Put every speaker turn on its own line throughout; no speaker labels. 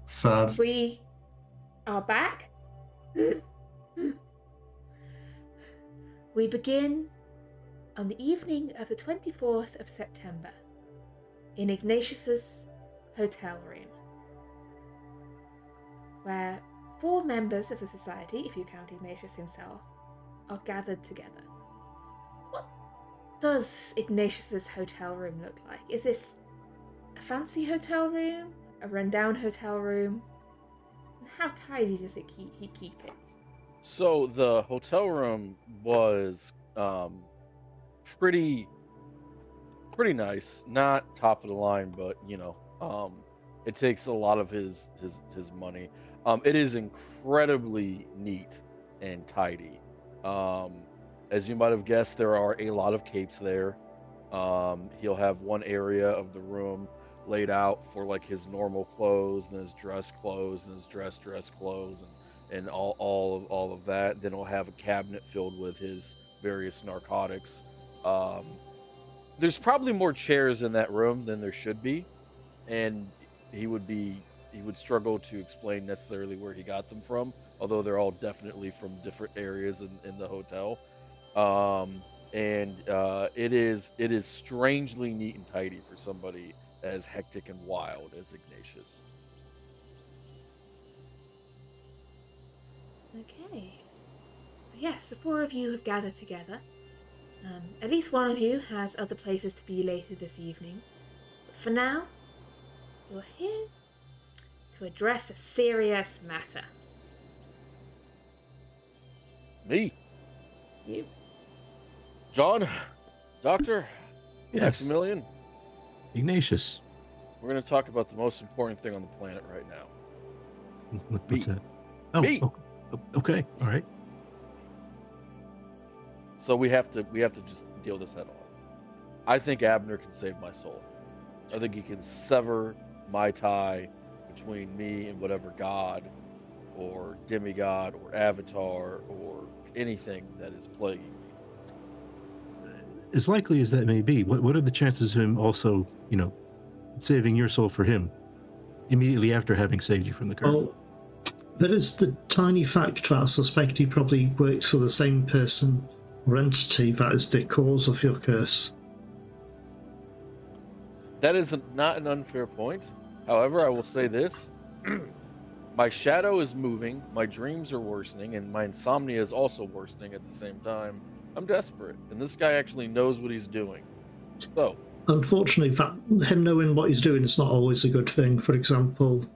Sad.
We are back. We begin on the evening of the 24th of September in Ignatius's hotel room, where 4 members of the society, if you count Ignatius himself, are gathered together. What does Ignatius's hotel room look like? Is this a fancy hotel room? A rundown hotel room? And how tidy does he keep it?
So the hotel room was pretty nice. Not top of the line, but it takes a lot of his money. It is incredibly neat and tidy. As you might have guessed, there are a lot of capes there. He'll have one area of the room laid out for like his normal clothes and his dress clothes and his dress clothes and all of that. Then he'll have a cabinet filled with his various narcotics. There's probably more chairs in that room than there should be, and he would struggle to explain necessarily where he got them from, although they're all definitely from different areas in the hotel. It is strangely neat and tidy for somebody as hectic and wild as Ignatius.
Okay. So yes, the 4 of you have gathered together. At least one of you has other places to be later this evening. But for now, you're here to address a serious matter.
Me?
You.
John? Doctor?
Yes.
Maximilian?
Ignatius.
We're going to talk about the most important thing on the planet right now.
What's that? Oh,
Me.
Okay. All right.
So we have to just deal this head on. I think Abner can save my soul. I think he can sever my tie between me and whatever god or demigod or avatar or anything that is plaguing me.
As likely as that may be, what are the chances of him also, saving your soul for him immediately after having saved you from the curse?
Well, there is the tiny fact that I suspect he probably works for the same person or entity that is the cause of your curse.
That is not an unfair point. However, I will say this. My shadow is moving, my dreams are worsening, and my insomnia is also worsening at the same time. I'm desperate, and this guy actually knows what he's doing. So,
unfortunately, him knowing what he's doing is not always a good thing. For example,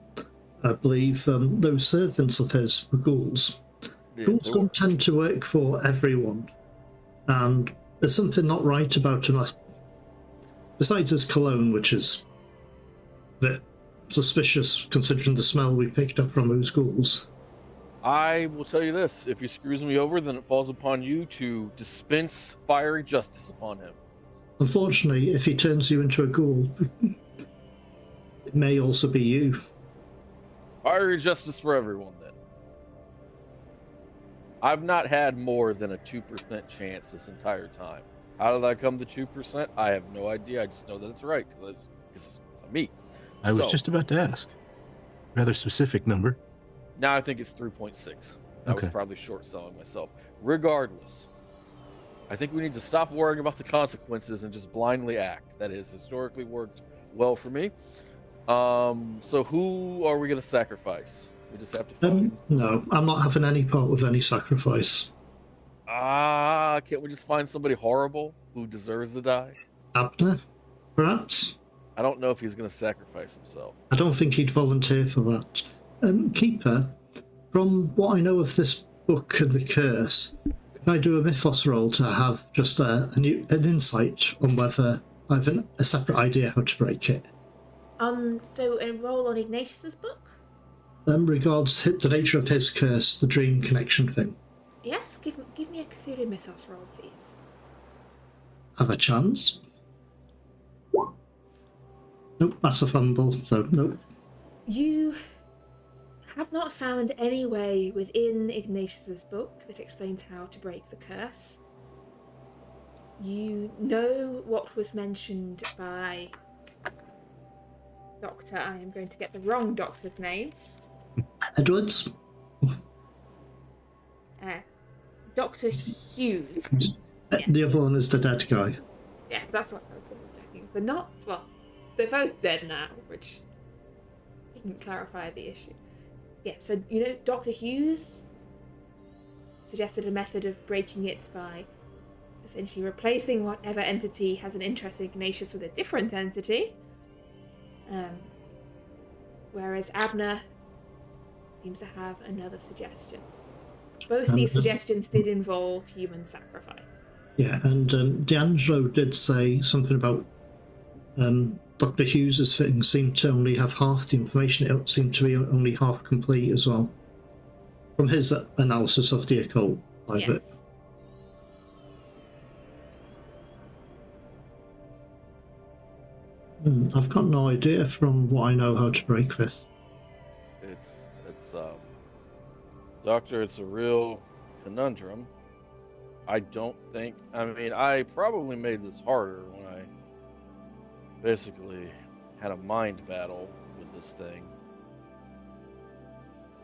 I believe those servants of his were ghouls. Ghouls don't tend to work for everyone, and there's something not right about him. Besides his cologne, which is a bit suspicious considering the smell we picked up from those ghouls.
I will tell you this: if he screws me over, then it falls upon you to dispense fiery justice upon him.
Unfortunately, if he turns you into a ghoul, it may also be you.
Fiery justice for everyone, then. I've not had more than a 2% chance this entire time. How did I come to 2%? I have no idea. I just know that it's right because it's me.
I was just about to ask. Rather specific number.
Now I think it's 3.6. I
Okay.
was probably short selling myself. Regardless, I think we need to stop worrying about the consequences and just blindly act. That has historically worked well for me. So who are we going to sacrifice? We just have to.
No, I'm not having any part with any sacrifice.
Can't we just find somebody horrible who deserves to die?
Abner, perhaps?
I don't know if he's going to sacrifice himself.
I don't think he'd volunteer for that. Keeper, from what I know of this book and the curse, can I do a mythos roll to have just an insight on whether I have a separate idea how to break it?
So a roll on Ignatius's book?
Regards the nature of his curse, the dream connection thing.
Yes, give me a Cthulhu mythos roll, please.
Have a chance? Nope, that's a fumble, so nope.
You have not found any way within Ignatius's book that explains how to break the curse. You know what was mentioned by doctor, I am going to get the wrong doctor's name.
Edwards?
Dr. Hughes. Yes.
The other one is the dead guy.
Yes, that's what I was double checking. They're not, well, they're both dead now, which doesn't clarify the issue. Yeah, so, Dr. Hughes suggested a method of breaking it by essentially replacing whatever entity has an interest in Ignatius with a different entity. Whereas Abner seems to have another suggestion. Both these suggestions did involve human sacrifice.
Yeah, and D'Angelo did say something about Dr. Hughes's thing seemed to only have half the information. It seemed to be only half complete as well, from his analysis of the occult side of it. I've got no idea from what I know how to break this.
Doctor, it's a real conundrum. I mean, I probably made this harder when I basically had a mind battle with this thing.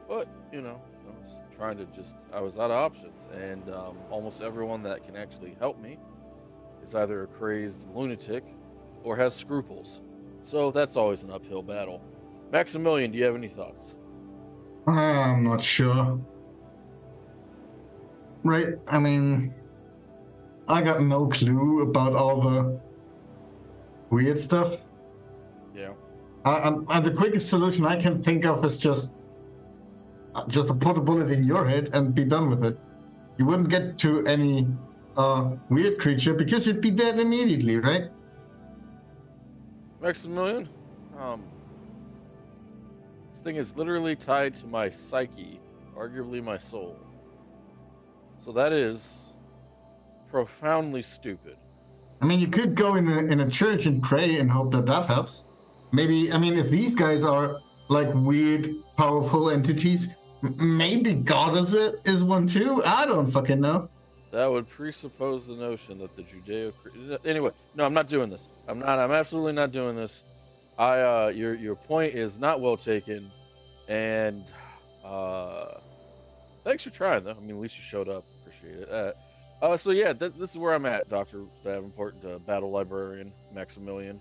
But, I was out of options, and almost everyone that can actually help me is either a crazed lunatic or has scruples. So that's always an uphill battle. Maximilian, do you have any thoughts?
I'm not sure. Right, I mean, I got no clue about all the weird stuff.
Yeah.
And the quickest solution I can think of is just to put a bullet in your head and be done with it. You wouldn't get to any weird creature because you'd be dead immediately, right?
Maximilian, this thing is literally tied to my psyche, arguably my soul. So that is profoundly stupid.
I mean, you could go in a church and pray and hope that helps. Maybe, I mean, if these guys are like weird, powerful entities, maybe God is one too. I don't fucking know.
That would presuppose the notion that the Anyway, no, I'm not doing this. I'm absolutely not doing this. Your point is not well taken, and thanks for trying, though. I mean, at least you showed up. Appreciate it. So yeah, this is where I'm at, Dr. Davenport, battle librarian Maximilian.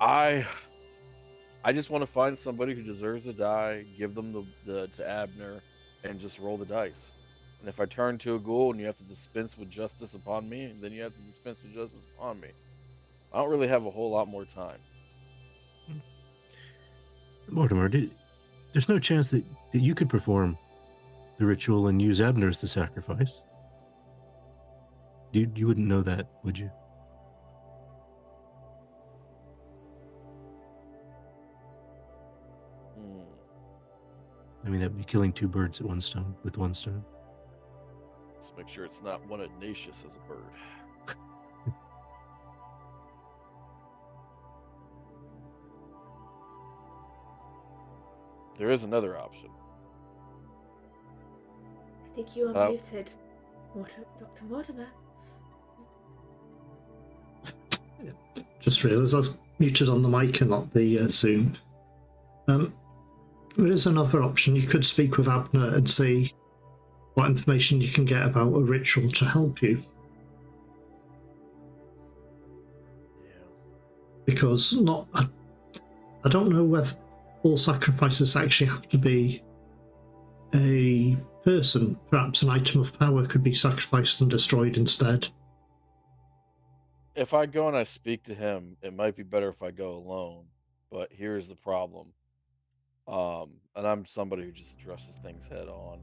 I just want to find somebody who deserves to die, give them to Abner, and just roll the dice. And if I turn to a ghoul and you have to dispense with justice upon me, then you have to dispense with justice upon me. I don't really have a whole lot more time.
Mortimer, there's no chance that you could perform the ritual and use Abner as the sacrifice? You wouldn't know that, would you? I mean, that'd be killing two birds with one stone.
Just make sure it's not one Ignatius as a bird. There is another option.
I think you are muted, Dr. Mortimer.
Just realised I was muted on the mic and not the Zoom. There is another option. You could speak with Abner and see what information you can get about a ritual to help you.
Yeah.
Because I don't know whether all sacrifices actually have to be a person. Perhaps an item of power could be sacrificed and destroyed instead.
If I go and I speak to him, it might be better if I go alone. But here's the problem. And I'm somebody who just addresses things head on.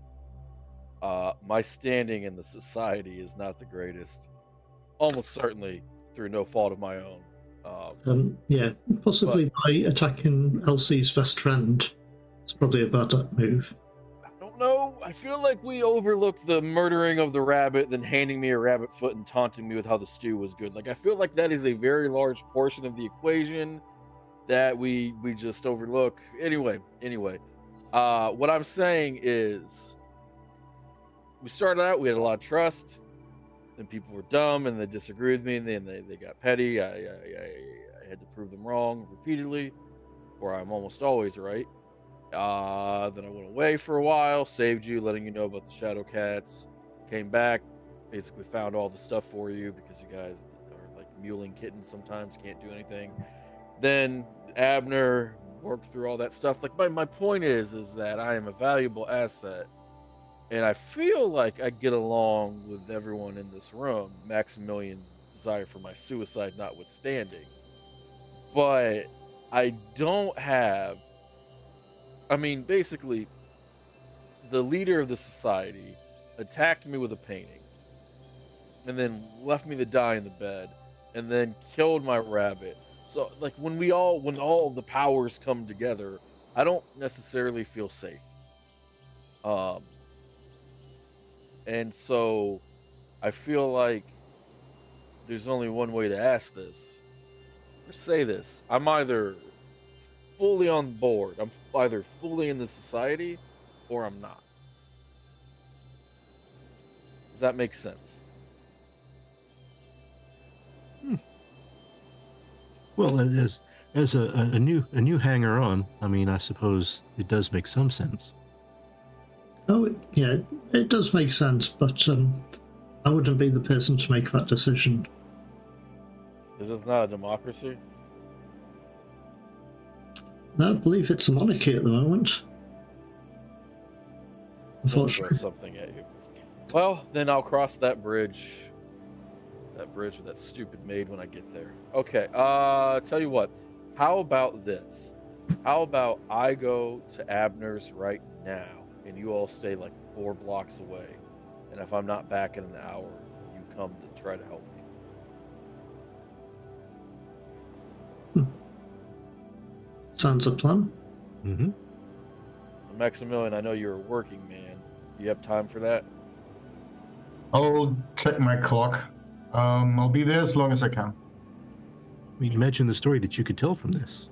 My standing in the society is not the greatest. Almost certainly through no fault of my own.
Yeah, possibly by attacking Elsie's best friend. It's probably a bad move.
I don't know. I feel like we overlooked the murdering of the rabbit, then handing me a rabbit foot and taunting me with how the stew was good. Like, I feel like that is a very large portion of the equation that we just overlook. Anyway, what I'm saying is, we started out, we had a lot of trust, then people were dumb and they disagreed with me, and then they got petty. I had to prove them wrong repeatedly, or I'm almost always right. Then I went away for a while, saved you, letting you know about the Shadow Cats. Came back, basically found all the stuff for you because you guys are like mewling kittens sometimes, can't do anything. Then Abner worked through all that stuff. Like my point is that I am a valuable asset, and I feel like I get along with everyone in this room, Maximilian's desire for my suicide notwithstanding. But I don't have, I mean, basically, the leader of the society attacked me with a painting, and then left me to die in the bed, and then killed my rabbit. So, like, when all the powers come together, I don't necessarily feel safe. Um, and so I feel like there's only one way to ask this or say this. I'm either fully on board, I'm either fully in the society, or I'm not. Does that make sense?
Well, as a new hanger on, I mean, I suppose it does make some sense.
Oh, yeah, it does make sense, but I wouldn't be the person to make that decision.
Is it not a democracy?
No, I believe it's a monarchy at the moment. Unfortunately.
Throw something at you. Well, then I'll cross that bridge. That bridge with that stupid maid when I get there. Okay, tell you what. How about this? How about I go to Abner's right now, and you all stay like 4 blocks away, and if I'm not back in an hour, you come to try to help me.
Sounds a plan.
Mm-hmm.
Maximilian, I know you're a working man. Do you have time for that?
I'll check my clock. I'll be there as long as I can.
I mean, imagine the story that you could tell from this.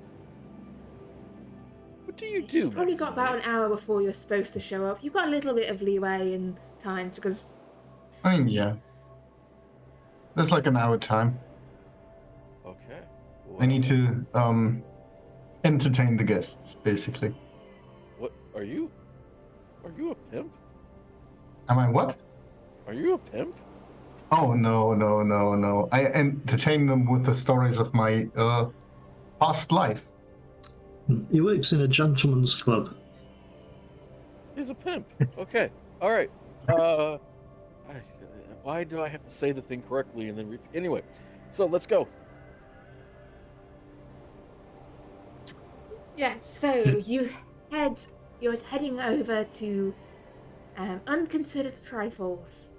What do you do?
You probably got about an hour before you're supposed to show up. You've got a little bit of leeway in time because...
I mean, yeah. There's like an hour time.
Okay.
I need to entertain the guests, basically.
What are you? Are you a pimp?
Am I what?
Are you a pimp?
Oh, no. I entertain them with the stories of my past life.
He works in a gentleman's club.
He's a pimp. Okay. All right. Why do I have to say the thing correctly and then repeat? Anyway, so let's go.
Yeah, so you're heading over to Unconsidered Trifles.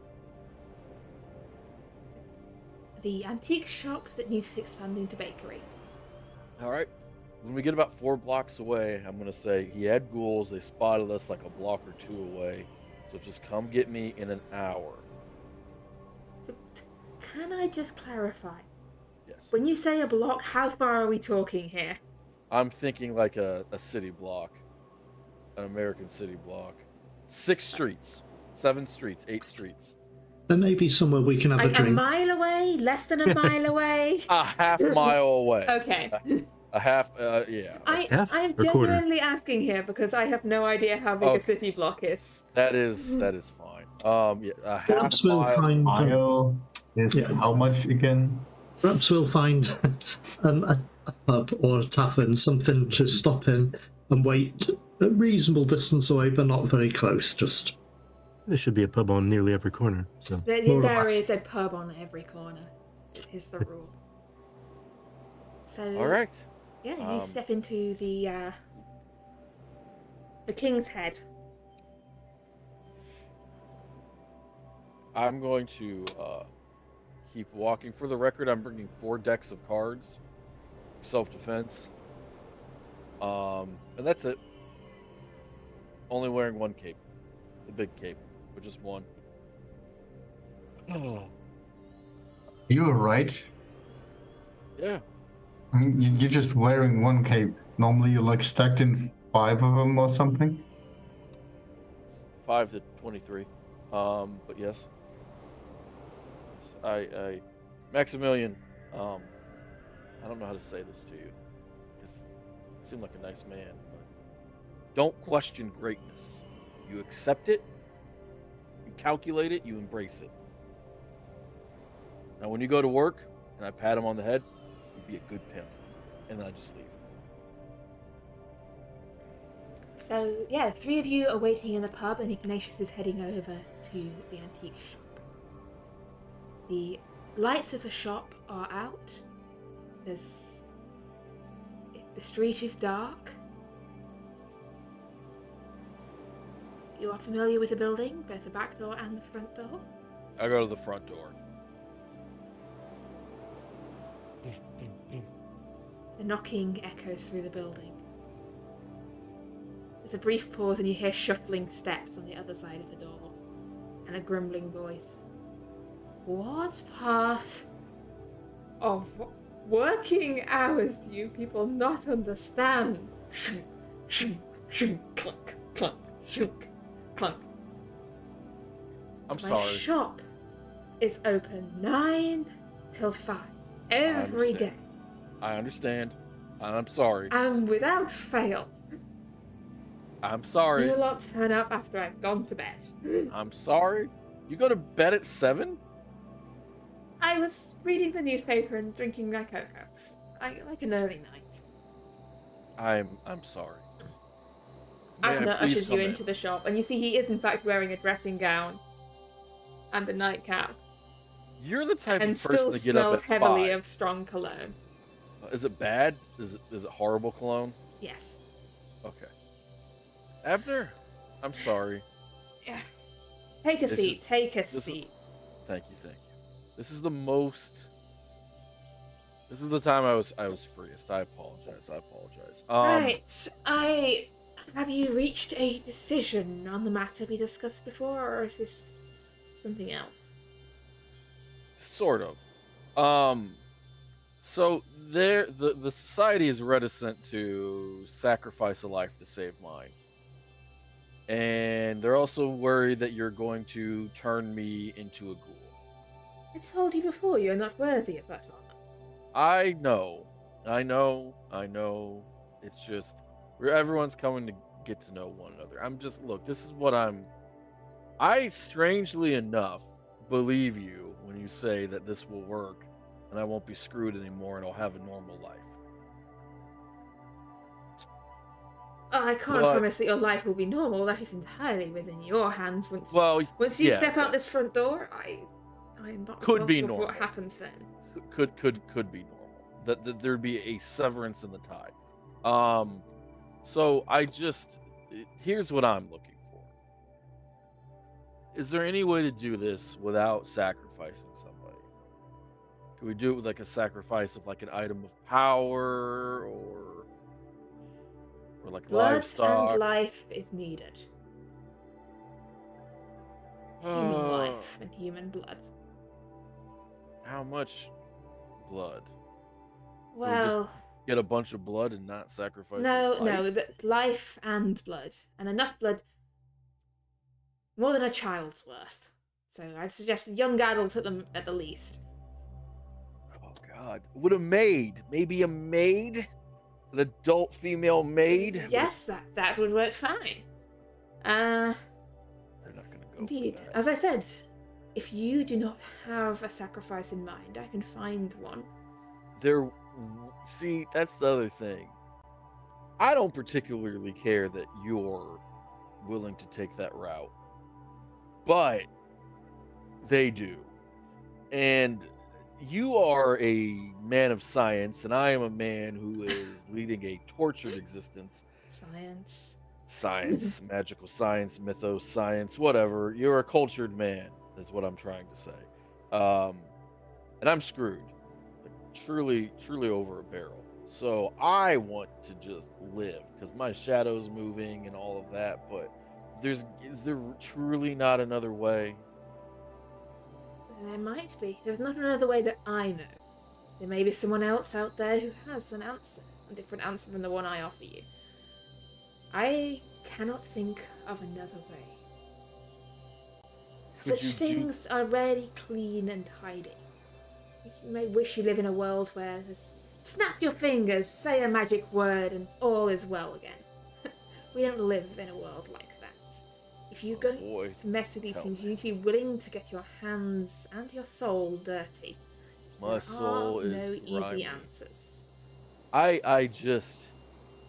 The antique shop that needs to expand into bakery.
All right. When we get about 4 blocks away, I'm going to say he had ghouls. They spotted us like a block or 2 away. So just come get me in an hour.
Can I just clarify?
Yes.
When you say a block, how far are we talking here?
I'm thinking like a city block. An American city block. 6 streets. 7 streets. 8 streets.
There may be somewhere we can have a
Like a
drink.
mile away? Less than a mile away?
A half mile away.
Okay.
A half, yeah.
Half
I'm
or quarter?
genuinely asking here because I have no idea how big a city block is.
That is fine. Yeah, a half
Perhaps we'll
mile.
find
Mile is
Yeah.
how much again?
perhaps we'll find a pub or a tavern, something to stop in and wait a reasonable distance away, but not very close. Just
There should be a pub on nearly every corner. So
There
More or less.
is a pub on every corner. Is the rule. So
All right.
yeah, you step into the King's Head.
I'm going to keep walking. For the record, I'm bringing 4 decks of cards, self-defense, and that's it. Only wearing 1 cape, the big cape, but just 1. Oh,
You were right.
yeah.
I mean, you're just wearing 1 cape. Normally you're like stacked in 5 of them or something.
5 to 23. But yes. I Maximilian, I don't know how to say this to you, because you seem like a nice man, but don't question greatness. You accept it, you calculate it, you embrace it. Now, when you go to work and I pat him on the head, you be a good pimp, and then I just leave.
So, yeah, the three of you are waiting in the pub, and Ignatius is heading over to the antique shop. The lights of the shop are out. The street is dark. You are familiar with the building, both the back door and the front door?
I go to the front door.
The knocking echoes through the building. There's a brief pause and you hear shuffling steps on the other side of the door, and a grumbling voice. What part of working hours do you people not understand? Shunk, shunk, shunk, clunk, clunk, shunk, clunk.
I'm
My
sorry.
shop is open 9 till 5 every day.
I understand. I'm sorry.
And without fail.
I'm sorry.
You lot turn up after I've gone to bed.
I'm sorry. You go to bed at 7?
I was reading the newspaper and drinking my cocoa. I like an early night.
I'm sorry.
Agnes
please
ushers you
come
into the shop, and you see he is in fact wearing a dressing gown and a nightcap,
You're the type
and
of person
still
to get up
smells
at
heavily
5.
of strong cologne.
Is it bad? Is it horrible cologne?
Yes.
Okay. Abner, I'm sorry.
Yeah. Take a
This
seat.
is-
Take a
this-
seat.
Thank you. This is the time I was freest. I apologize.
Right. Have you reached a decision on the matter we discussed before, or is this something else?
Sort of. So the society is reticent to sacrifice a life to save mine. And they're also worried that you're going to turn me into a ghoul.
I told you before you're not worthy of that honor.
I know. It's just everyone's coming to get to know one another. Look, this is what I strangely enough believe you when you say that this will work and I won't be screwed anymore and I'll have a normal life.
I can't promise that your life will be normal. That is entirely within your hands. Once you step out this front door, I'm not
could be
responsible for
normal.
what happens then.
Could be normal. That there'd be a severance in the tie. So here's what I'm looking for. Is there any way to do this without sacrificing somebody? Can we do it with like a sacrifice of like an item of power or like
Blood
livestock?
and life is needed. Human life and human blood.
How much blood?
Well,
get a bunch of blood and not sacrifice
no, life and blood. And enough blood, more than a child's worth. So I suggest a young adult at the least.
Oh God. Would a maid, maybe a maid? An adult female maid?
Yes, that would work fine.
They're not gonna go
Indeed.
for that.
As I said, if you do not have a sacrifice in mind, I can find one.
See, that's the other thing. I don't particularly care that you're willing to take that route, but they do. And you are a man of science, and I am a man who is leading a tortured existence. Science, magical science, mythos science, whatever. You're a cultured man, is what I'm trying to say. And I'm screwed. Like, truly over a barrel. So I want to just live, because my shadow's moving and all of that, but is there truly not another way?
There might be. There's not another way that I know. There may be someone else out there who has an answer, a different answer than the one I offer you. I cannot think of another way. Such things are rarely clean and tidy. You may wish you live in a world where there's Snap your fingers, say a magic word, and all is well again. We don't live in a world like that. If you're going to mess with these things, you need to be willing to get your hands and your soul dirty.
My soul is
no
grimy.
easy answers.
I just,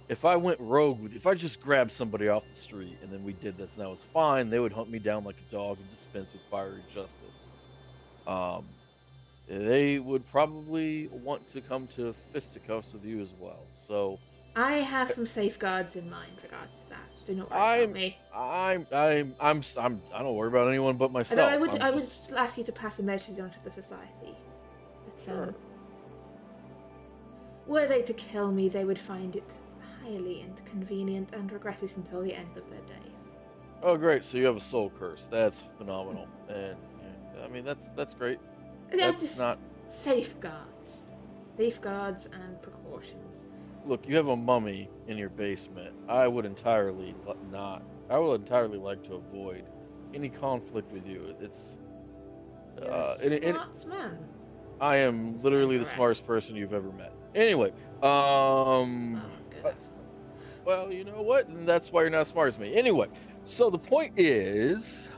if I went rogue with, if I just grabbed somebody off the street and then we did this and that was fine, they would hunt me down like a dog and dispense with fiery justice. They would probably want to come to fisticuffs with you as well. So
I have some safeguards in mind regards to that. Do not worry about me.
I don't worry about anyone but myself.
I would ask you to pass a message on to the society. But,
Sure.
were they to kill me, they would find it highly inconvenient and regret it until the end of their days.
Oh, great! So you have a soul curse. That's phenomenal, and I mean that's great. That's
just
not
safeguards and precautions.
Look, you have a mummy in your basement. I would entirely like to avoid any conflict with you. It's
You're a smart man.
I am literally the smartest person you've ever met. Anyway,
Oh, good.
well, you know what? That's why you're not as smart as me. Anyway, so the point is,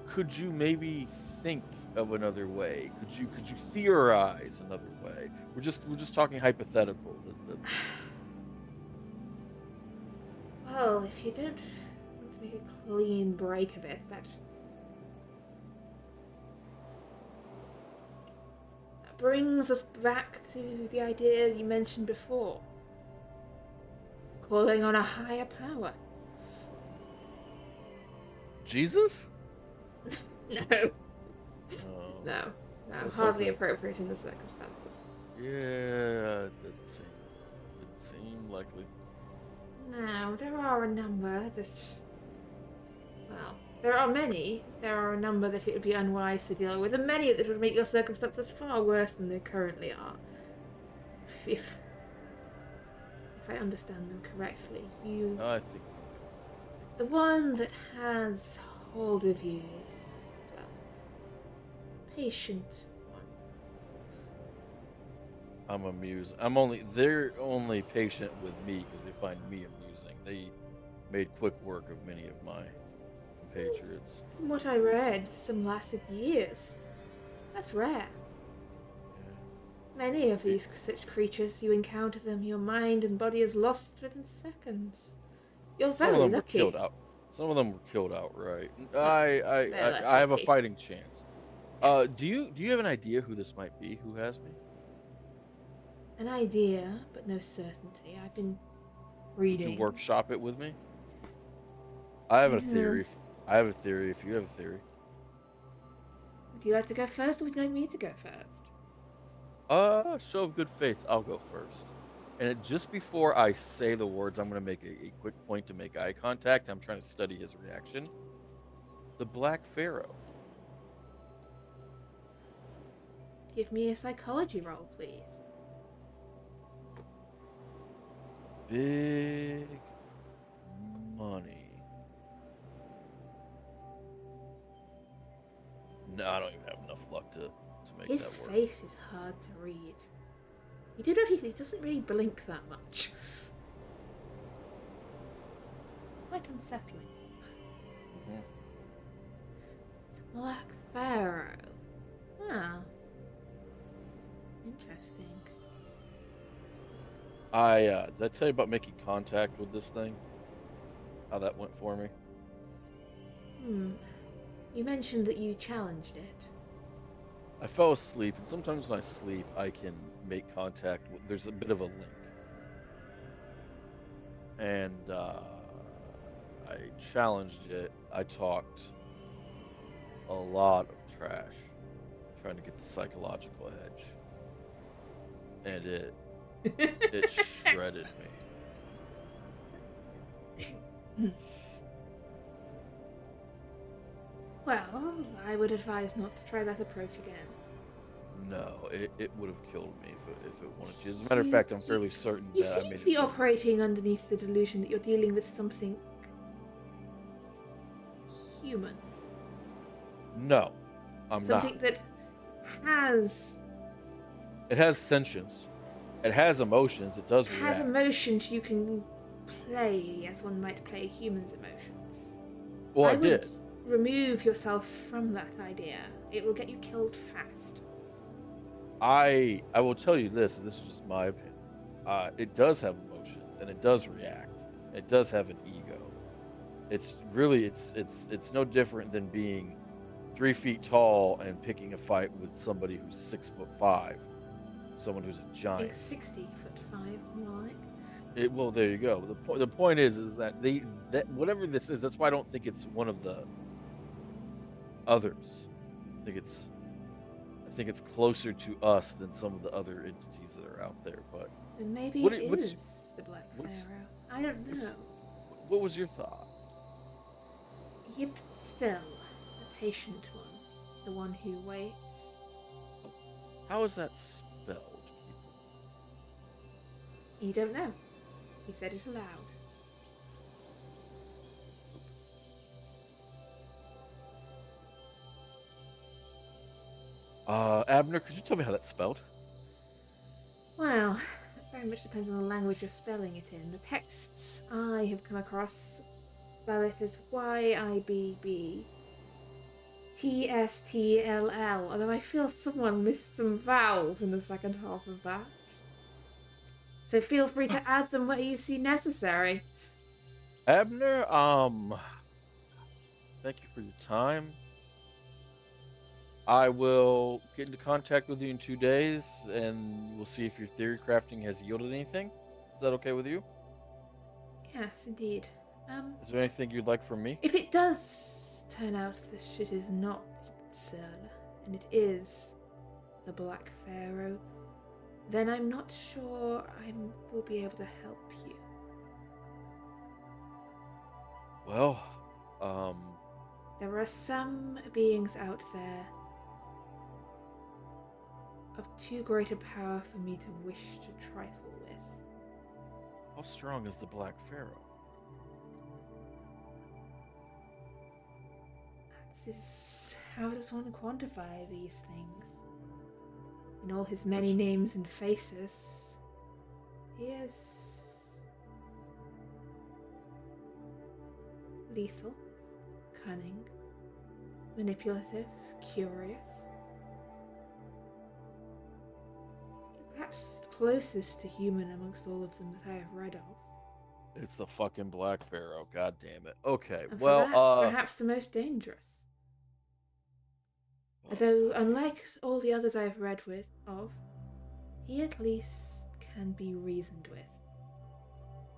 could you maybe think of another way? Could you theorize another way? We're just talking hypothetical.
Well, if you don't want to make a clean break of it, that brings us back to the idea you mentioned before. Calling on a higher power.
Jesus?
No.
Oh,
No,
That's
hardly
okay.
appropriate in the circumstances.
Yeah, it didn't seem likely.
No, there are a number that... Well, there are many. There are a number that it would be unwise to deal with, and many that would make your circumstances far worse than they currently are. If I understand them correctly,
I think
the one that has hold of you is, well, patient one.
I'm amused. They're only patient with me because they find me amusing. They made quick work of many of my compatriots.
From what I read, some lasted years. That's rare. Many of these such creatures, you encounter them, your mind and body is lost within seconds. You're
Some of
very
them
lucky.
were killed out. Some of them were killed outright.
less
I have a
lucky.
fighting chance.
Yes.
Do you have an idea who this might be? Who has me?
An idea, but no certainty. I've been
Would
reading.
you workshop it with me? I have a
Yeah.
theory. I have a theory. If you have a theory.
Would you like to go first, or would you like me to go first?
Show of good faith. I'll go first. And just before I say the words, I'm going to make a quick point to make eye contact. I'm trying to study his reaction. The Black Pharaoh.
Give me a psychology roll, please.
Big money. No, I don't even have enough luck to make
His
that work.
face is hard to read. You do notice he doesn't really blink that much. Quite unsettling.
Mhm.
The Black Pharaoh. Ah. Interesting.
Did I tell you about making contact with this thing? How that went for me?
You mentioned that you challenged it.
I fell asleep, and sometimes when I sleep, I can make contact with. There's a bit of a link, and I challenged it. I talked a lot of trash, trying to get the psychological edge, and it shredded me.
Well, I would advise not to try that approach again.
No, it would have killed me if it wanted to. As a matter of fact, I'm fairly certain
You
that I
seem
made
to be
it.
operating underneath the delusion that you're dealing with something human.
No, I'm not.
Something that has
It has sentience. It has emotions. It does
It has
react.
emotions you can play as one might play a human's emotions.
Well, I
would
did.
remove yourself from that idea. It will get you killed fast.
I will tell you this. This is just my opinion. It does have emotions and it does react. It does have an ego. It's really it's no different than being 3 feet tall and picking a fight with somebody who's 6'5", someone who's a
I
giant.
think 60'5", more like.
Well, there you go. The point is that that whatever this is, that's why I don't think it's one of the others. I think it's closer to us than some of the other entities that are out there. But
Then maybe
What
it
do- what's-
is the Black
what's-
Pharaoh. I don't
what's-
know.
what was your thought?
Yet still, the patient one. The one who waits.
How is that spelled?
You don't know. He said it aloud.
Abner, could you tell me how that's spelled?
Well, it very much depends on the language you're spelling it in. The texts I have come across spell it as YIBB TSTLL, although I feel someone missed some vowels in the second half of that. So feel free to add them where you see necessary.
Abner, thank you for your time. I will get into contact with you in 2 days, and we'll see if your theory crafting has yielded anything. Is that okay with you?
Yes, indeed.
Is there anything you'd like from me?
If it does turn out this shit is not Cern, and it is the Black Pharaoh, then I'm not sure I will be able to help you.
Well,
There are some beings out there of too great a power for me to wish to trifle with.
how strong is the Black Pharaoh?
That is how does one quantify these things? In all his many names and faces, he is lethal, cunning, manipulative, curious. Perhaps closest to human amongst all of them that I have read of.
It's the fucking Black Pharaoh. God damn it. Okay,
And
well,
for that, perhaps the most dangerous. Although, unlike all the others I have read of, he at least can be reasoned with.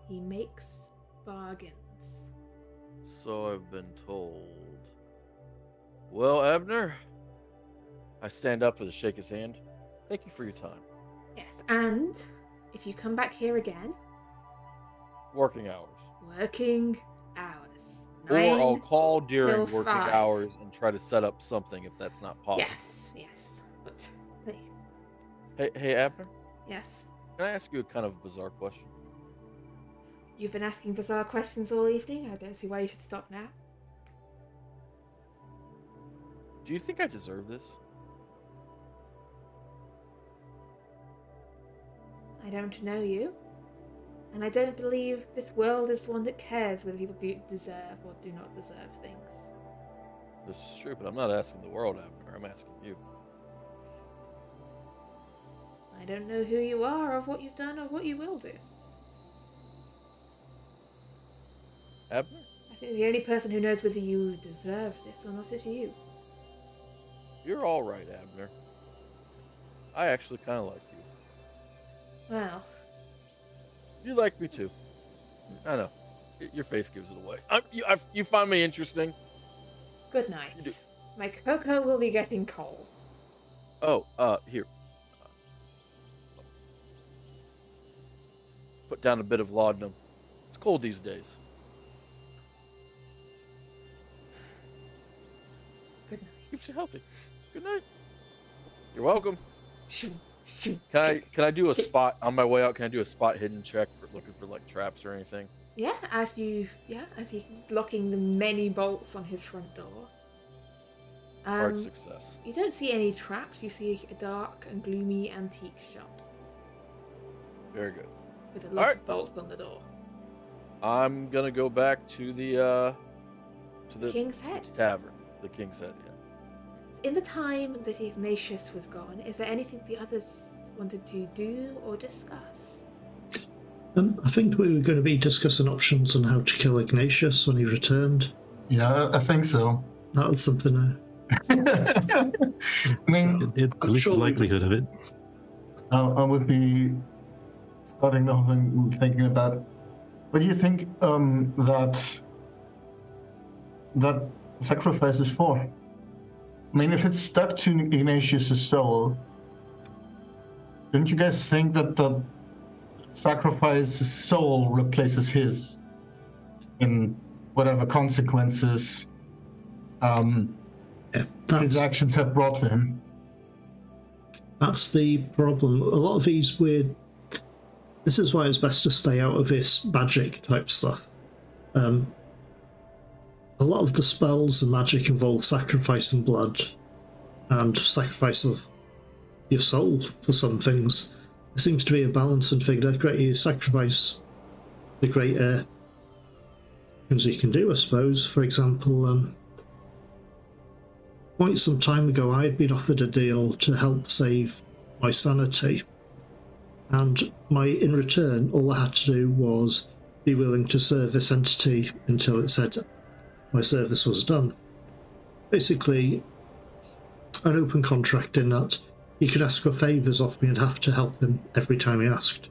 He makes bargains.
so I've been told. Well, Abner, I stand up and shake his hand. Thank you for your time.
Yes, and if you come back here again,
Working hours.
working hours.
Or I'll
9
call during
till
working
5.
hours and try to set up something if that's not possible.
Yes, but please.
Hey, Abner,
Yes.
can I ask you a kind of bizarre question?
You've been asking bizarre questions all evening. I don't see why you should stop now.
Do you think I deserve this?
I don't know you. And I don't believe this world is one that cares whether people do deserve or do not deserve things.
This is true, but I'm not asking the world, Abner. I'm asking you.
I don't know who you are, or what you've done, or what you will do.
Abner?
I think the only person who knows whether you deserve this or not is you.
You're all right, Abner. I actually kind of like you.
Well,
You like me too. I know. Your face gives it away. You find me interesting.
good
You do.
night. My cocoa will be getting cold.
Oh, here. Put down a bit of laudanum. It's cold these days.
Good night.
Keeps you healthy. Good night. You're welcome.
Shoo, shoo,
Can I do a spot on my way out? Can I do a spot hidden check for looking for like traps or anything?
Yeah, as he's locking the many bolts on his front door.
Hard success.
You don't see any traps. You see a dark and gloomy antique shop.
Very good.
With a lot of bolts on the door.
I'm gonna go back to the
King's Head
tavern. The King's Head, yeah.
In the time that Ignatius was gone, is there anything the others wanted to do or discuss?
I think we were going to be discussing options on how to kill Ignatius when he returned.
Yeah, I think so.
That was something.
I mean,
At least the likelihood of it.
I would be starting the whole thing thinking about. What do you think that sacrifice is for? I mean, if it's stuck to Ignatius' soul, don't you guys think that the sacrifice's soul replaces his in whatever consequences his actions have brought to him?
That's the problem. A lot of these weird... This is why it's best to stay out of this magic type stuff. A lot of the spells and magic involve sacrifice and blood and sacrifice of your soul for some things. There seems to be a balancing thing. The greater you sacrifice, the greater things you can do, I suppose. For example, quite some time ago I had been offered a deal to help save my sanity, and in return all I had to do was be willing to serve this entity until it said my service was done. Basically, an open contract in that he could ask for favours off me and have to help him every time he asked.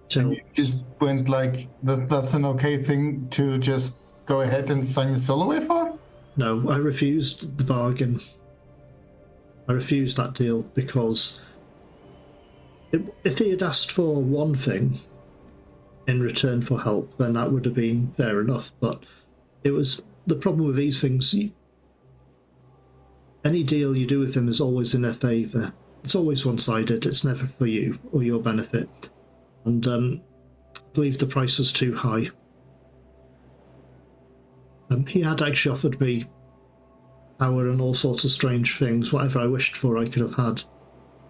So you just went like, that's an okay thing to just go ahead and sign your soul away for?
No, I refused the bargain. I refused that deal because if he had asked for one thing in return for help, then that would have been fair enough. But it was the problem with these things. Any deal you do with him is always in their favour. It's always one-sided. It's never for you or your benefit. And I believe the price was too high. He had actually offered me power and all sorts of strange things. Whatever I wished for, I could have had.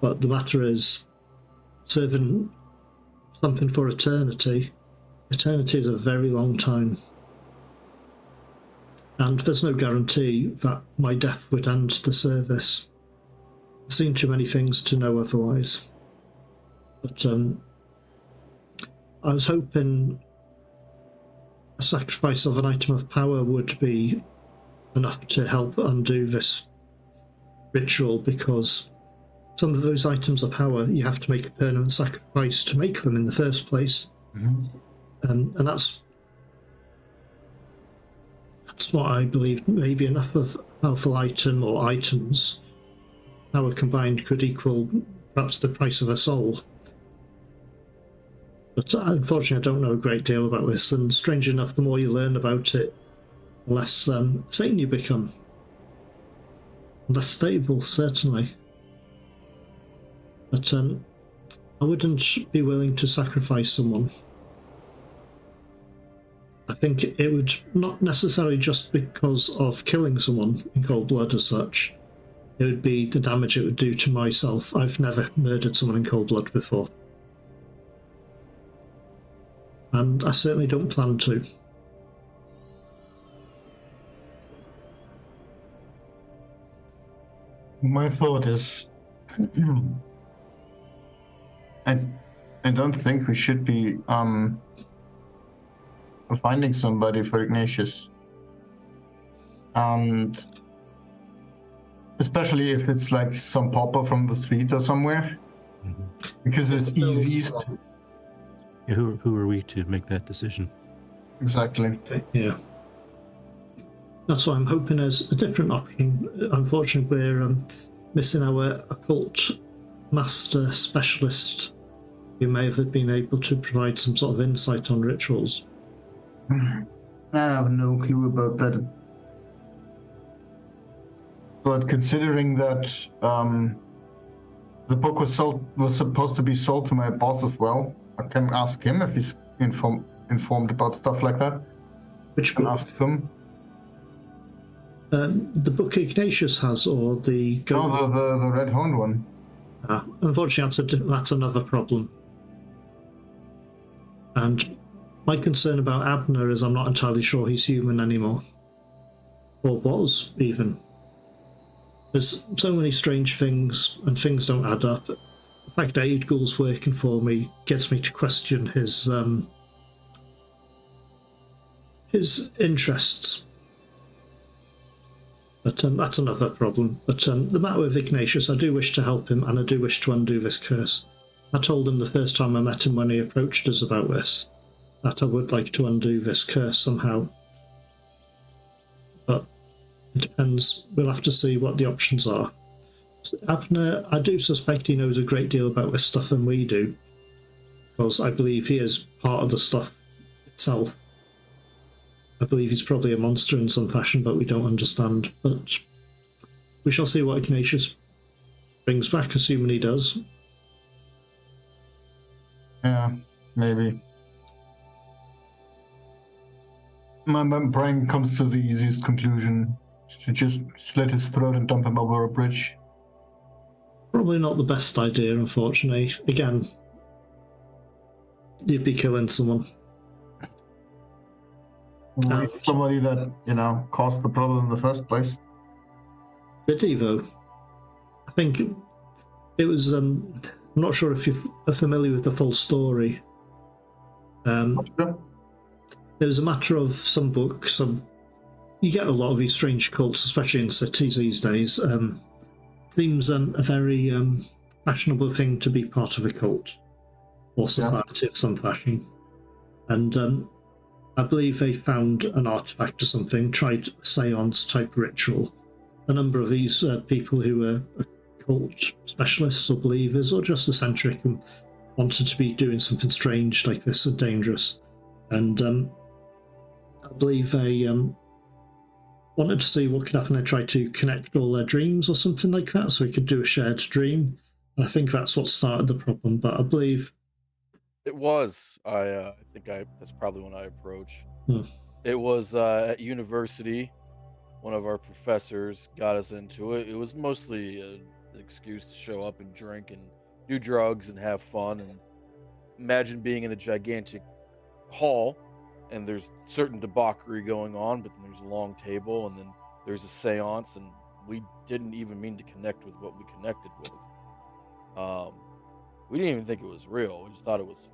But the matter is, serving something for eternity. Eternity is a very long time. And there's no guarantee that my death would end the service. I've seen too many things to know otherwise. But I was hoping a sacrifice of an item of power would be enough to help undo this ritual, because some of those items of power you have to make a permanent sacrifice to make them in the first place.
Mm-hmm.
And that's what I believe. Maybe enough of a powerful item or items, power combined, could equal perhaps the price of a soul. But unfortunately, I don't know a great deal about this, and strange enough, the more you learn about it, the less sane you become. Less stable, certainly. But I wouldn't be willing to sacrifice someone. I think it would not necessarily just because of killing someone in cold blood as such. It would be the damage it would do to myself. I've never murdered someone in cold blood before. And I certainly don't plan to.
My thought is, I don't think we should be finding somebody for Ignatius, and especially if it's like some pauper from the street or somewhere, because it's easy.
Yeah, who are we to make that decision?
Exactly.
Yeah. That's why I'm hoping there's a different option. Unfortunately, we're missing our occult master specialist, who may have been able to provide some sort of insight on rituals.
I have no clue about that. But considering that the book was supposed to be sold to my boss as well, I can ask him if he's informed about stuff like that.
Which
can
book?
ask him.
The book Ignatius has, or the...
Oh, the red horned one.
Unfortunately, that's another problem. And my concern about Abner is I'm not entirely sure he's human anymore. Or was, even. There's so many strange things, and things don't add up. The fact that Eidgul's working for me gets me to question his interests. But that's another problem. But the matter with Ignatius, I do wish to help him, and I do wish to undo this curse. I told him the first time I met him when he approached us about this, that I would like to undo this curse somehow. But it depends. We'll have to see what the options are. Abner, I do suspect he knows a great deal about this stuff than we do, because I believe he is part of the stuff itself. I believe he's probably a monster in some fashion, but we don't understand. But we shall see what Ignatius brings back, assuming he does.
Yeah, maybe. My brain comes to the easiest conclusion, to just slit his throat and dump him over a bridge.
Probably not the best idea, unfortunately. Again, you'd be killing someone.
Somebody that, caused the problem in the first place.
Did he, though? I think it was, I'm not sure if you're familiar with the full story. It was a matter of some books. You get a lot of these strange cults, especially in cities these days. Seems a very fashionable thing to be part of a cult or society of some fashion. And I believe they found an artifact or something, tried a seance type ritual. A number of these people who were occult specialists or believers or just eccentric and wanted to be doing something strange like this and dangerous. And I believe they wanted to see what could happen. They tried to connect all their dreams or something like that so we could do a shared dream. And I think that's what started the problem, but I believe...
It was. I think that's probably when I approached.
Hmm.
It was at university. One of our professors got us into it. It was mostly an excuse to show up and drink and do drugs and have fun. And imagine being in a gigantic hall and there's certain debauchery going on, but then there's a long table and then there's a seance, and we didn't even mean to connect with what we connected with. We didn't even think it was real. We just thought it was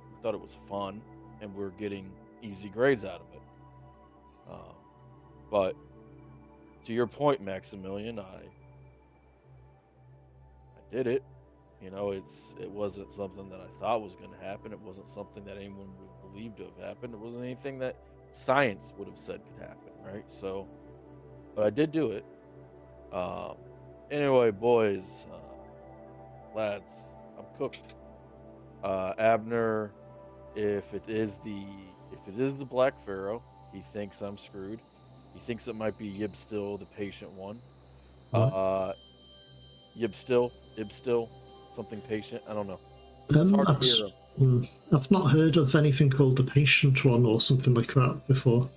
fun, and we were getting easy grades out of it. But to your point, Maximilian, I did it. It wasn't something that I thought was going to happen. It wasn't something that anyone would believe to have happened. It wasn't anything that science would have said could happen, right? So, but I did do it. Anyway, boys, lads, I'm cooked. Abner, if it is the Black Pharaoh, he thinks I'm screwed. He thinks it might be Yibstil, the patient one. Yibstil, something patient. I don't know. It's hard to hear him.
I've not heard of anything called the patient one or something like that before.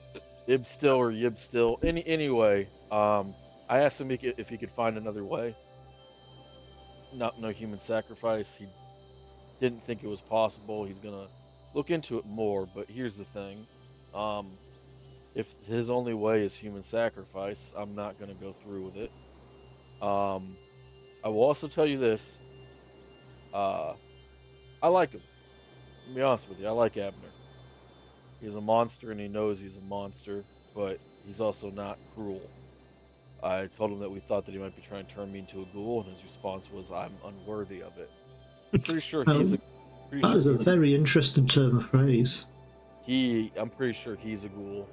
Ibstil or Yibstil. Anyway, I asked him if he could find another way. No human sacrifice. He didn't think it was possible. He's gonna look into it more. But here's the thing: if his only way is human sacrifice, I'm not gonna go through with it. I will also tell you this: I like him. To be honest with you, I like Abner. He's a monster, and he knows he's a monster, but he's also not cruel. I told him that we thought that he might be trying to turn me into a ghoul, and his response was, "I'm unworthy of it." Pretty sure he's a.
That is a very interesting term of phrase.
I'm pretty sure he's a ghoul.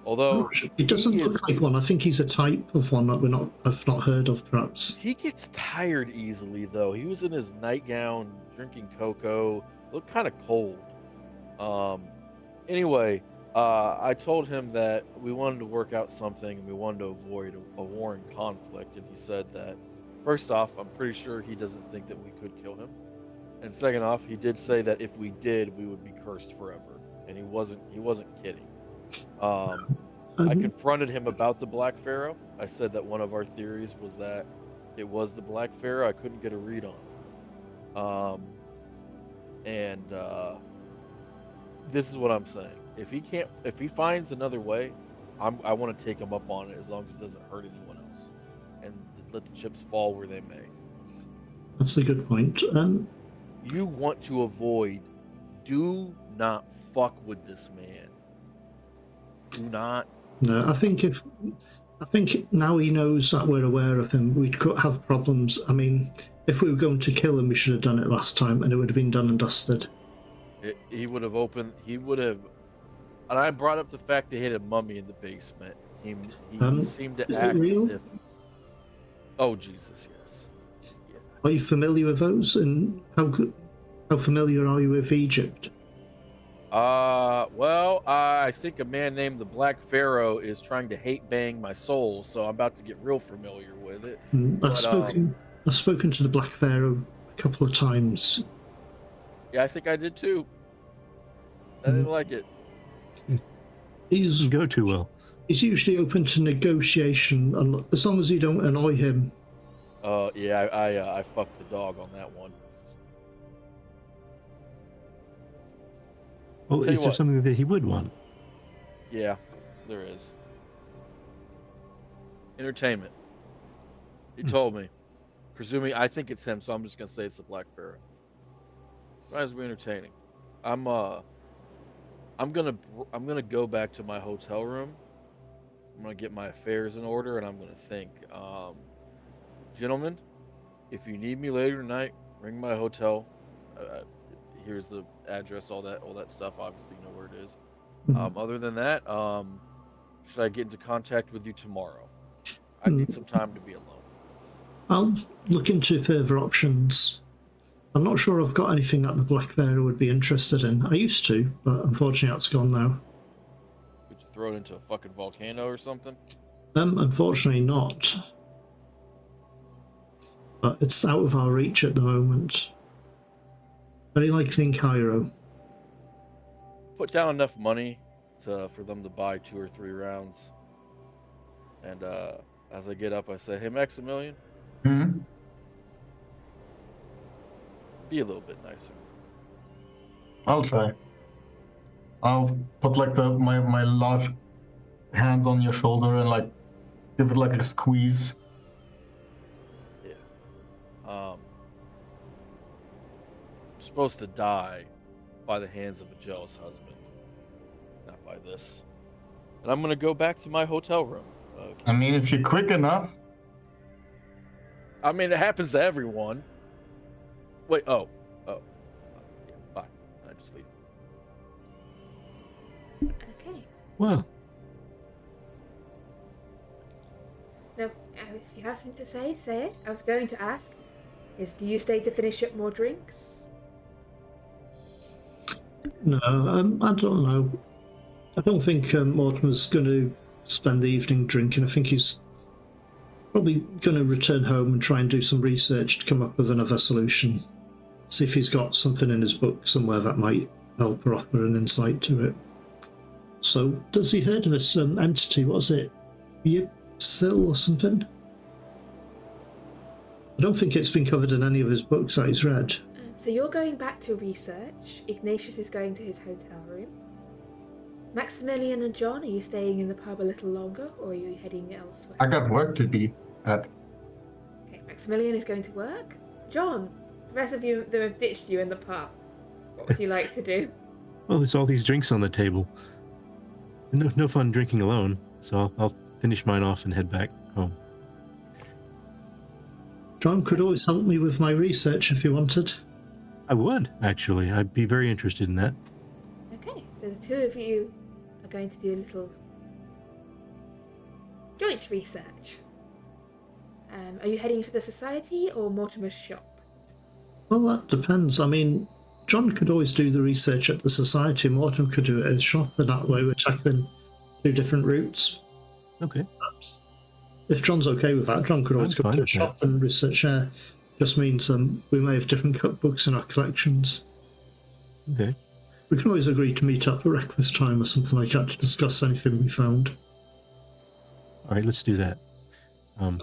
Although
he doesn't look like one. I think he's a type of one that I've not heard of, perhaps.
He gets tired easily, though. He was in his nightgown, drinking cocoa, looked kind of cold. Anyway, I told him that we wanted to work out something and we wanted to avoid a warring conflict, and he said that, first off, I'm pretty sure he doesn't think that we could kill him. And second off, he did say that if we did, we would be cursed forever. And he wasn't kidding. I confronted him about the Black Pharaoh. I said that one of our theories was that it was the Black Pharaoh. I couldn't get a read on it. This is what I'm saying. If he finds another way, I want to take him up on it as long as it doesn't hurt anyone else, and let the chips fall where they may.
That's a good point.
You want to avoid. Do not fuck with this man. Do not.
No, I think now he knows that we're aware of him, we could have problems. I mean, if we were going to kill him, we should have done it last time, and it would have been done and dusted.
He would have opened. He would have. And I brought up the fact they hid a mummy in the basement. He seemed to act as if. Oh Jesus, yes. Yeah.
Are you familiar with those? And how familiar are you with Egypt?
Well, I think a man named the Black Pharaoh is trying to hate bang my soul, so I'm about to get real familiar with it.
I've spoken to the Black Pharaoh a couple of times.
Yeah, I think I did too. I didn't like it.
He's
go too well.
He's usually open to negotiation, and as long as you don't annoy him.
Yeah, I fucked the dog on that one.
Well, is there something that he would want?
Yeah, there is. Entertainment. He told me. Presuming, I think it's him, so I'm just gonna say it's the Black Pharaoh. Might as well be entertaining. I'm gonna go back to my hotel room. I'm gonna get my affairs in order, and I'm gonna think, gentlemen, if you need me later tonight, ring my hotel. Here's the address, all that stuff. Obviously, you know where it is. Other than that, should I get into contact with you tomorrow? I need some time to be alone.
I'll look into further options. I'm not sure I've got anything that the Black Pharaoh would be interested in. I used to, but unfortunately that's gone now.
Could you throw it into a fucking volcano or something?
Unfortunately not. But it's out of our reach at the moment. Very likely in Cairo.
Put down enough money for them to buy 2 or 3 rounds. And as I get up, I say, "Hey, Maximilian, be a little bit nicer."
I'll try. I'll put like my large hands on your shoulder and like give it like a squeeze.
Yeah. I'm supposed to die by the hands of a jealous husband, not by this. And I'm gonna go back to my hotel room. Okay.
I mean, if you're quick enough.
I mean, it happens to everyone. Wait, yeah, bye. I just leave.
Okay.
Well.
No, if you have something to say it. I was going to ask, do you stay to finish up more drinks?
No, I don't know. I don't think Mortimer's going to spend the evening drinking. I think he's probably going to return home and try and do some research to come up with another solution. See if he's got something in his book somewhere that might help or offer an insight to it. So, does he heard of this entity? What is it? Ypsil or something? I don't think it's been covered in any of his books that he's read.
So you're going back to research. Ignatius is going to his hotel room. Maximilian and John, are you staying in the pub a little longer, or are you heading elsewhere?
I got work to be at.
Okay, Maximilian is going to work. John, the rest of you that have ditched you in the pub, what would you like to do?
Well, there's all these drinks on the table. No fun drinking alone, so I'll finish mine off and head back home.
John could always help me with my research if you wanted.
I would, actually. I'd be very interested in that.
Okay, so the two of you are going to do a little joint research. Are you heading for the society or Mortimer's shop?
Well, that depends. I mean, John could always do the research at the society. Mortimer could do it at his shop, and that way we're tackling 2 different routes.
Okay.
Perhaps. If John's okay with that, John could always go to the shop and research there. Just means we may have different cookbooks in our collections.
Okay.
We can always agree to meet up for breakfast time or something like that to discuss anything we found.
All right, let's do that.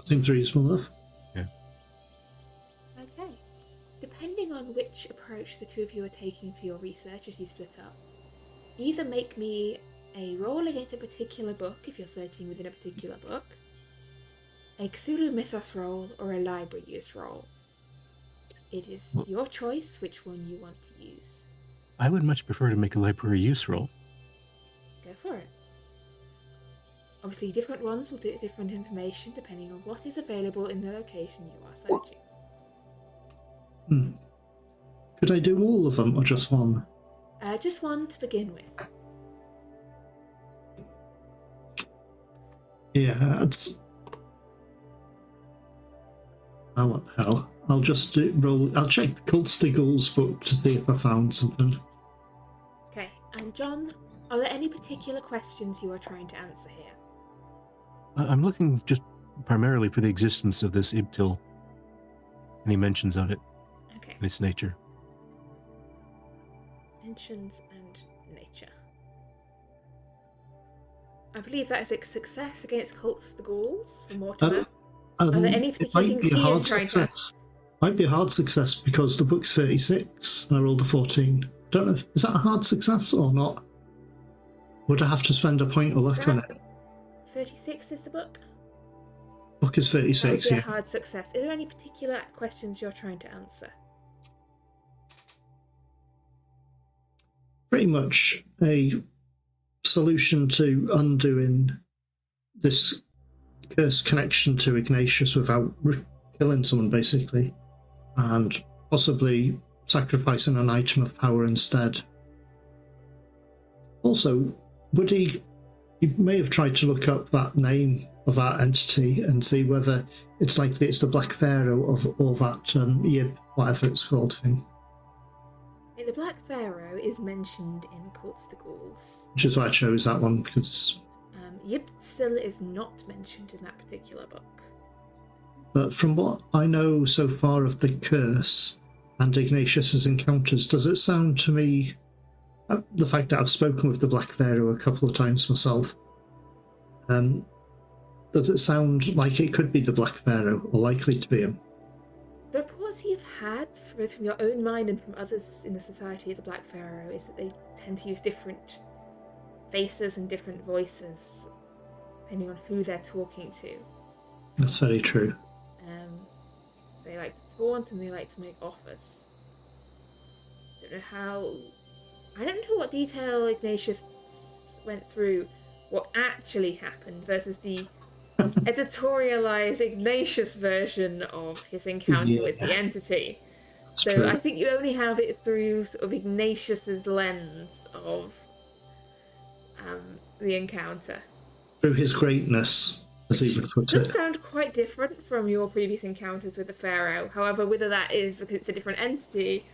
Seems reasonable enough.
Okay. Depending on which approach the two of you are taking for your research as you split up, either make me a roll against a particular book if you're searching within a particular book, a Cthulhu Mythos roll, or a library use roll. It is your choice which one you want to use.
I would much prefer to make a library use roll.
Go for it. Obviously, different ones will do different information depending on what is available in the location you are searching.
Could I do all of them or just one?
Just one to begin with.
Yeah, it's... Oh, what the hell? I'll just roll... I'll check Cultstigul's book to see if I found something.
Okay, and John, are there any particular questions you are trying to answer here?
I'm looking just primarily for the existence of this Ibtil. Any mentions of it?
Okay.
And its nature.
Mentions and nature. I believe that is a success against Cults the Ghouls for Mortimer. Are there any particular things he is trying to...
Might be a hard success because the book's 36 and I rolled a 14. Don't know if... Is that a hard success or not? Would I have to spend a point of luck on it?
36 is the book?
Book is 36,
that would be
yeah.
a hard success. Is there any particular questions you're trying to answer?
Pretty much a solution to undoing this cursed connection to Ignatius without killing someone, basically, and possibly sacrificing an item of power instead. Also, would he may have tried to look up that name of that entity and see whether it's likely it's the Black Pharaoh or that Yib, whatever it's called thing.
The Black Pharaoh is mentioned in Cults the Ghouls.
Which is why I chose that one, because...
Yib still is not mentioned in that particular book.
But from what I know so far of the curse and Ignatius's encounters, does it sound to me... the fact that I've spoken with the Black Pharaoh a couple of times myself, does it sound like it could be the Black Pharaoh, or likely to be him?
The reports you've had, both from your own mind and from others in the Society of the Black Pharaoh, is that they tend to use different faces and different voices, depending on who they're talking to.
That's very true.
They like to taunt and they like to make offers. I don't know what detail Ignatius went through, what actually happened versus the editorialized Ignatius version of his encounter with the entity.
That's
so
true.
I think you only have it through sort of Ignatius's lens of the encounter.
Through his greatness, as he would put
It does
it.
sound quite different from your previous encounters with the Pharaoh. However, whether that is because it's a different entity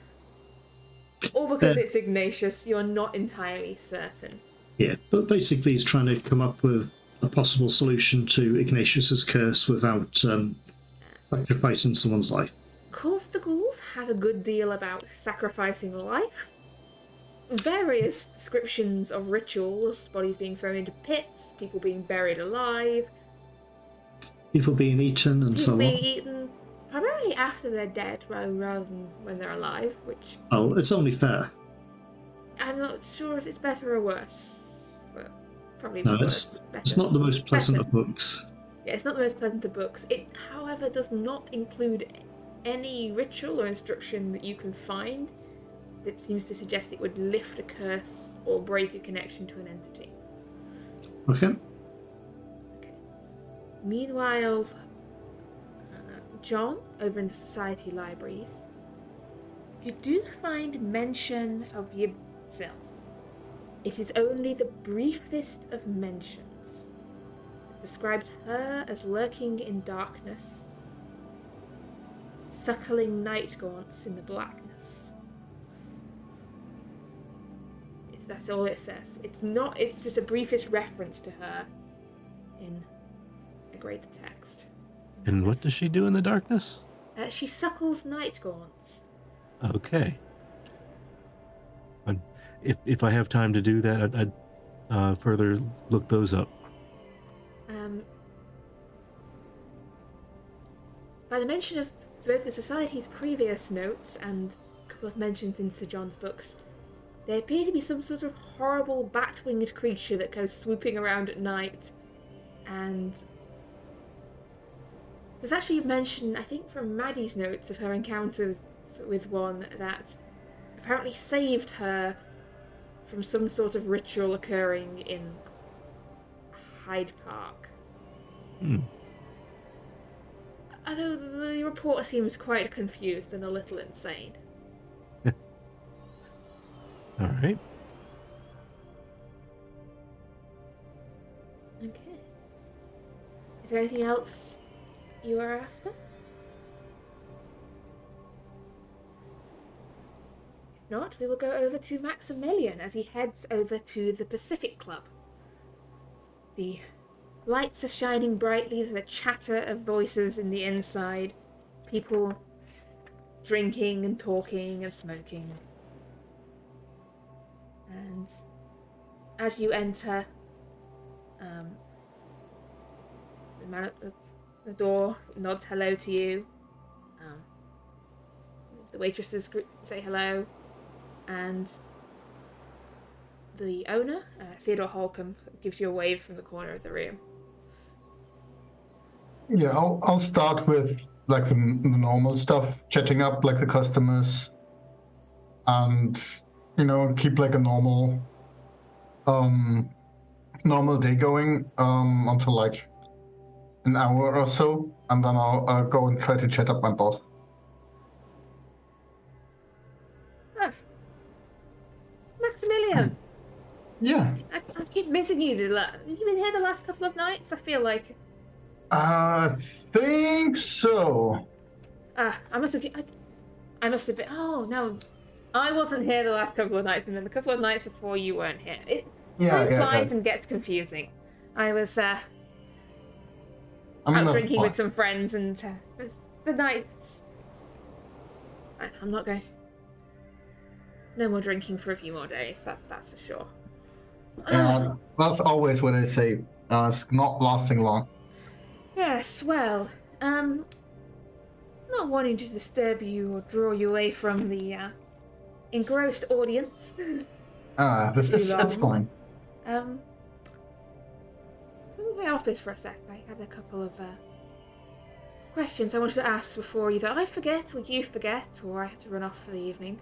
or because it's Ignatius, you're not entirely certain.
Yeah, but basically he's trying to come up with a possible solution to Ignatius's curse without sacrificing someone's life.
Cults the Ghouls has a good deal about sacrificing life. Various descriptions of rituals, bodies being thrown into pits, people being buried alive,
People being eaten and so
people
on.
being eaten primarily after they're dead rather than when they're alive, which
Oh, it's only fair.
I'm not sure if it's better or worse, but probably
No,
worse.
it's not the most pleasant
Better.
of books.
Yeah, it's not the most pleasant of books. It, however, does not include any ritual or instruction that you can find that seems to suggest it would lift a curse or break a connection to an entity.
Okay.
Meanwhile, John, over in the Society libraries, you do find mention of Yibzil. It is only the briefest of mentions. It describes her as lurking in darkness, suckling night gaunts in the blackness. That's all it says. It's just a briefest reference to her in a greater text.
And what does she do in the darkness?
She suckles night gaunts.
Okay. If I have time to do that, I'd further look those up.
by the mention of both the Society's previous notes and a couple of mentions in Sir John's books, they appear to be some sort of horrible bat-winged creature that goes swooping around at night. And there's actually a mention, I think from Maddie's notes, of her encounters with one that apparently saved her from some sort of ritual occurring in Hyde Park. Although the reporter seems quite confused and a little insane.
All right.
Okay. Is there anything else you are after? If not, we will go over to Maximilian as he heads over to the Pacific Club. The lights are shining brightly, the chatter of voices in the inside, people drinking and talking and smoking. And as you enter, the man at the door nods hello to you. The waitresses say hello, and the owner, Theodore Holcomb, gives you a wave from the corner of the room.
Yeah, I'll start with like the normal stuff, chatting up like the customers, and keep like a normal day going until like an hour or so, and then I'll go and try to chat up my boss.
Maximilian!
Yeah.
I keep missing you. Have you been here the last couple of nights? I feel like...
I think so.
I must have been... Oh, no. I wasn't here the last couple of nights, and then the couple of nights before you weren't here. Time flies and gets confusing. I was out drinking with some friends, and the nights... I'm not going... No more drinking for a few more days, that's for sure.
That's always what I say. It's not lasting long.
Yes, well, not wanting to disturb you or draw you away from the engrossed audience.
It's fine.
Come to my office for a sec. I had a couple of questions I wanted to ask before either I forget or you forget, or I have to run off for the evening.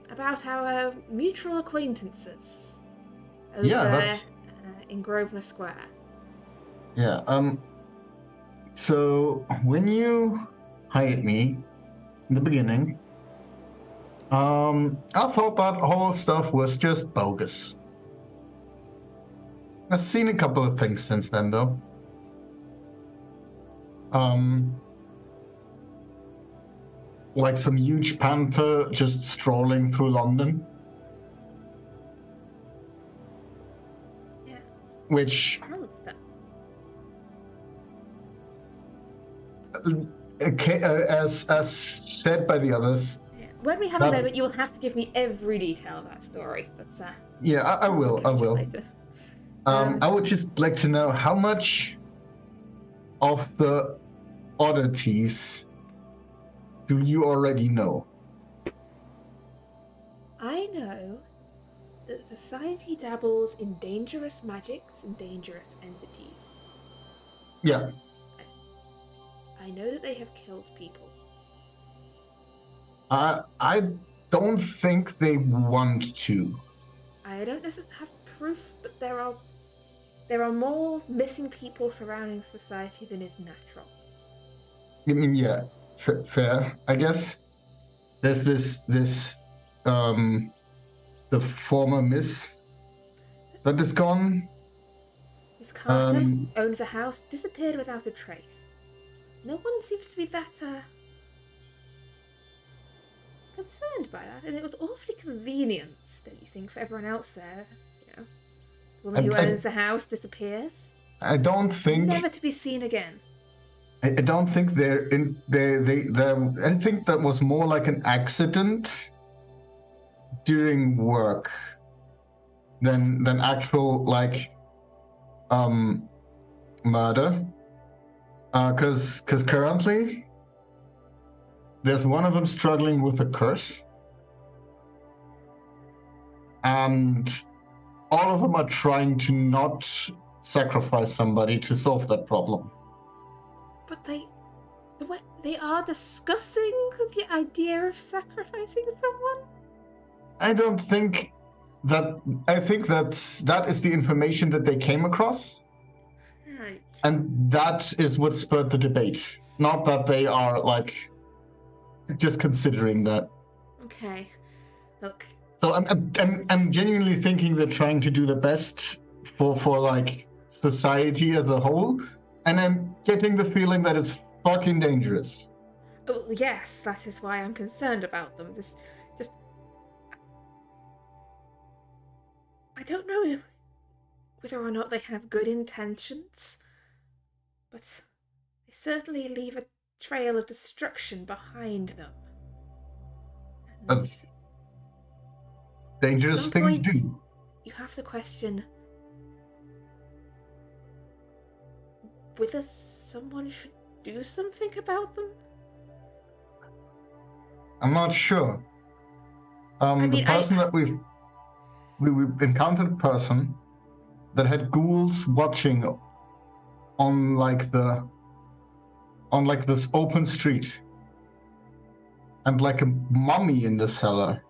About our mutual acquaintances over in Grosvenor Square.
Yeah, so when you hired me in the beginning, I thought that whole stuff was just bogus. I've seen a couple of things since then, though. Like some huge panther just strolling through London.
Yeah.
Which... as said by the others.
Yeah. When we have a moment, you will have to give me every detail of that story. But
yeah, I will.
Later.
I would just like to know how much of the oddities do you already know?
I know that the Society dabbles in dangerous magics and dangerous entities.
Yeah.
I know that they have killed people.
I don't think they want to.
I don't necessarily have proof, but there are more missing people surrounding Society than is natural.
I mean, yeah, fair, I guess. There's this the former Miss that is gone.
Miss Carter owns a house, disappeared without a trace. No one seems to be that concerned by that, and it was awfully convenient, don't you think, for everyone else there? The woman who owns the house disappears.
I don't think
never to be seen again.
I don't think they're in. I think that was more like an accident during work than actual like murder. Because currently there's one of them struggling with a curse, and all of them are trying to not sacrifice somebody to solve that problem.
But they are discussing the idea of sacrificing someone?
I don't think that. I think that is the information that they came across,
Right.
and that is what spurred the debate. Not that they are like just considering that.
Okay. Look.
So I'm genuinely thinking they're trying to do the best for like society as a whole, and I'm getting the feeling that it's fucking dangerous.
Oh, yes, that is why I'm concerned about them. I don't know whether or not they have good intentions, but they certainly leave a trail of destruction behind them. And
dangerous things do.
You have to question whether someone should do something about them.
I'm not sure. The person that we encountered a person that had ghouls watching on this open street, and like a mummy in the cellar.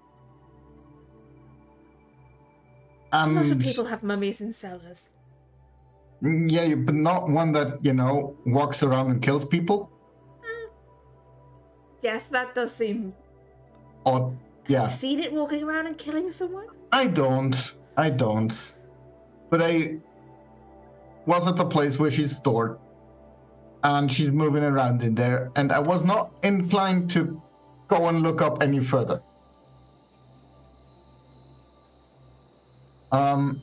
And
A lot of people have mummies in cellars.
Yeah, but not one that, walks around and kills people.
Yes, that does seem
odd. Yeah.
Have you seen it walking around and killing someone?
I don't. But I was at the place where she's stored, and she's moving around in there, and I was not inclined to go and look up any further. And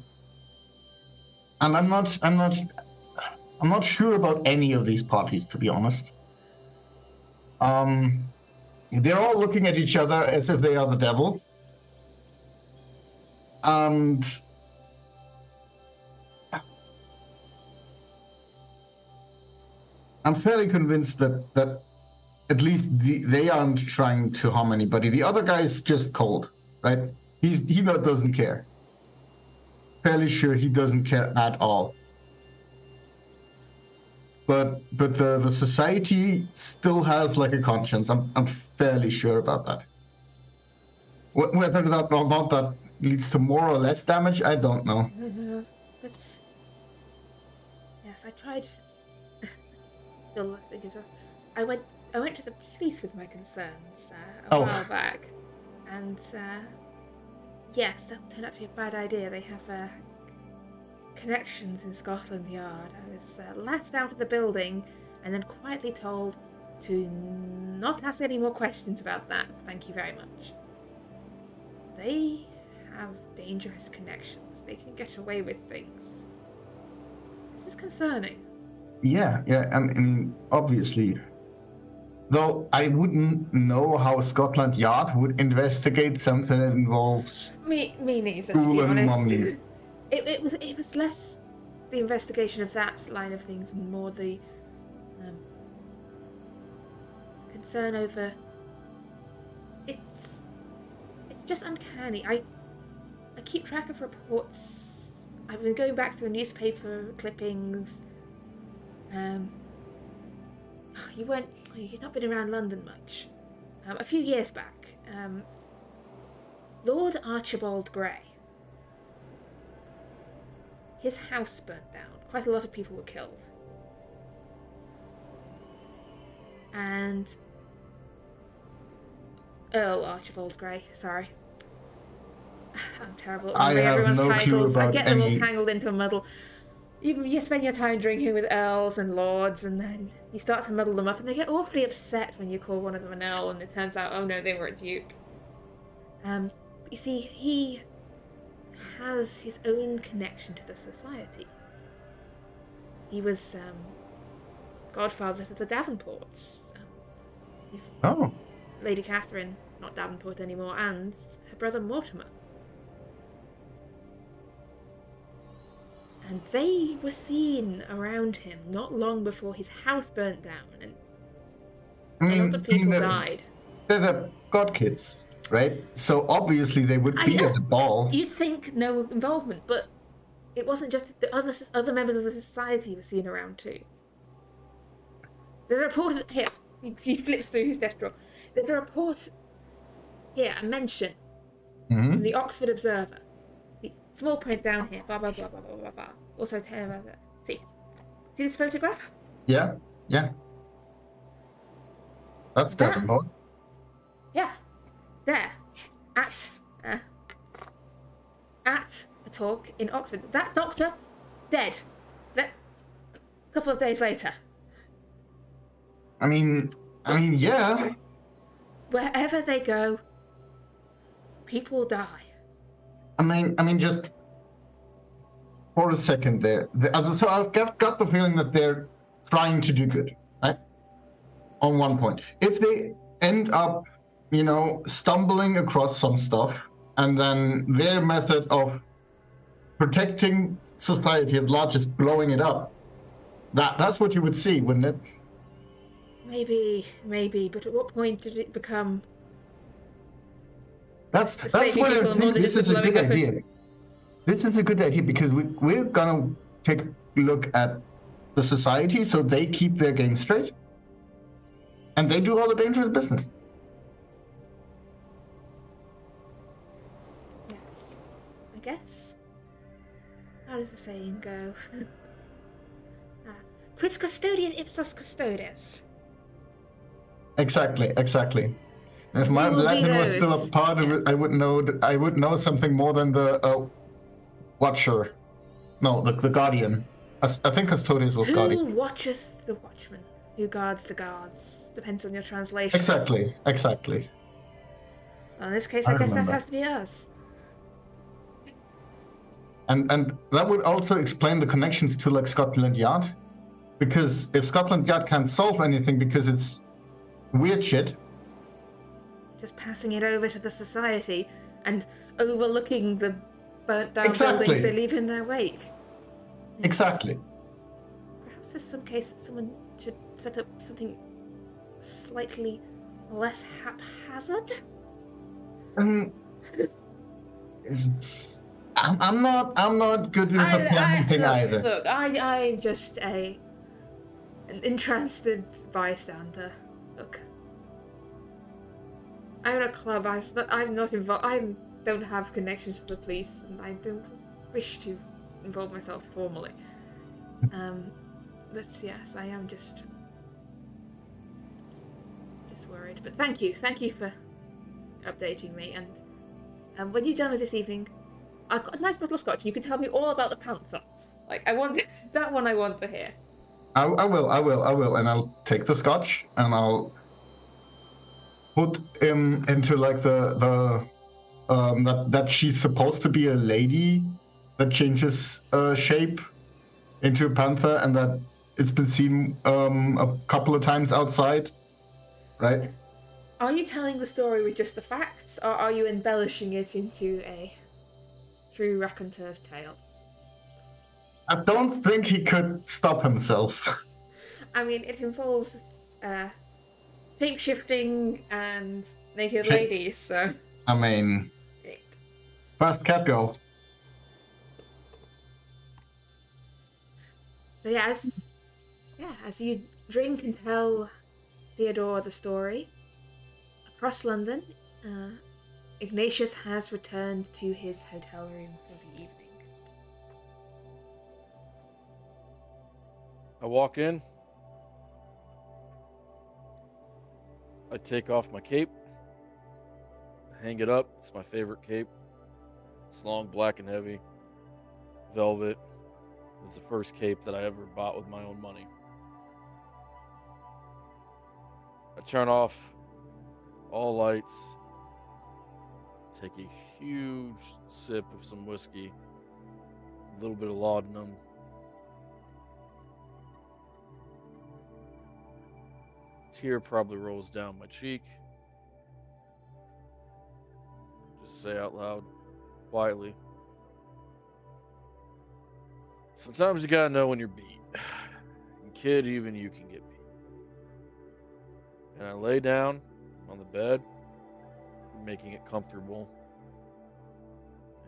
I'm not sure about any of these parties, to be honest. They're all looking at each other as if they are the devil. And I'm fairly convinced that at least they aren't trying to harm anybody. The other guy is just cold, right? He doesn't care. Fairly sure he doesn't care at all. But the society still has like a conscience. I'm fairly sure about that. Whether that or not that leads to more or less damage, I don't know.
But yes, I tried. I went to the police with my concerns a while back, and yes, that turned out to be a bad idea. They have connections in Scotland Yard. I was laughed out of the building and then quietly told to not ask any more questions about that. Thank you very much. They have dangerous connections. They can get away with things. This is concerning.
Yeah, I mean, obviously. Though I wouldn't know how Scotland Yard would investigate something that involves
me neither, to be honest. It was less the investigation of that line of things and more the concern over it's just uncanny. I keep track of reports. I've been going back through newspaper clippings. You've not been around London much. A few years back, Lord Archibald Grey. His house burnt down. Quite a lot of people were killed. And Earl Archibald Grey, sorry. I'm terrible at remembering everyone's titles. I get them all tangled into a muddle. You spend your time drinking with earls and lords, and then you start to muddle them up, and they get awfully upset when you call one of them an earl, and it turns out, oh no, they were a duke. But you see, he has his own connection to the society. He was godfather to the Davenports. Lady Catherine, not Davenport anymore, and her brother Mortimer. And they were seen around him not long before his house burnt down and a lot of people died.
They're the god kids, right? So obviously they would be at the ball.
You'd think no involvement, but it wasn't just the other members of the society were seen around too. There's a report here. He flips through his desk drawer. There's a report here, a mention from the Oxford Observer. The small print down here. Blah blah blah blah blah blah blah. Also tell about that. See this photograph?
Yeah. That's Davenport.
Yeah, there, at a talk in Oxford. That doctor, dead. A couple of days later.
I mean, yeah.
Wherever they go, people die.
I mean, just for a second there. So I've got the feeling that they're trying to do good, right? On one point, if they end up, stumbling across some stuff, and then their method of protecting society at large is blowing it up, that's what you would see, wouldn't it?
Maybe, but at what point did it become?
That's what I think. This is a good idea. This is a good idea because we're gonna take a look at the society so they keep their game straight, and they do all the dangerous business.
Yes, I guess. How does the saying go? Quis custodian ipsos custodes.
Exactly. And if my Latin was still a part of it, I would know something more than the watcher. No, the guardian. I think custodians was guardian.
Who watches the watchman? Who guards the guards? Depends on your translation.
Exactly.
Well, in this case, I guess that has to be us.
And that would also explain the connections to like Scotland Yard, because if Scotland Yard can't solve anything because it's weird shit,
just passing it over to the society and overlooking the burnt down buildings they leave in their wake.
Exactly.
Perhaps there's some case that someone should set up something slightly less haphazard.
I'm not good with the planning thing either.
Look, I'm just an interested bystander. Look, I'm in a club. I'm not involved. I don't have connections to the police, and I don't wish to involve myself formally. But yes, I am just worried. But thank you for updating me. And when you're done with this evening, I've got a nice bottle of scotch, and you can tell me all about the panther. Like, I want that one. I want to hear.
I will, and I'll take the scotch and I'll put him into like the that she's supposed to be a lady that changes shape into a panther, and that it's been seen a couple of times outside, right?
Are you telling the story with just the facts, or are you embellishing it into a true raconteur's tale?
I don't think he could stop himself.
I mean, it involves shape-shifting and naked ladies, so...
I mean... Fast cat go.
So as you drink and tell Theodore the story, across London, Ignatius has returned to his hotel room for the evening.
I walk in. I take off my cape. Hang it up. It's my favorite cape. It's long, black, and heavy. Velvet. It's the first cape that I ever bought with my own money. I turn off all lights. Take a huge sip of some whiskey. A little bit of laudanum. Tear probably rolls down my cheek. Just say out loud, quietly, Sometimes you gotta know when you're beat. And kid, even you can get beat. And I lay down on the bed, making it comfortable,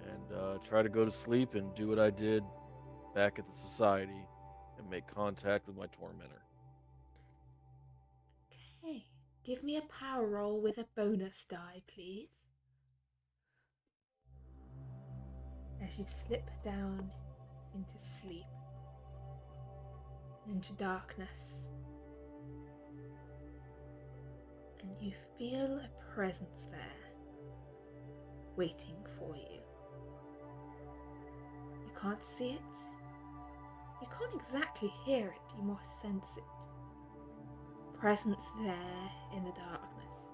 and try to go to sleep and do what I did back at the society and make contact with my tormentor.
Okay, give me a power roll with a bonus die, please. As you slip down into sleep, into darkness, and you feel a presence there, waiting for you. You can't see it, you can't exactly hear it, you more sense it. Presence there in the darkness.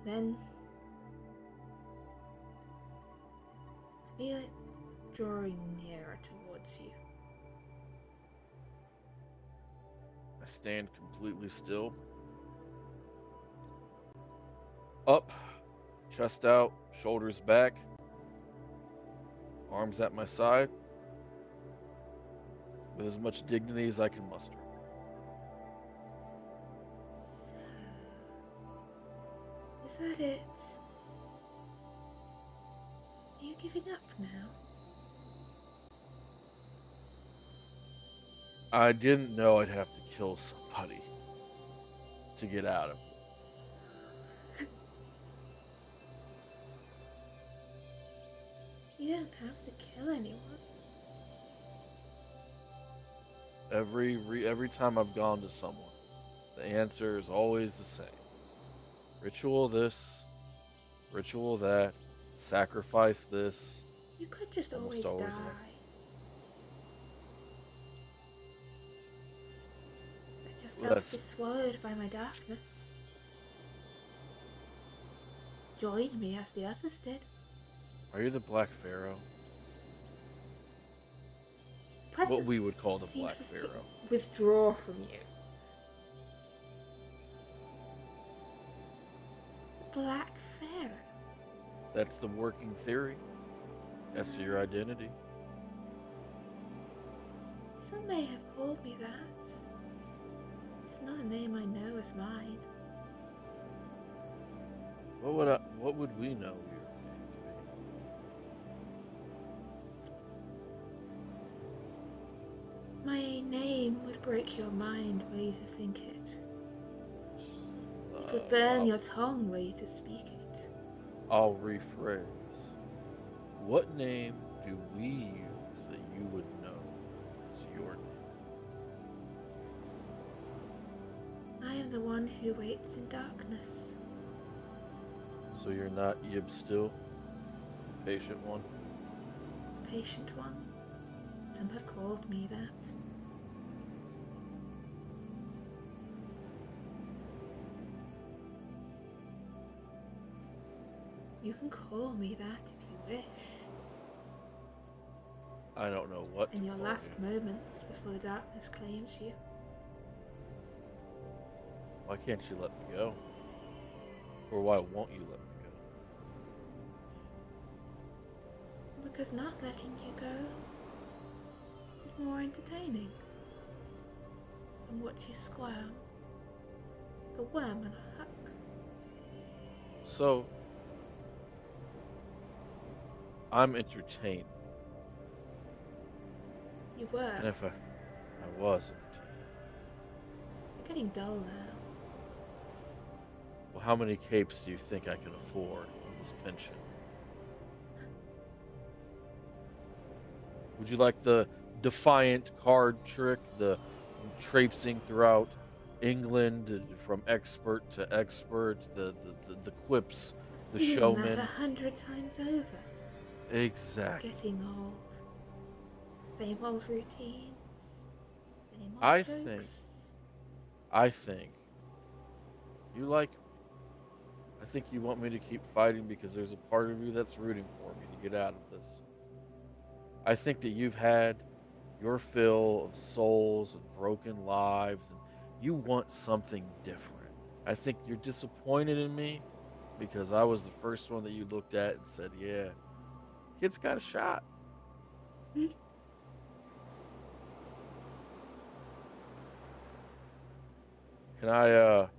And then feel it drawing nearer towards you.
I stand completely still. Up, chest out, shoulders back, arms at my side, with as much dignity as I can muster.
So, is that it? Are you giving up now?
I didn't know I'd have to kill somebody to get out of it.
You don't have to kill anyone.
Every time I've gone to someone, the answer is always the same. Ritual this, ritual that, sacrifice this.
You could just
Almost
always
always
die.
are.
Let yourself
That's-
be swallowed by my darkness. Join me as the others did.
Are you the Black Pharaoh?
Presence
we would call the
seems
Black
to
Pharaoh.
withdraw from you. Black Pharaoh.
That's the working theory. As to your identity.
Some may have called me that. It's not a name I know as mine.
What would we know you?
My name would break your mind were you to think it. It would burn your tongue were you to speak it.
I'll rephrase. What name do we use that you would know is your name?
I am the one who waits in darkness.
So you're not Yib still? The patient one?
The patient one. Some have called me that. You can call me that if you wish.
I don't know what
In
to
your
call
last
you.
moments before the darkness claims you.
Why can't you let me go? Or why won't you let me go?
Because not letting you go is more entertaining than watch you squirm like a worm on a hook.
So, I'm entertained.
You were.
And if I was entertained.
You're getting dull now.
Well, how many capes do you think I can afford with this pension? Would you like the defiant card trick, the traipsing throughout England from expert to expert, the quips, the
Seen
showman?
that 100 times over.
Exactly.
It's getting old. Same old routines. Same old
I
jokes.
think you like me. I think you want me to keep fighting because there's a part of you that's rooting for me to get out of this. I think that you've had your fill of souls and broken lives, and you want something different. I think you're disappointed in me because I was the first one that you looked at and said, yeah, kid's got a shot.
Hmm?
Can I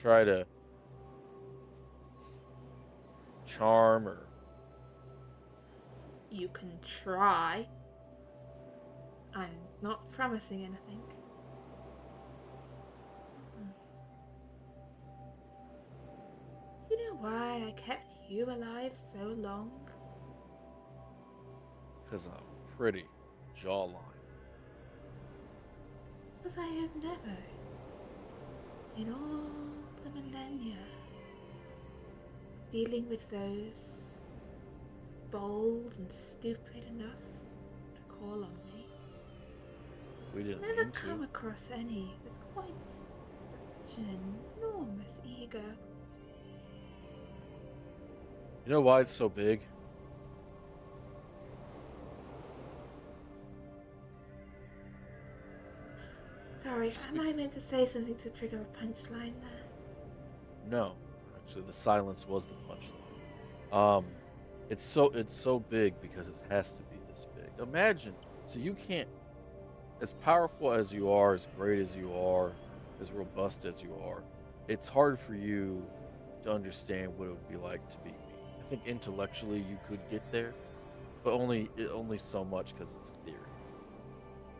try to charm or
You can try. I'm not promising anything. Do you know why I kept you alive so long?
because I'm pretty jawline?
Because I have never, in all the millennia, dealing with those bold and stupid enough to call on me,
We didn't
never
mean
come
to.
across any with quite such an enormous ego.
You know why it's so big?
Sorry, am I meant to say something to trigger a punchline there?
No, actually, the silence was the punchline. It's so big because it has to be this big. Imagine, so you can't, as powerful as you are, as great as you are, as robust as you are, it's hard for you to understand what it would be like to be me. I think intellectually you could get there, but only so much because it's theory.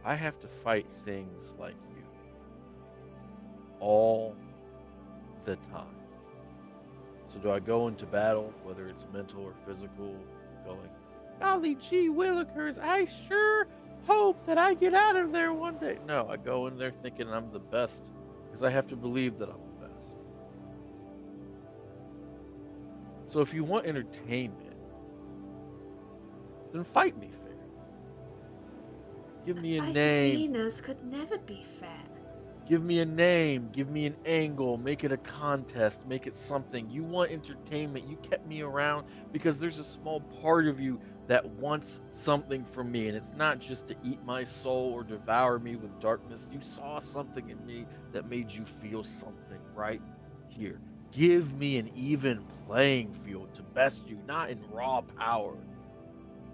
I have to fight things like you all the time. So do I go into battle, whether it's mental or physical, going, golly gee willikers, I sure hope that I get out of there one day. No, I go in there thinking I'm the best because I have to believe that I'm the best. So if you want entertainment, then fight me fair. Give me a
Fight
name.
between us could never be fair.
Give me a name, give me an angle, make it a contest, make it something. You want entertainment. You kept me around because there's a small part of you that wants something from me. And it's not just to eat my soul or devour me with darkness. You saw something in me that made you feel something right here. Give me an even playing field to best you, not in raw power,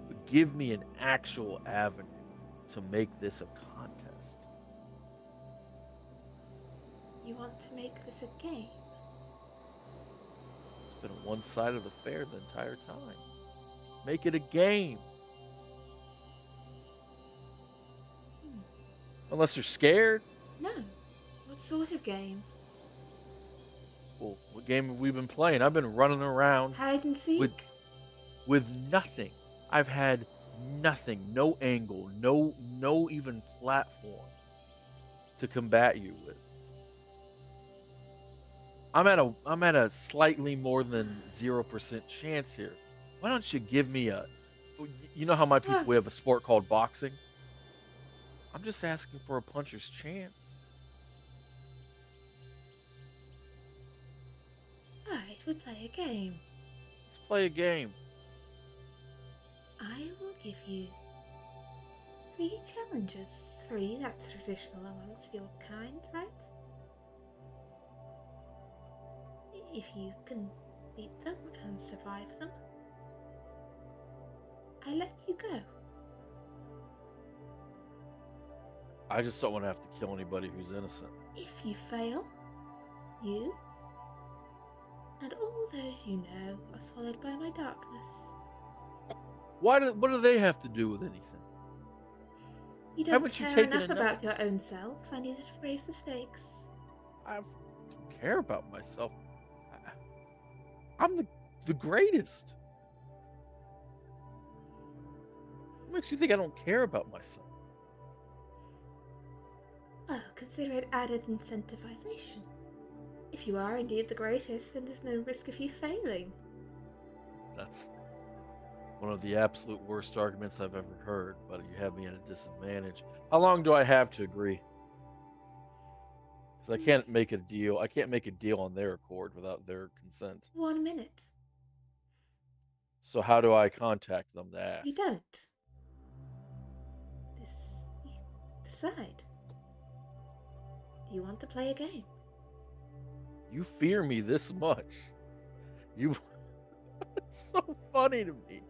but give me an actual avenue to make this a contest.
You want to make this a game?
It's been a one-sided affair the entire time. Make it a game. Unless you're scared.
No. What sort of game?
Well, what game have we been playing? I've been running around
Hide and seek?
with nothing. I've had nothing, no angle, no even platform to combat you with. I'm at a slightly more than 0% chance here. Why don't you give me a, you know how my people, we have a sport called boxing? I'm just asking for a puncher's chance.
Right, we play a game.
Let's play a game.
I will give you 3 challenges. 3, that's traditional amongst your kind, right? If you can beat them and survive them, I let you go.
I just don't want to have to kill anybody who's innocent.
If you fail, you and all those you know are swallowed by my darkness.
What do they have to do with anything?
You don't
Haven't you
care
taken
enough
enough?
about your own self. I needed to raise the stakes.
I don't care about myself. I'm the greatest. What makes you think I don't care about myself?
Well, consider it added incentivization. If you are indeed the greatest, then there's no risk of you failing.
That's one of the absolute worst arguments I've ever heard, but you have me at a disadvantage. How long do I have to agree? Because I can't make a deal. I can't make a deal on their accord without their consent.
1 minute.
So how do I contact them to ask?
You don't. You decide. Do you want to play a game?
You fear me this much. You it's so funny to me.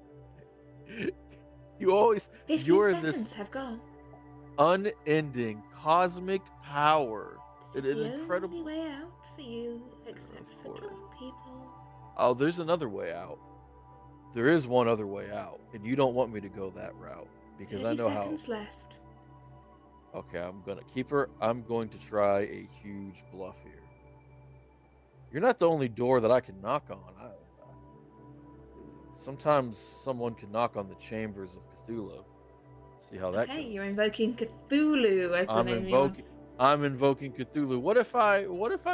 You always
15
you're
seconds
this
have gone.
unending cosmic power.
This
An
is the
incredible.
only way out for you, except for
course.
killing people.
Oh, there's another way out. There is one other way out, and you don't want me to go that route because
30
I know how.
seconds left.
Okay, I'm gonna keep her. I'm going to try a huge bluff here. You're not the only door that I can knock on. Sometimes someone can knock on the chambers of Cthulhu. See how that
Okay,
goes.
you're invoking Cthulhu as the name you want.
I'm invoking Cthulhu. What if I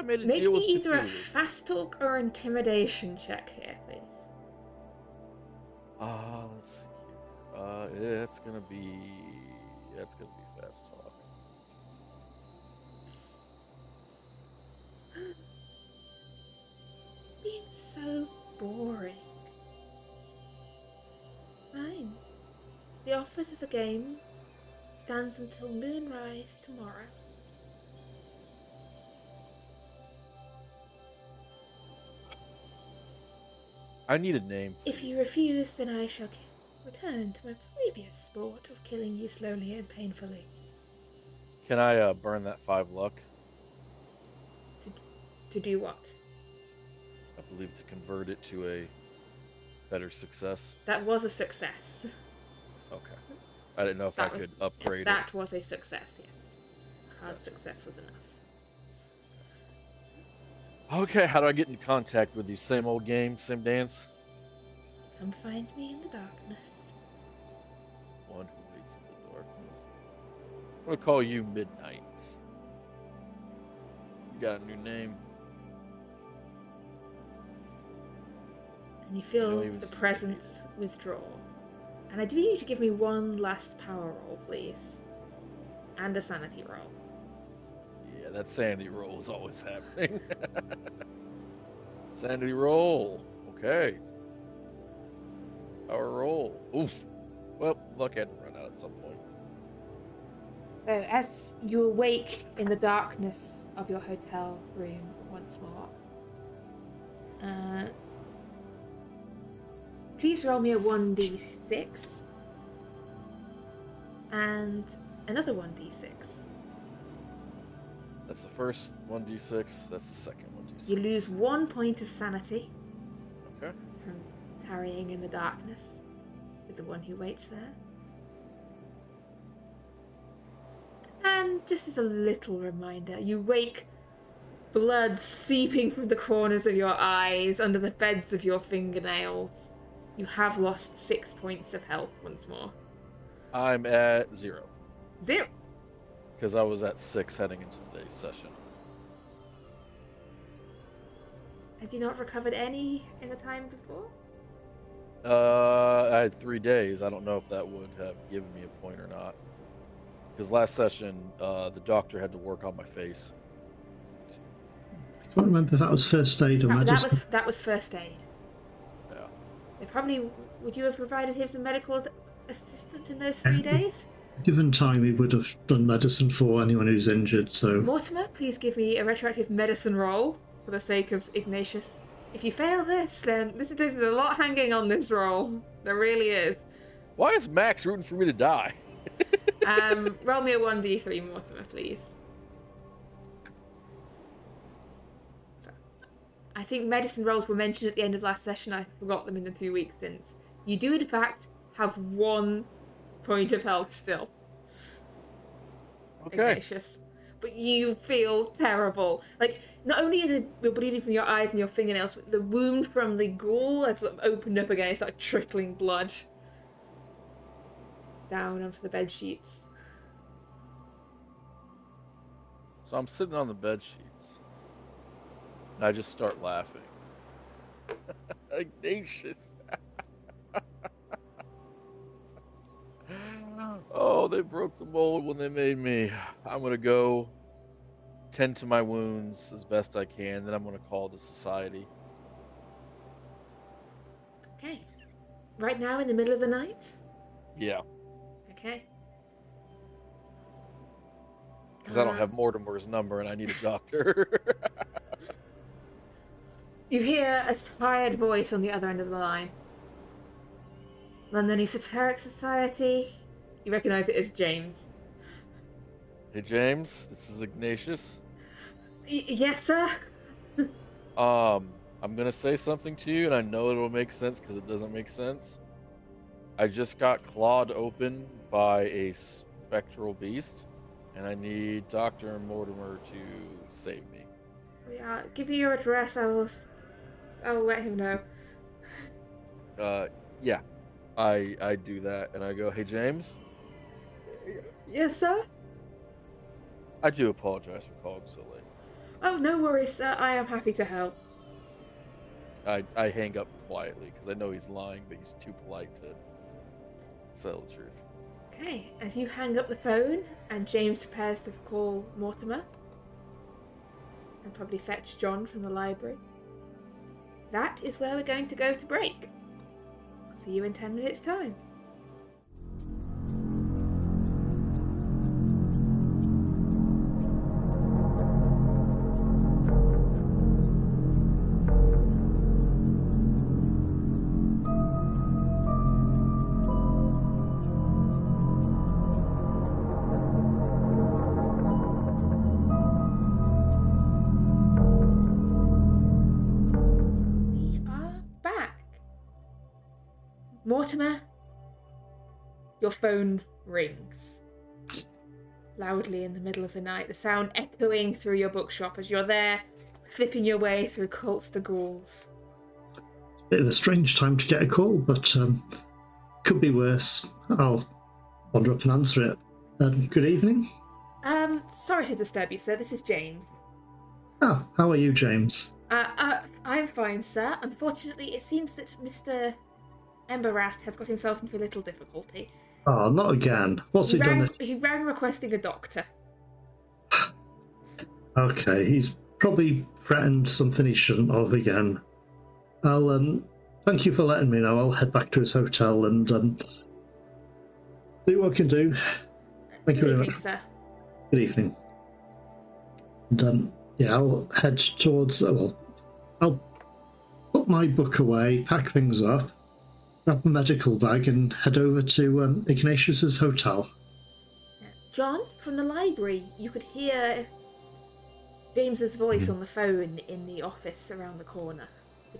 made a
Make
deal
me
with
either a
Cthulhu?
fast talk or intimidation check here, please.
Let's see here. That's gonna be fast talk.
Being so boring. Fine. The offer to the game stands until moonrise tomorrow.
I need a name.
If you refuse, then I shall return to my previous sport of killing you slowly and painfully.
Can I burn that 5 luck?
To do what?
I believe to convert it to a better success.
That was a success.
Okay. I didn't know if I could upgrade it.
That was a success, yes. Hard success was enough.
Okay, how do I get in contact with you? Same old game, same dance?
Come find me in the darkness.
One who waits in the darkness. I'm gonna call you Midnight. You got a new name.
And you feel
don't even
the
see me.
presence withdraw. And I do need you to give me one last power roll, please. And a sanity roll.
Yeah, that sanity roll is always happening. Sanity roll. Okay. Power roll. Oof. Well, luck had to run out at some point.
So as you awake in the darkness of your hotel room once more, please roll me a 1d6 and another 1d6.
That's the first 1d6. That's the second 1d6.
You lose 1 point of sanity
Okay.
from tarrying in the darkness with the one who waits there. And just as a little reminder, you wake, blood seeping from the corners of your eyes, under the beds of your fingernails. You have lost 6 points of health once more.
I'm at 0.
0.
Because I was at 6 heading into today's session.
Had you not recovered any in the time before?
I had 3 days. I don't know if that would have given me a point or not. Because last session, the doctor had to work on my face.
I can't remember if that was first aid or medicine.
That was first aid.
Yeah.
They probably would you have provided him some medical assistance in those 3 days?
Given time, he would have done medicine for anyone who's injured, so...
Mortimer, please give me a retroactive medicine roll for the sake of Ignatius. If you fail this, then there's a lot hanging on this roll. There really is.
Why is Max rooting for me to die?
Roll me a 1d3, Mortimer, please. So, I think medicine rolls were mentioned at the end of last session. I forgot them in the 2 weeks since. You do, in fact, have 1 point of health still.
Okay.
Ignatius. But you feel terrible. Like, not only are you bleeding from your eyes and your fingernails, but the wound from the ghoul has sort of opened up again. It's like trickling blood down onto the bed sheets.
So I'm sitting on the bed sheets. And I just start laughing. Ignatius. Oh, they broke the mold when they made me. I'm going to go tend to my wounds as best I can. Then I'm going to call the society.
Okay. Right now in the middle of the night?
Yeah.
Okay.
Because I don't have Mortimer's number and I need a doctor.
You hear a tired voice on the other end of the line. London Esoteric Society. You recognise it as James.
Hey James, this is Ignatius.
Yes, sir.
I'm gonna say something to you, and I know it'll make sense because it doesn't make sense. I just got clawed open by a spectral beast, and I need Dr. Mortimer to save me.
Yeah, give me your address. I'll let him know.
Yeah, I do that, and I go, hey James.
Yes, sir.
I do apologize for calling so late.
Oh, no worries, sir. I am happy to help.
I hang up quietly because I know he's lying, but he's too polite to tell the truth.
Okay, as you hang up the phone and James prepares to call Mortimer and probably fetch John from the library, that is where we're going to go to break. See you in 10 minutes' time. Mortimer, your phone rings loudly in the middle of the night, the sound echoing through your bookshop as you're there, flipping your way through cults to ghouls.
Bit of a strange time to get a call, but could be worse. I'll wander up and answer it. Good evening.
Sorry to disturb you, sir. This is James.
Oh, how are you, James?
I'm fine, sir. Unfortunately, it seems that Mr. Emberrath has got himself into a little difficulty.
Oh, not again. What's he done?
He rang requesting a doctor.
Okay, he's probably threatened something he shouldn't have again. I'll thank you for letting me know. I'll head back to his hotel and see what I can do. Thank you very much,
sir.
Good evening. And yeah, I'll head towards. I'll put my book away, pack things up, grab a medical bag, and head over to Ignatius's hotel.
John, from the library, you could hear James's voice on the phone in the office around the corner.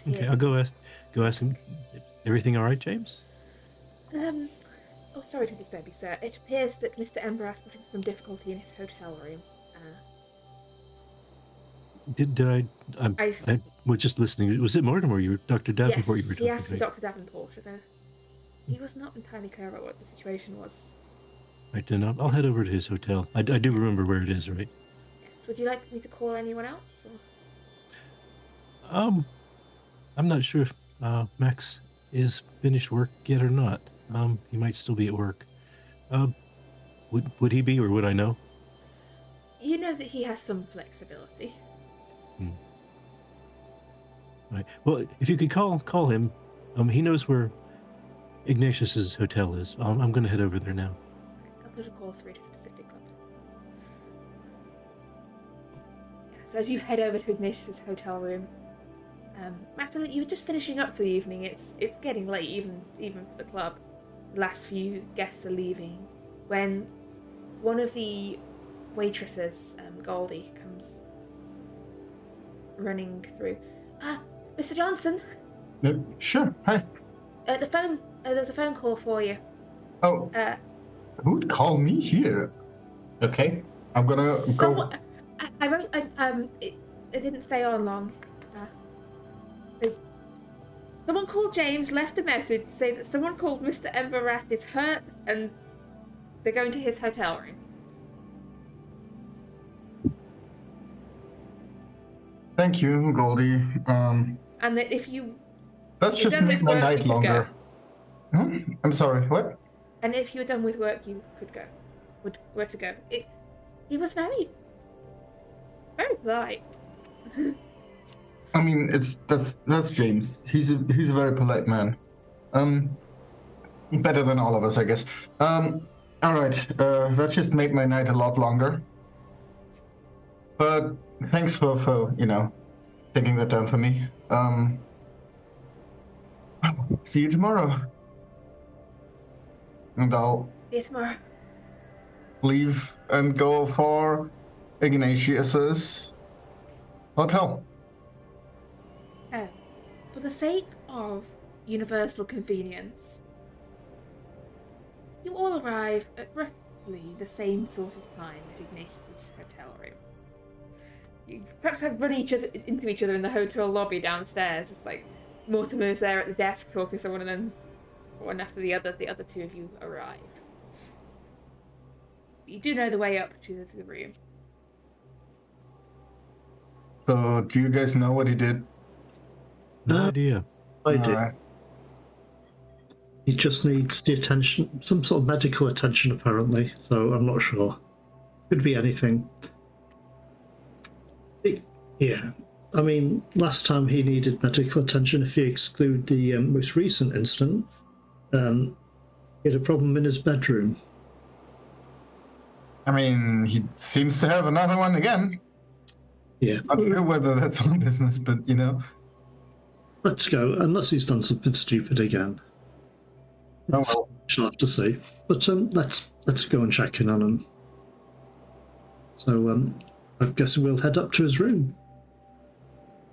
Okay, I'll go ask him. Everything all right, James?
Oh, sorry to disturb you, sir. It appears that Mr. Emberrath was in some difficulty in his hotel room.
Did I was just listening. Was it Mortimer? You were Dr. Davenport?
Yes,
You were
he asked for Dr. Davenport, although he was not entirely clear about what the situation was.
Right, then I'll head over to his hotel. I do remember where it is, right?
Yes. Would you like me to call anyone else?
Or? I'm not sure if Max is finished work yet or not. He might still be at work. Would he be, or would I know?
You know that he has some flexibility.
Right. Well, if you could call him, he knows where Ignatius's hotel is. I'm going to head over there now.
I'll put a call through to the Pacific Club. Yeah, so as you head over to Ignatius's hotel room, Maxwell, you were just finishing up for the evening. It's getting late, even for the club. The last few guests are leaving when one of the waitresses, Goldie, comes running through. Mr. Johnson.
Sure. Hi.
The phone. There's a phone call for you.
Oh. Who'd call me here? Okay. I'm gonna go.
I wrote. It didn't stay on long. Someone called James, left a message to say that someone called Mr. Emberrath is hurt and they're going to his hotel room.
Thank you, Goldie.
And that if you...
Let's just make my night longer. I'm sorry, what?
And if you're done with work, you could go. Where to go. He was very polite.
I mean, that's James. He's a very polite man. Better than all of us, I guess. All right. That just made my night a lot longer. But thanks for taking that down for me. See you tomorrow. and I'll
See you tomorrow.
leave and go for Ignatius's hotel.
Oh, for the sake of universal convenience, you all arrive at roughly the same sort of time at Ignatius's hotel room. You perhaps have run into each other in the hotel lobby downstairs. It's like Mortimer's there at the desk talking to someone, and then one after the other two of you arrive. You do know the way up to the room.
So, do you guys know what he did?
No idea.
I do.
Alright.
He just needs the attention, some sort of medical attention, apparently. So I'm not sure. Could be anything. Yeah. I mean, last time he needed medical attention, if you exclude the most recent incident, he had a problem in his bedroom.
I mean, he seems to have another one again.
Yeah.
Not sure whether that's on business, but you know.
Let's go, unless he's done something stupid again.
Oh well.
She'll have to see. But let's go and check in on him. So I guess we'll head up to his room.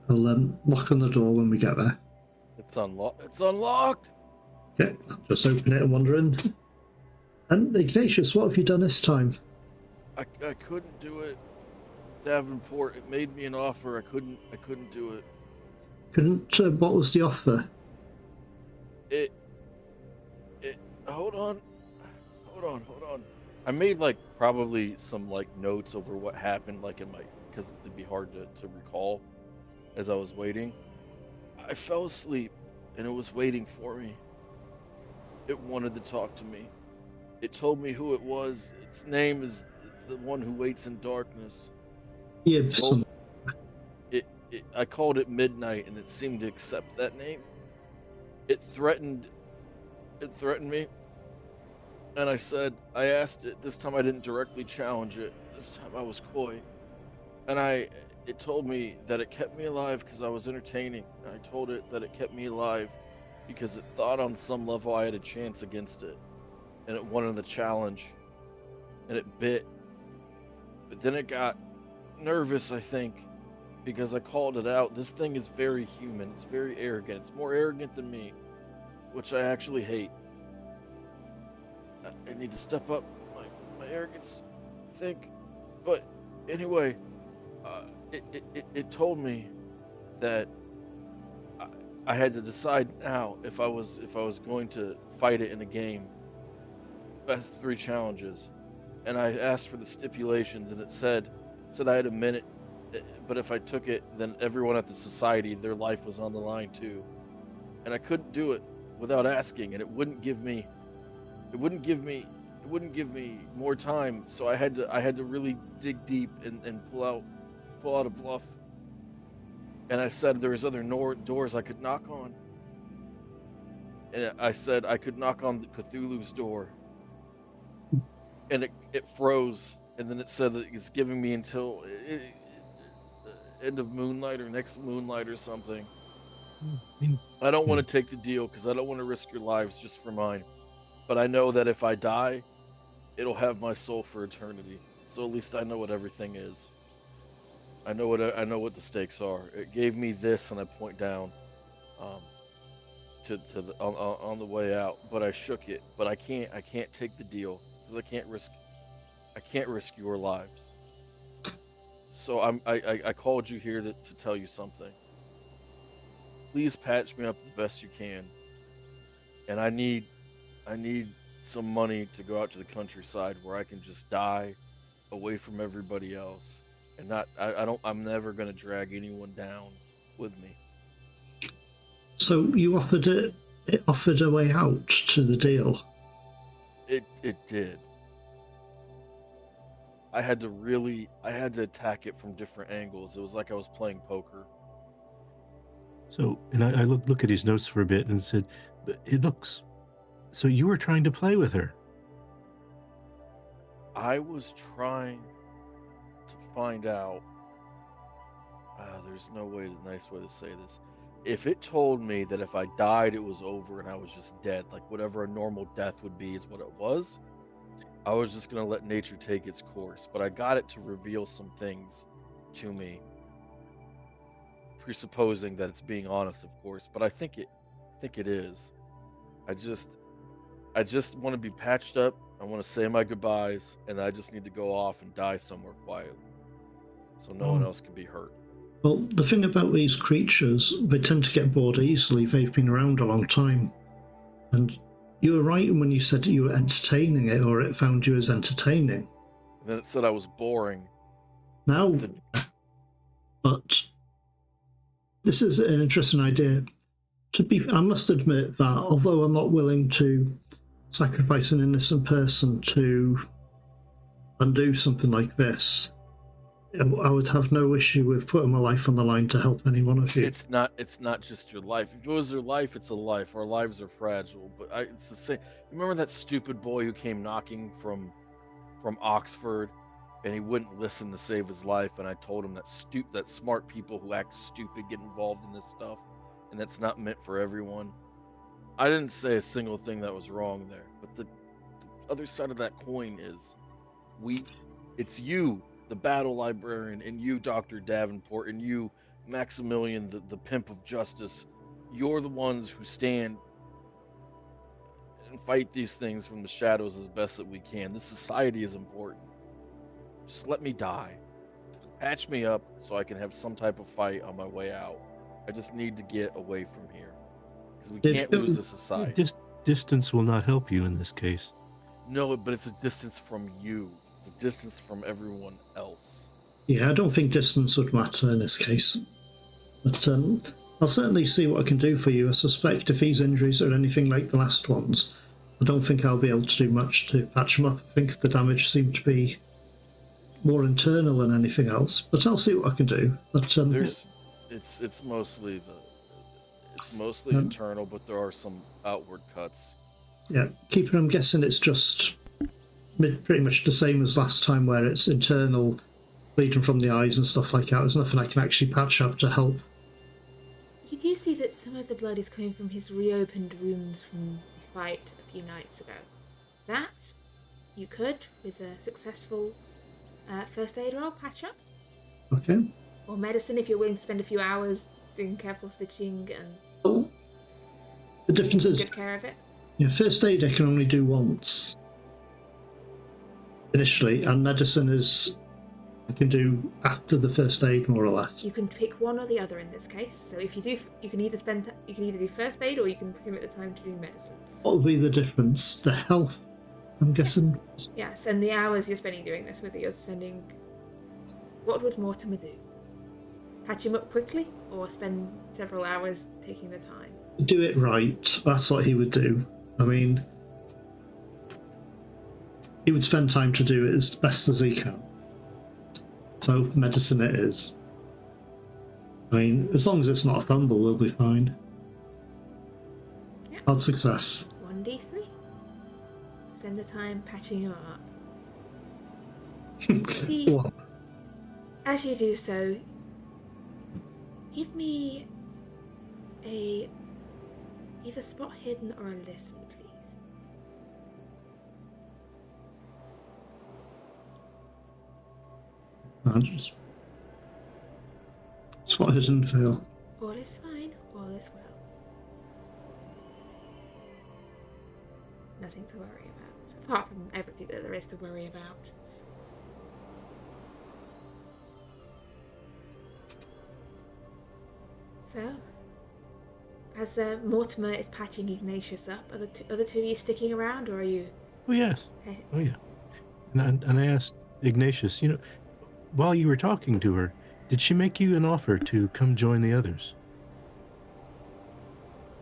I'll knock on the door when we get there.
It's unlocked. It's unlocked.
Okay, I'll just open it and wander in. And Ignatius, what have you done this time?
I couldn't do it. Davenport, it made me an offer. I couldn't do it.
Couldn't? What was the offer?
It. Hold on. I made like probably some like notes over what happened, like in my, because it'd be hard to recall as I was waiting. I fell asleep and it was waiting for me. It wanted to talk to me. It told me who it was. Its name is the one who waits in darkness.
Yeah,
I called it Midnight and it seemed to accept that name. It threatened me. And I asked it. This time I didn't directly challenge it. This time I was coy. And it told me that it kept me alive because I was entertaining. And I told it that it kept me alive because it thought on some level I had a chance against it. And it wanted the challenge. And it bit. But then it got nervous, I think, because I called it out. This thing is very human. It's very arrogant. It's more arrogant than me, which I actually hate. I need to step up my arrogance, I think. But anyway, it told me that I had to decide now if I was going to fight it in a game. Best 3 challenges, and I asked for the stipulations, and it said I had a minute, but if I took it, then everyone at the society, their life was on the line too, and I couldn't do it without asking, and it wouldn't give me more time. So I had to really dig deep and pull out a bluff. And I said there was other doors I could knock on. And I said I could knock on Cthulhu's door. And it froze. And then it said that it's giving me until end of moonlight or next moonlight or something. I don't want to take the deal because I don't want to risk your lives just for mine. But I know that if I die, it'll have my soul for eternity. So at least I know what everything is. I know what the stakes are. It gave me this, and I point down, on the way out. But I shook it. But I can't take the deal because I can't risk your lives. So I called you here to tell you something. Please patch me up the best you can. And I need some money to go out to the countryside where I can just die away from everybody else. And I'm never going to drag anyone down with me.
So you offered it offered a way out to the deal.
It did. I had to attack it from different angles. It was like I was playing poker.
So, and I look at his notes for a bit and said, it looks, so you were trying to play with her.
I was trying to find out, there's no nice way to say this. if it told me that if I died, it was over and I was just dead, like whatever a normal death would be is what it was, I was just going to let nature take its course. But I got it to reveal some things to me, presupposing that it's being honest, of course. But I think it is. I just want to be patched up. I want to say my goodbyes, and I just need to go off and die somewhere quietly, so no one else can be hurt.
Well, the thing about these creatures, they tend to get bored easily. They've been around a long time. And you were right when you said you were entertaining it, or it found you as entertaining.
And then it said I was boring.
Now, but this is an interesting idea. I must admit that although I'm not willing to sacrifice an innocent person to undo something like this, I would have no issue with putting my life on the line to help any one of you.
It's not just your life. If it was your life, it's a life. Our lives are fragile, but it's the same. Remember that stupid boy who came knocking from Oxford, and he wouldn't listen to save his life, and I told him that smart people who act stupid get involved in this stuff, and that's not meant for everyone. I didn't say a single thing that was wrong there, but the other side of that coin is it's you, the battle librarian, and you, Dr. Davenport, and you, Maximilian, the pimp of justice. You're the ones who stand and fight these things from the shadows as best that we can. This society is important. Just let me die. Patch me up so I can have some type of fight on my way out. I just need to get away from here, because we can't lose this society.
Distance will not help you in this case.
No, but it's a distance from you. It's a distance from everyone else.
Yeah, I don't think distance would matter in this case. But I'll certainly see what I can do for you. I suspect if these injuries are anything like the last ones, I don't think I'll be able to do much to patch them up. I think the damage seemed to be more internal than anything else. But I'll see what I can do. But
it's mostly internal, but there are some outward cuts.
Yeah, Keeper, I'm guessing it's just pretty much the same as last time, where it's internal, bleeding from the eyes and stuff like that. There's nothing I can actually patch up to help.
You do see that some of the blood is coming from his reopened wounds from the fight a few nights ago. That you could, with a successful first aid roll, patch up.
Okay.
Or medicine if you're willing to spend a few hours doing careful stitching and
well, the difference is
good care of it.
Yeah, first aid I can only do once initially, and medicine is I can do after the first aid, more or less.
You can pick one or the other in this case. So if you do, you can either do first aid or you can commit the time to do medicine.
What will be the difference? The health, I'm guessing.
Yes, and the hours you're spending doing this, whether you're spending. What would Mortimer do? Patch him up quickly, or spend several hours taking the time?
Do it right. That's what he would do. I mean, he would spend time to do it as best as he can. So, medicine it is. I mean, as long as it's not a fumble, we'll be fine.
Yeah.
Hard success.
1d3. Spend the time patching him up. See, as you do so, give me either spot hidden or a listen, please.
Just spot hidden fail.
All is fine, all is well. Nothing to worry about, apart from everything that there is to worry about. So, as Mortimer is patching Ignatius up, are the two of you sticking around, or are you?
Oh yes.
Okay.
Oh yeah. And I asked Ignatius, while you were talking to her, did she make you an offer to come join the others?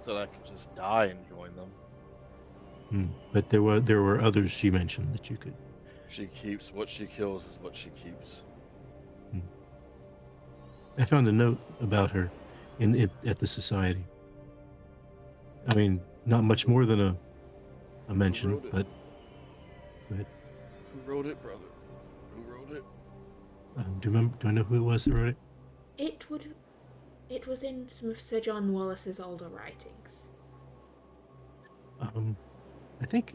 So I could just die and join them.
But there were others she mentioned that you could.
She keeps what she kills is what she keeps.
I found a note about her at the society. I mean, not much more than a mention, but go ahead.
Who wrote it, brother? Who wrote it?
Do I know who it was that wrote it?
It would It was in some of Sir John Wallace's older writings.
I think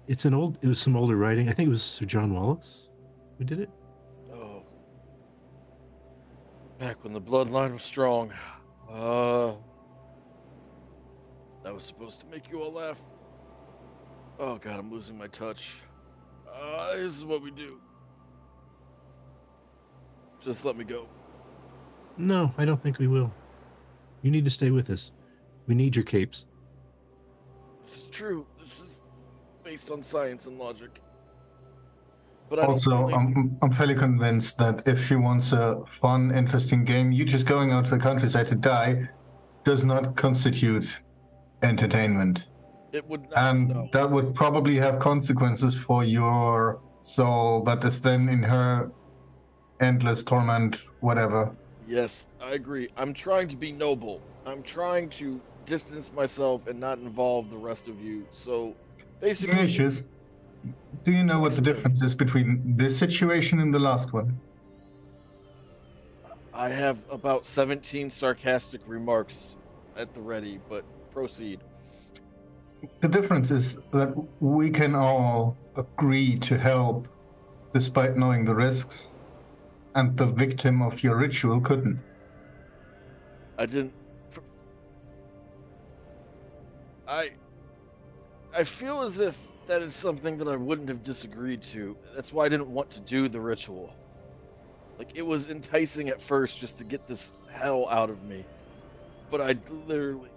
it was some older writing. I think it was Sir John Wallace who did it.
Oh. Back when the bloodline was strong. That was supposed to make you all laugh. Oh god, I'm losing my touch. This is what we do. Just let me go.
No, I don't think we will. You need to stay with us. We need your capes.
This is true. This is based on science and logic. But I
Also,
don't really...
I'm fairly convinced that if she wants a fun, interesting game, you just going out to the countryside to die does not constitute entertainment.
It would not,
And
no.
that would probably have consequences for your soul that is then in her endless torment, whatever.
Yes, I agree. I'm trying to be noble. I'm trying to distance myself and not involve the rest of you. So, basically...
Ignatius, do you know what the difference is between this situation and the last one?
I have about 17 sarcastic remarks at the ready, but proceed.
The difference is that we can all agree to help despite knowing the risks, and the victim of your ritual couldn't.
I didn't... I feel as if that is something that I wouldn't have disagreed to. That's why I didn't want to do the ritual. Like, it was enticing at first just to get this hell out of me. But I literally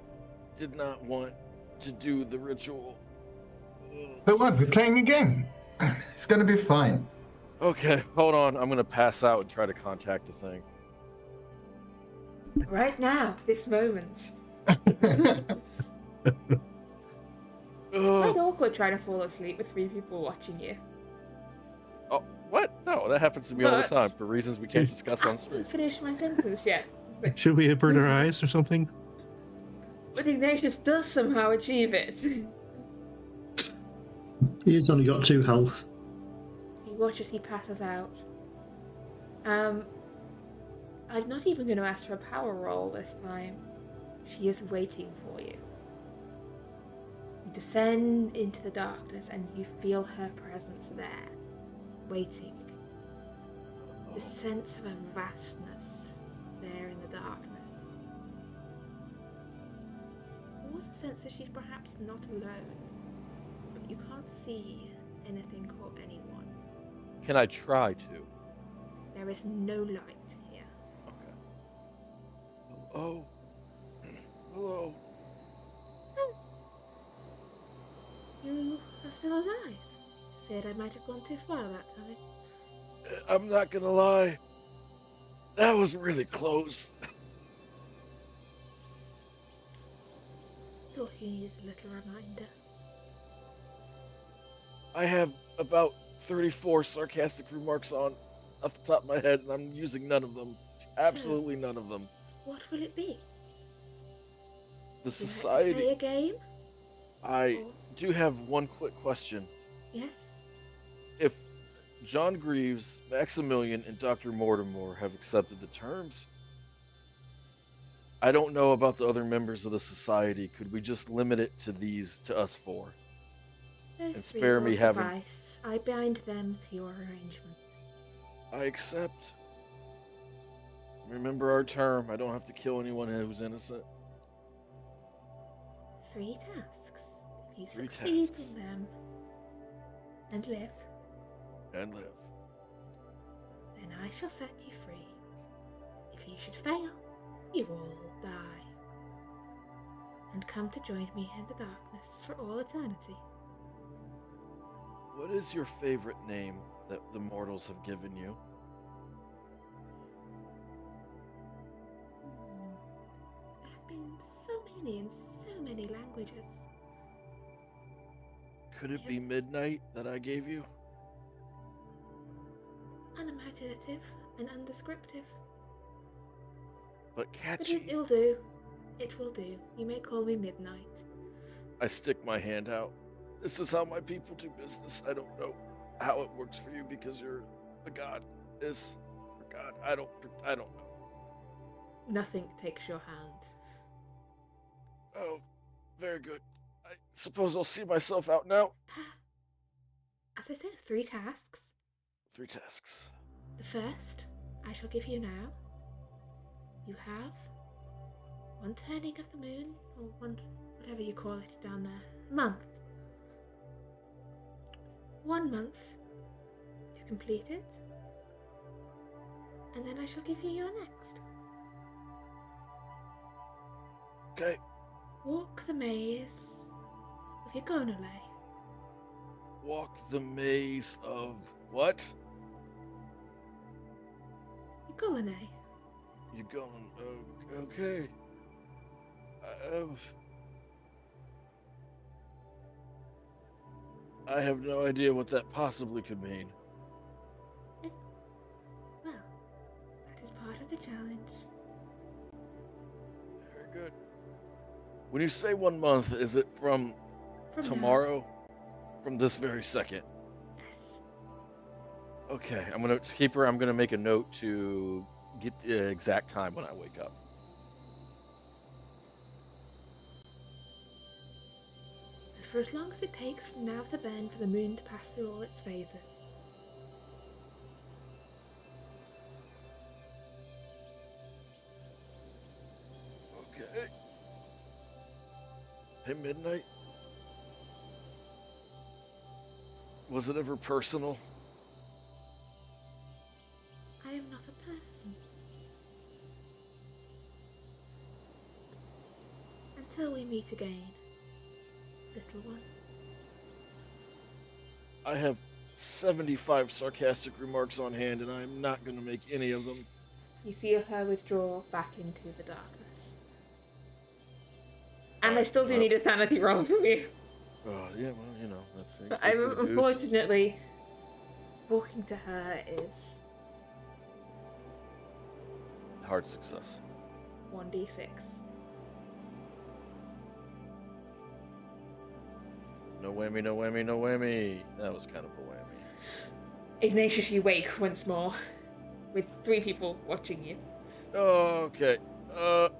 did not want to do the ritual.
So what? We're playing a game. It's gonna be fine.
Okay, hold on. I'm gonna pass out and try to contact the thing.
Right now, this moment. It's quite awkward trying to fall asleep with 3 people watching you.
Oh, what? No, that happens to me all the
But-
time for reasons we can't discuss
I
on
haven't
stream.
finished my sentence yet.
Should we avert our eyes or something?
But Ignatius does somehow achieve it.
He's only got 2 health.
He watches he passes out. I'm not even going to ask for a power roll this time. She is waiting for you. You descend into the darkness and you feel her presence there, waiting. The sense of a vastness there in the darkness. There was a sense that she's perhaps not alone, but you can't see anything or anyone.
Can I try to?
There is no light here.
Okay. Hello? Hello?
You are still alive. Feared I might have gone too far that time.
I'm not gonna lie. That was really close.
Thought you needed a little reminder.
I have about 34 sarcastic remarks off the top of my head, and I'm using none of them. Absolutely none of them.
What will it be?
The
Would you like to play
society...
a game?
I
Or-
do have one quick question.
Yes.
If John Greaves, Maximilian, and Dr. Mortimer have accepted the terms, I don't know about the other members of the society. Could we just limit it to us 4?
Those
And
3
spare
will
me having-
suffice. I bind them to your arrangement.
I accept. Remember our term. I don't have to kill anyone who's innocent.
3 tasks. If you
3
succeed
tasks.
in them and live,
And live.
then I shall set you free. If you should fail, you all die. And come to join me in the darkness for all eternity.
What is your favorite name that the mortals have given you?
There have been so many in so many languages.
Could it be Midnight that I gave you?
Unimaginative and undescriptive.
But
But
catchy.
it'll do. It will do. You may call me Midnight.
I stick my hand out. This is how my people do business. I don't know how it works for you because you're a god. I don't know.
Nothing takes your hand.
Oh, very good. I suppose I'll see myself out now.
As I said, 3 tasks.
3 tasks.
The first, I shall give you now. You have 1 turning of the moon, or 1, whatever you call it down there, month. 1 month to complete it. And then I shall give you your next.
Okay.
Walk the maze of your Gonolay.
Walk the maze of what?
Your Golanay.
You're going. Okay. I have no idea what that possibly could mean.
Well, that is part of the challenge.
Very good. When you say 1 month, is it from tomorrow?
Now.
From this very second?
Yes.
Okay, I'm gonna make a note to get the exact time when I wake up.
For as long as it takes from now to then for the moon to pass through all its phases.
Okay. Hey, midnight. Was it ever personal?
I am not a person. Until we meet again, little one.
I have 75 sarcastic remarks on hand, and I'm not going to make any of them.
You feel her withdraw back into the darkness. And I still do need a sanity roll from you.
Oh, yeah, well, you know, that's it.
But unfortunately, walking to her is...
hard success.
1d6.
No whammy, no whammy, no whammy. That was kind of a whammy.
Ignatius, you wake once more, with 3 people watching you.
Okay.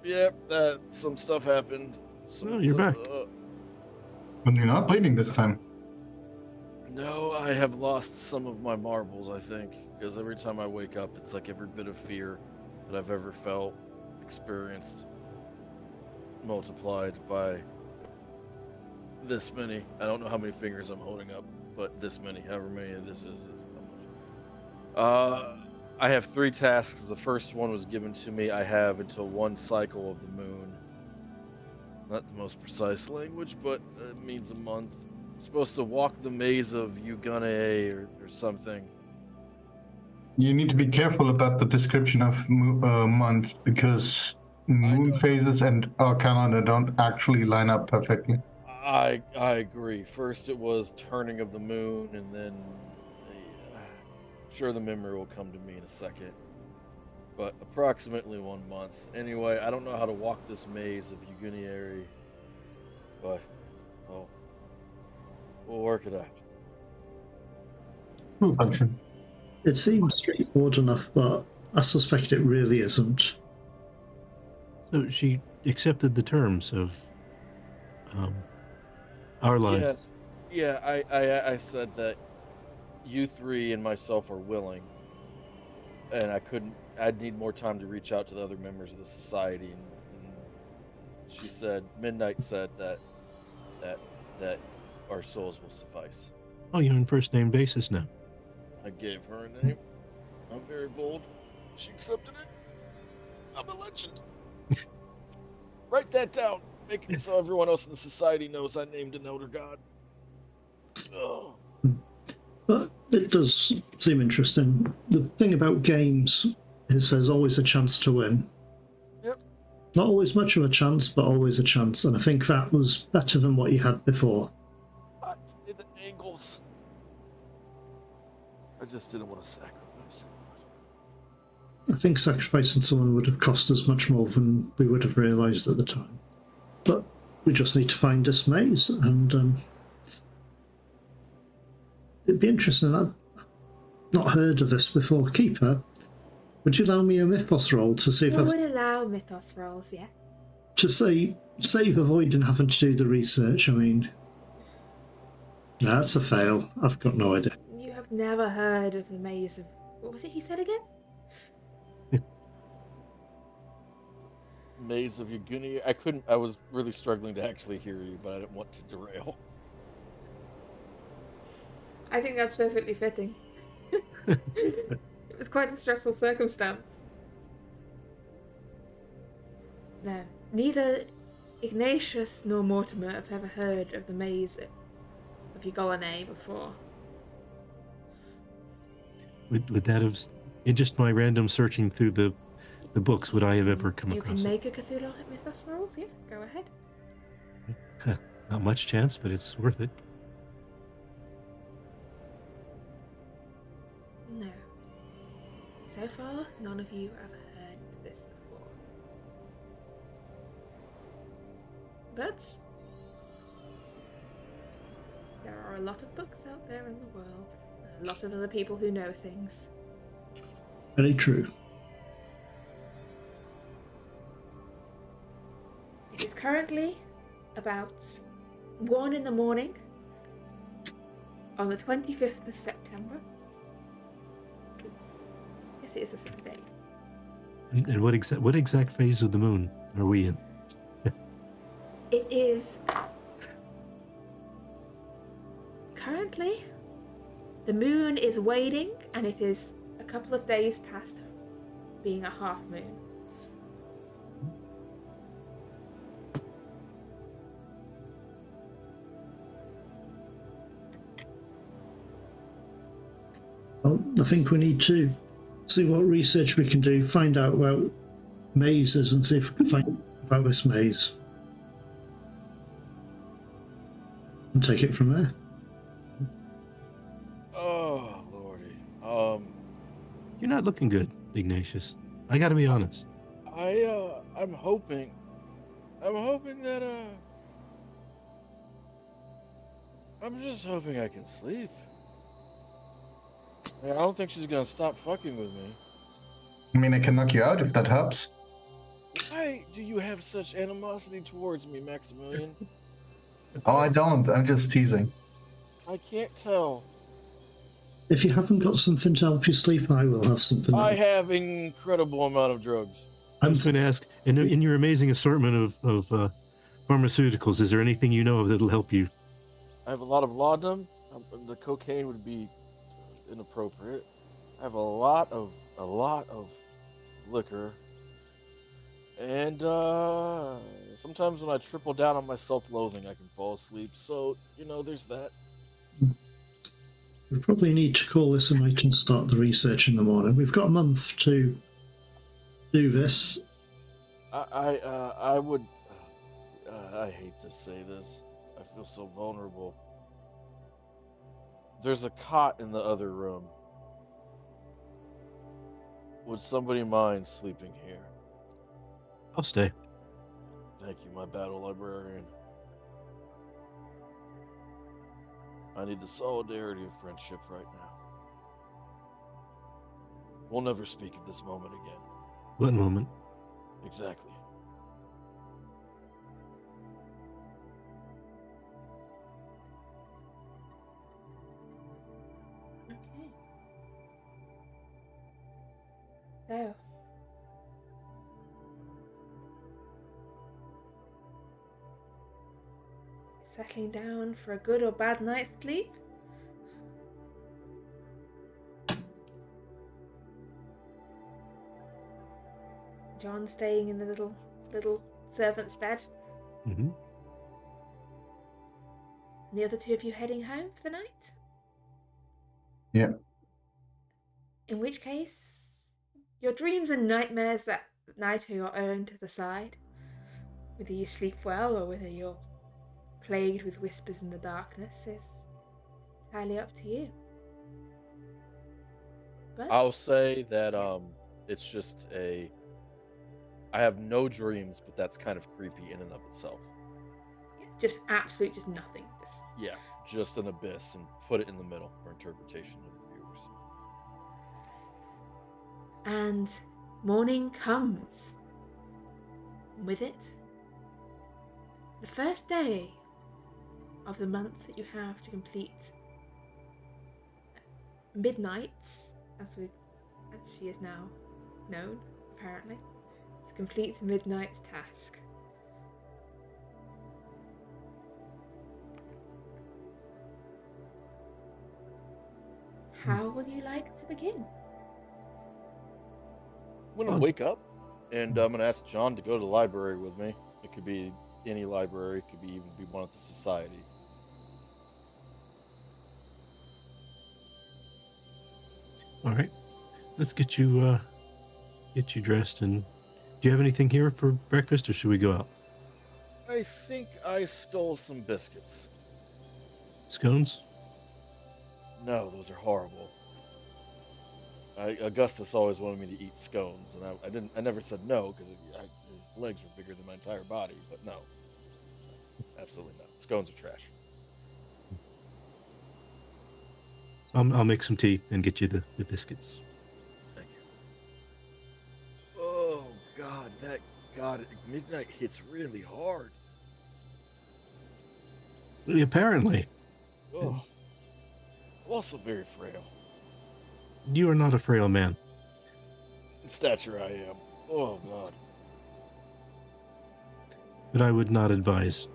Yep, some stuff happened.
You're back.
But you're not bleeding this time.
No, I have lost some of my marbles, I think. Because every time I wake up, it's like every bit of fear that I've ever felt, experienced, multiplied by this many. I don't know how many fingers I'm holding up, but this many, however many this is how much. I have 3 tasks. The first one was given to me. I have until 1 cycle of the moon. Not the most precise language, but it means a month. I'm supposed to walk the maze of Ugane or something.
You need to be careful about the description of month, because moon phases and arcana don't actually line up perfectly.
I agree. First it was turning of the moon, and then sure the memory will come to me in a second. But approximately 1 month. Anyway, I don't know how to walk this maze of Uguniary, but we'll work it out.
Function.
It seems straightforward enough, but I suspect it really isn't.
So she accepted the terms of our line.
Yes. Yeah, I said that you 3 and myself are willing, and I'd need more time to reach out to the other members of the society, and she said, Midnight said that our souls will suffice.
Oh, you're on first name basis now.
I gave her a name. I'm very bold. She accepted it. I'm a legend. Write that down. Make it so everyone else in the society knows I named an elder god. Oh.
But it does seem interesting. The thing about games is there's always a chance to win.
Yep.
Not always much of a chance, but always a chance. And I think that was better than what you had before.
I did the angles. I just didn't want to sacrifice.
I think sacrificing someone would have cost us much more than we would have realised at the time. But we just need to find this maze, and it'd be interesting. I've not heard of this before. Keeper, Would you allow me a mythos roll to see if
I
I've
would allow mythos rolls, yeah.
to save avoiding having to do the research? I mean, no, that's a fail. I've got no idea.
You have never heard of the maze of... What was it he said again?
Maze of Yaguni. I was really struggling to actually hear you, but I didn't want to derail.
I think that's perfectly fitting. It was quite a stressful circumstance. No, neither Ignatius nor Mortimer have ever heard of the maze of Ugolene before.
Would that have, in just my random searching through the books, would I have ever come
You
across
can make a Cthulhu mythos rolls, yeah? Go ahead.
it? Not much chance, but it's worth it.
No. So far, none of you have heard of this before. But there are a lot of books out there in the world. A lot of other people who know things.
Very true.
It is currently about 1 in the morning on the 25th of September. Yes, it is a Sunday.
And what exact phase of the moon are we in?
It is currently the moon is waning, and it is a couple of days past being a half moon.
Well, I think we need to see what research we can do, find out about mazes, and see if we can find out about this maze. And take it from there.
Oh, lordy.
You're not looking good, Ignatius. I gotta be honest.
I'm hoping that, I'm just hoping I can sleep. I don't think she's gonna stop fucking with me.
I mean, I can knock you out if that helps.
Why do you have such animosity towards me, Maximilian?
Oh, I don't. I'm just teasing.
I can't tell.
If you haven't got something to help you sleep, I will have something.
I have an incredible amount of drugs.
I was going to ask, in your amazing assortment of pharmaceuticals, is there anything you know of that'll help you?
I have a lot of laudanum. The cocaine would be inappropriate. I have a lot of liquor, and sometimes when I triple down on my self-loathing, I can fall asleep. So there's that.
We probably need to call this a night and start the research in the morning. We've got a month to do this.
I would. I hate to say this. I feel so vulnerable. There's a cot in the other room. Would somebody mind sleeping here?
I'll stay.
Thank you, my battle librarian. I need the solidarity of friendship right now. We'll never speak of this moment again.
What moment?
Exactly.
Okay. So, settling down for a good or bad night's sleep? John staying in the little servant's bed?
Mm-hmm.
And the other two of you heading home for the night?
Yeah.
In which case, your dreams and nightmares that night are your own to the side. Whether you sleep well or whether you're plagued with whispers in the darkness is entirely up to you. But
I'll say that it's just I have no dreams, but that's kind of creepy in and of itself.
just just nothing.
Just an abyss, and put it in the middle for interpretation of the viewers.
And morning comes. With it, the first day of the month that you have to complete midnights, as she is now known, apparently, to complete the midnight's task. How would you like to begin?
I'm gonna wake up, and I'm gonna ask John to go to the library with me. It could be any library. It could be even be one at the society.
All right, let's get you dressed. And do you have anything here for breakfast, or should we go out?
I think I stole some biscuits.
Scones?
No, those are horrible. Augustus always wanted me to eat scones, and I never said no because his legs were bigger than my entire body. But no, absolutely not. Scones are trash.
I'll make some tea and get you the biscuits.
Thank you. Oh God, midnight hits really hard.
Apparently.
Oh, I'm also very frail.
You are not a frail man.
In stature, I am. Oh God.
But I would not advise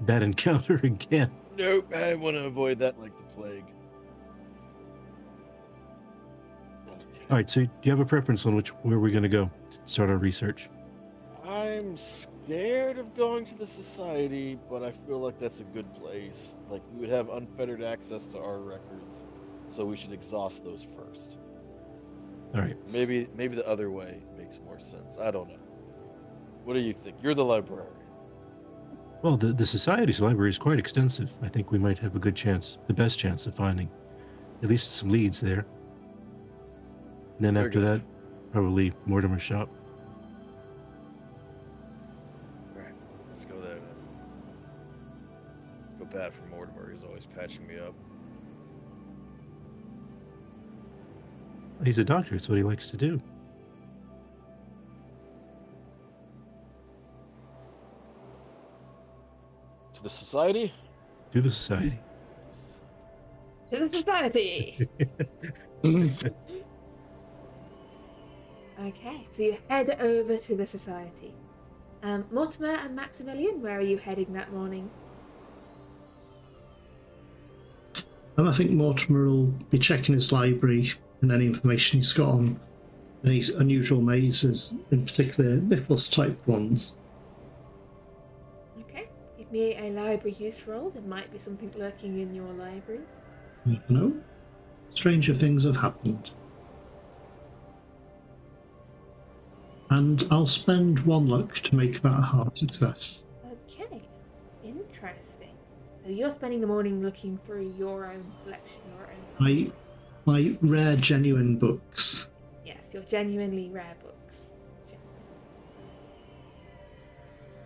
that encounter again.
Nope, I want to avoid that like the plague. Okay.
All right, so do you have a preference on where we're going to go to start our research?
I'm scared of going to the society, but I feel like that's a good place. Like, we would have unfettered access to our records, so we should exhaust those first.
All right.
Maybe the other way makes more sense. I don't know. What do you think? You're the librarian.
Well, the Society's library is quite extensive. I think we might have a good chance, the best chance of finding at least some leads there. And then after that, probably Mortimer's shop.
All right, let's go there then. Go bad for Mortimer. He's always patching me up.
He's a doctor. It's what he likes to do.
To the society?
To the Society.
To the society! Okay, so you head over to the society. Mortimer and Maximilian, where are you heading that morning?
I think Mortimer will be checking his library and any information he's got on these unusual mazes, in particular Mythos type ones.
Okay, give me a library use roll. There might be something lurking in your libraries.
You never know. Stranger things have happened. And I'll spend 1 luck to make that a hard success.
Okay, interesting. So you're spending the morning looking through your own collection, your own library.
My rare, genuine books.
Yes, your genuinely rare books.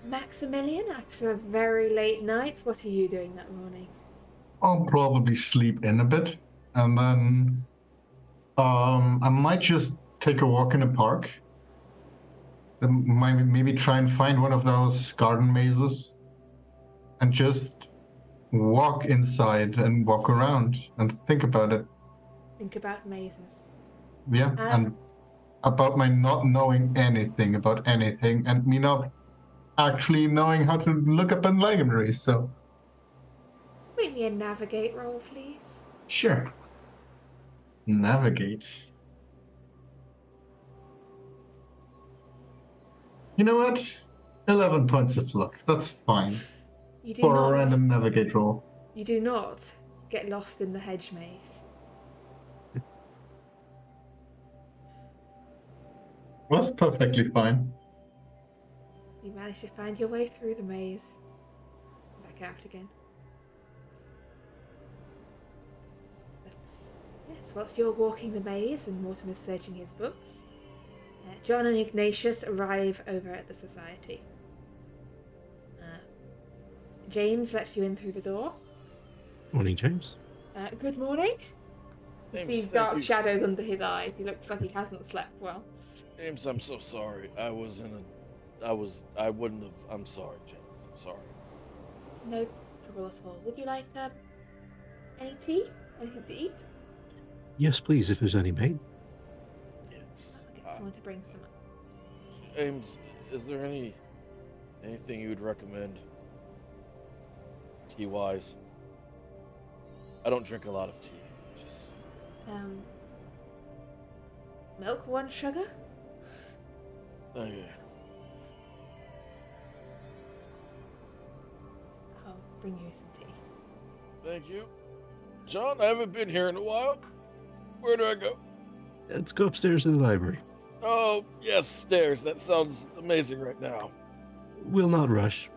Maximilian, after a very late night, what are you doing that morning?
I'll probably sleep in a bit, and then I might just take a walk in the park. Maybe try and find one of those garden mazes and just walk inside and walk around and think about it.
Think about mazes.
Yeah, and about my not knowing anything about anything and me not actually knowing how to look up in libraries, so...
Make me a navigate roll, please.
Sure. Navigate. You know what? 11 points of luck. That's fine.
You do
For
not,
a random navigate roll.
You do not get lost in the hedge maze.
That's perfectly fine.
You manage to find your way through the maze. Back out again. But yes, whilst you're walking the maze and Mortimer's searching his books, John and Ignatius arrive over at the society. James lets you in through the door.
Morning, James.
Good morning. You
Ames,
see
thank
dark
you.
shadows under his eyes. He looks like he hasn't slept well.
James, I'm so sorry. I wouldn't have. I'm sorry, James. I'm sorry.
It's no trouble at all. Would you like any tea? Anything to eat?
Yes, please, if there's any made.
Yes.
I'll get someone to bring some.
James, is there anything you would recommend? Tea-wise? I don't drink a lot of tea. Just...
Milk, 1 sugar?
Okay.
I'll bring you some tea.
Thank you. John, I haven't been here in a while. Where do I go?
Let's go upstairs to the library.
Oh, yes, stairs. That sounds amazing right now.
We'll not rush.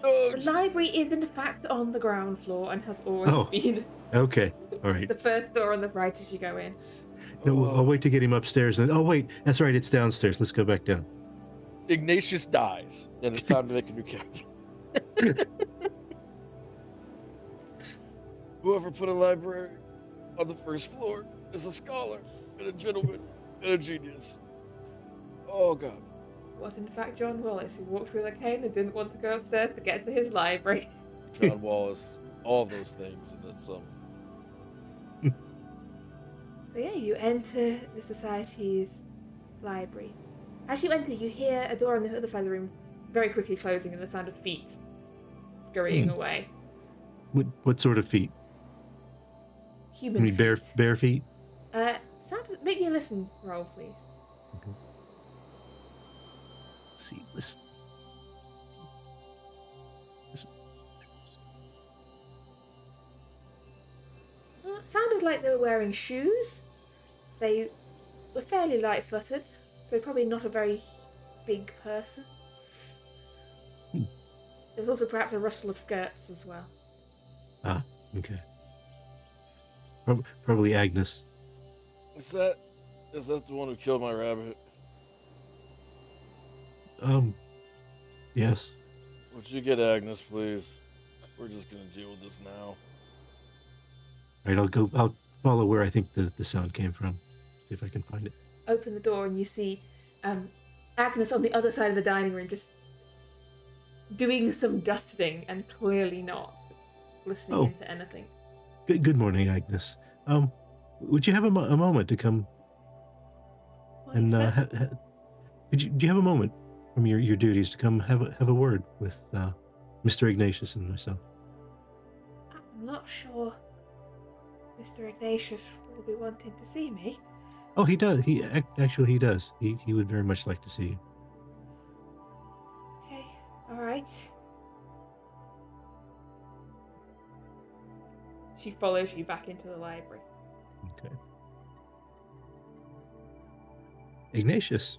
Oh,
The library is in fact on the ground floor and has always been.
Okay, all right.
The first door on the right as you go in.
No, I'll wait to get him upstairs. And oh, wait, that's right. It's downstairs. Let's go back down.
Ignatius dies, and it's time to make a new character. Whoever put a library on the first floor is a scholar, and a gentleman, and a genius. Oh, God.
It was in fact John Wallace who walked with a cane and didn't want to go upstairs to get to his library.
John Wallace, all those things, and then some.
So yeah, you enter the Society's library. As you enter, you hear a door on the other side of the room very quickly closing and the sound of feet scurrying away.
What sort of feet?
Human feet.
Bare feet?
Make me a listen roll, please.
Okay. Let's see. Listen.
Well, it sounded like they were wearing shoes. They were fairly light-footed, so probably not a very big person.
Hmm.
There was also perhaps a rustle of skirts as well.
Ah, okay. Probably Agnes.
Is that the one who killed my rabbit?
Yes.
Would you get Agnes, please? We're just gonna deal with this now.
All right, I'll follow where I think the sound came from. See if I can find it.
Open the door and you see Agnes on the other side of the dining room just doing some dusting and clearly not listening into anything.
Good morning, Agnes. Would you have a moment to come
Morning,
and
sir.
do you have a moment from your duties to come have a word with Mr. Ignatius and myself?
I'm not sure Mr. Ignatius will be wanting to see me.
Oh, he does. He does. He would very much like to see you.
Okay, alright. She follows you back into the library.
Okay. Ignatius.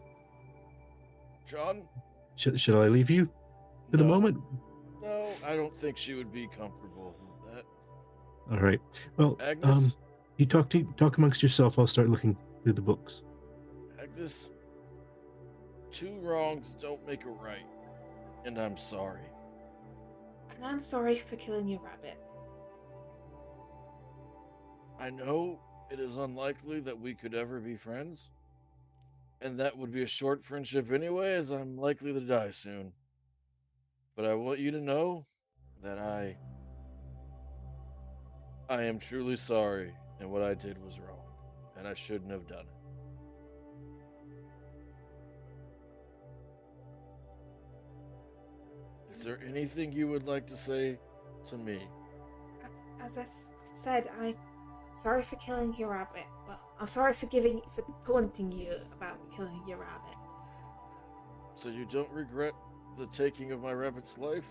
John?
Should I leave you for the moment?
No, I don't think she would be comfortable with that.
All right. Well,
Agnes?
you talk amongst yourself. I'll start looking through the books.
Agnes, 2 wrongs don't make a right, and I'm sorry.
And I'm sorry for killing your rabbit.
I know it is unlikely that we could ever be friends, and that would be a short friendship anyway, as I'm likely to die soon. But I want you to know that I am truly sorry, and what I did was wrong, and I shouldn't have done it. Is there anything you would like to say to me?
As I said, I'm sorry for killing your rabbit. Well, I'm sorry for taunting you about killing your rabbit.
So you don't regret the taking of my rabbit's life?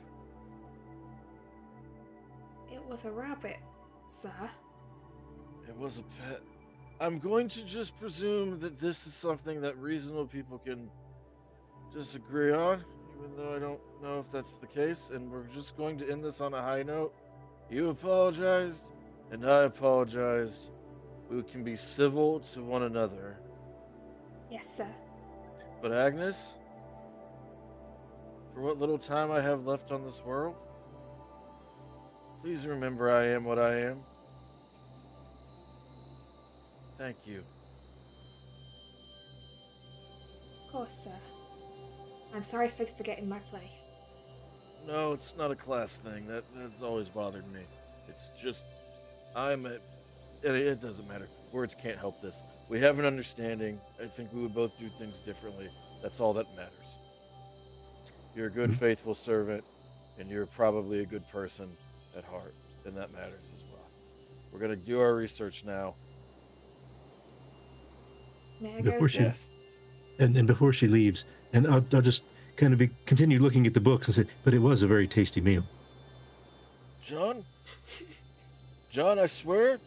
It was a rabbit, sir.
It was a pet. I'm going to just presume that this is something that reasonable people can disagree on, even though I don't know if that's the case, and we're just going to end this on a high note. You apologized, and I apologized. We can be civil to one another.
Yes, sir.
But Agnes, for what little time I have left on this world, please remember I am what I am. Thank you.
Of course, sir. I'm sorry for forgetting my place.
No, it's not a class thing. That's always bothered me. It's just it doesn't matter. Words can't help this. We have an understanding. I think we would both do things differently. That's all that matters. You're a good, faithful servant, and you're probably a good person at heart, and that matters as well. We're gonna do our research now.
May I go, sir?
Yes.
And before she leaves, and I'll just kind of continue looking at the books and say, but it was a very tasty meal.
John, I swear,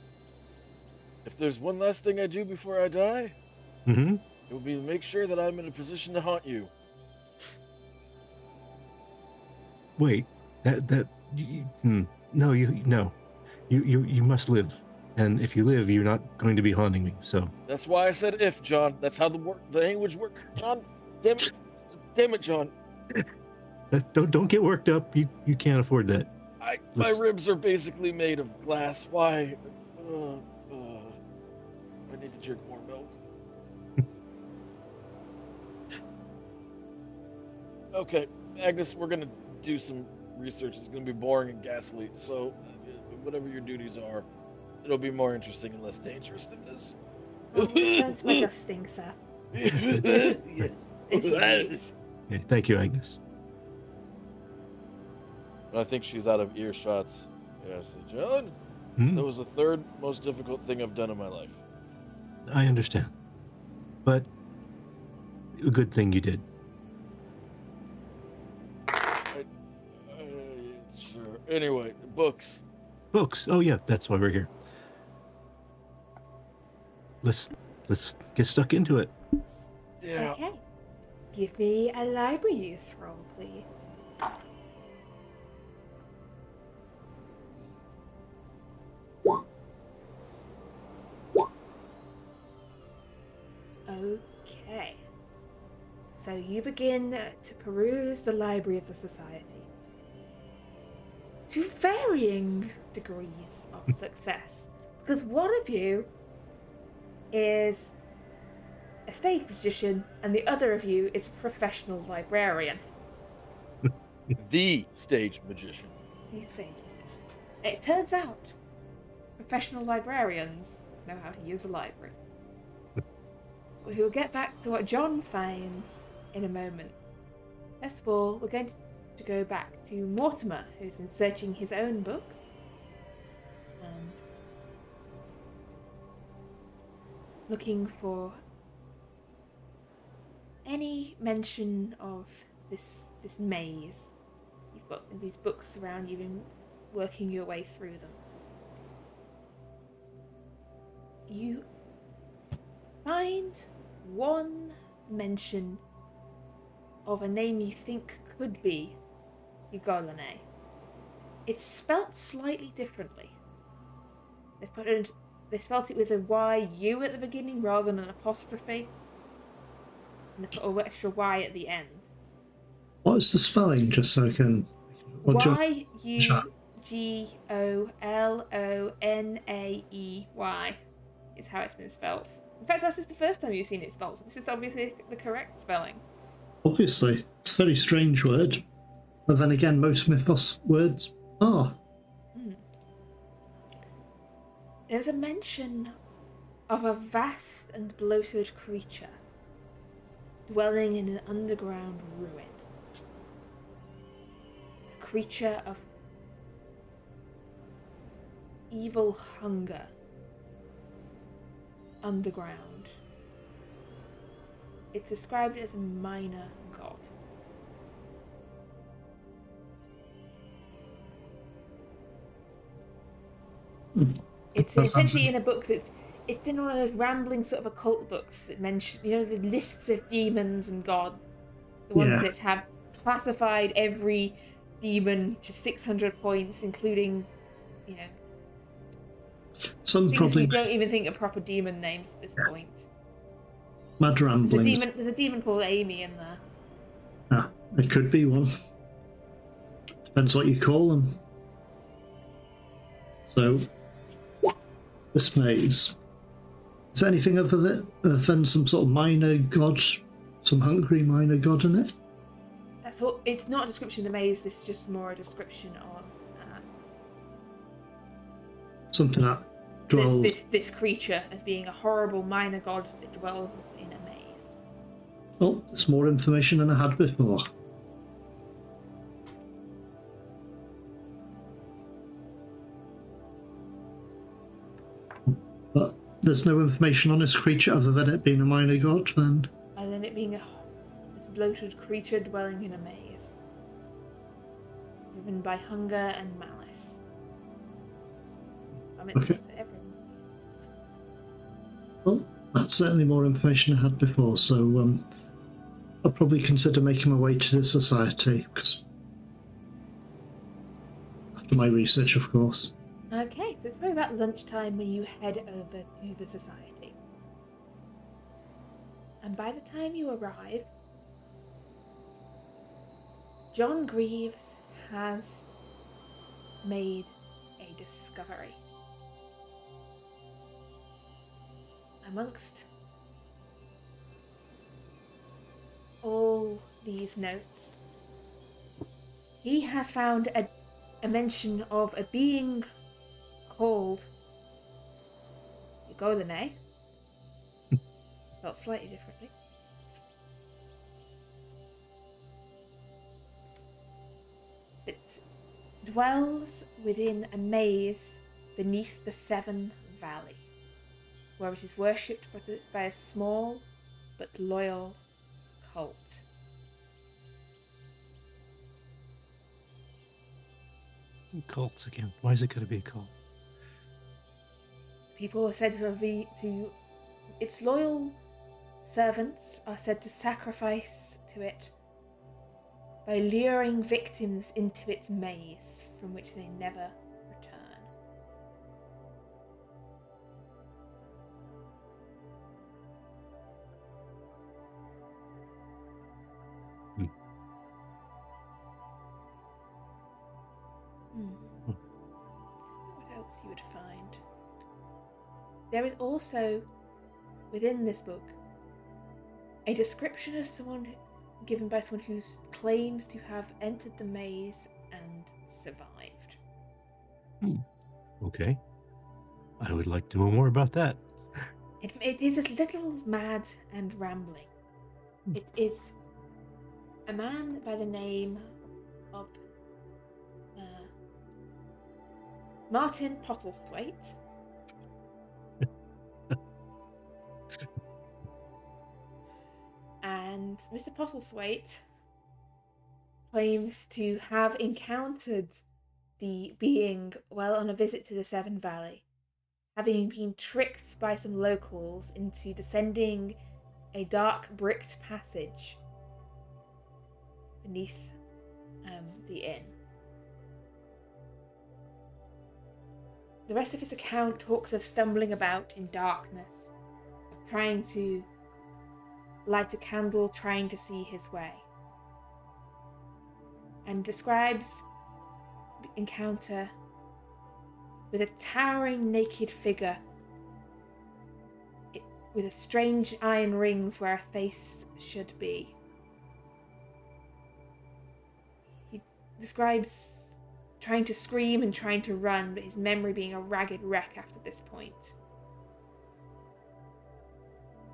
if there's one last thing I do before I die,
Mm-hmm.
it will be to make sure that I'm in a position to haunt you.
Wait, no, you must live, and if you live, you're not going to be haunting me. So
That's why I said if, John. That's how the language works, John. Damn it, John.
don't get worked up. You can't afford that.
My ribs are basically made of glass. Why? I need to drink more milk. Okay, Agnes, we're gonna do some research. It's gonna be boring and ghastly, so whatever your duties are, it'll be more interesting and less dangerous than this.
Don't make us sting, sir.
Yes.
And she leaves.
Okay, thank you, Agnes.
I think she's out of earshots. Yeah, I said, John,
Hmm?
that was the third most difficult thing I've done in my life.
I understand, but a good thing you did.
Sure. Anyway, books.
Books. Oh yeah, that's why we're here. Let's get stuck into it.
Yeah.
Okay. Give me a library use roll, please. Okay. So you begin to peruse the library of the society. To varying degrees of success. Because one of you is a stage magician and the other of you is a professional librarian.
The stage magician.
The stage magician. It turns out professional librarians know how to use a library. We will get back to what John finds in a moment. First of all, we're going to go back to Mortimer, who's been searching his own books. And looking for any mention of this maze. You've got these books around you and working your way through them. You find one mention of a name you think could be Ugolene. It's spelt slightly differently. They spelt it with a Y-U at the beginning rather than an apostrophe. And they put an extra Y at the end.
What is the spelling, just so I can...
Y-U-G-O-L-O-N-A-E-Y is how it's been spelt. In fact, this is the first time you've seen it spelled, so this is obviously the correct spelling.
Obviously. It's a very strange word. But then again, most mythos words are.
There's a mention of a vast and bloated creature dwelling in an underground ruin. A creature of evil hunger underground. It's described as a minor god. It's essentially in a book that it's in one of those rambling sort of occult books that mention, you know, the lists of demons and gods, the ones that have classified every demon to 600 points, including, you know,
some
things
probably
you don't even think are proper demon names at this point.
Mad ramblings.
There's a demon called Amy in there.
Ah, it could be one. Depends what you call them. So, this maze. Is there anything other than some sort of minor god, some hungry minor god in it?
That's all. It's not a description of the maze. This is just more a description of
something that dwells.
This creature as being a horrible minor god that dwells in a maze.
Well, there's more information than I had before. But there's no information on this creature other than it being a minor god, then?
And then it being this bloated creature dwelling in a maze. Driven by hunger and malice. I mean,
Okay.
to everyone.
Well, that's certainly more information I had before, so I'll probably consider making my way to the society, because after my research, of course.
Okay, so it's probably about lunchtime when you head over to the society. And by the time you arrive, John Greaves has made a discovery. Amongst all these notes, he has found a mention of a being called Goldenay, spelled slightly differently. It dwells within a maze beneath the Seven Valley, where it is worshipped by a small but loyal cult.
Cults again. Why is it going to be a cult?
People are said to its loyal servants are said to sacrifice to it by luring victims into its maze from which they never return. What else you would find? There is also, within this book, a description of someone given by someone who claims to have entered the maze and survived.
Okay. I would like to know more about that.
It is a little mad and rambling. It is a man by the name of Martin Postlethwaite. And Mr. Postlethwaite claims to have encountered the being while on a visit to the Seven Valley, having been tricked by some locals into descending a dark bricked passage beneath the inn. The rest of his account talks of stumbling about in darkness, of trying to light a candle, trying to see his way, and describes the encounter with a towering naked figure with a strange iron rings where a face should be. He describes trying to scream and trying to run, but his memory being a ragged wreck after this point.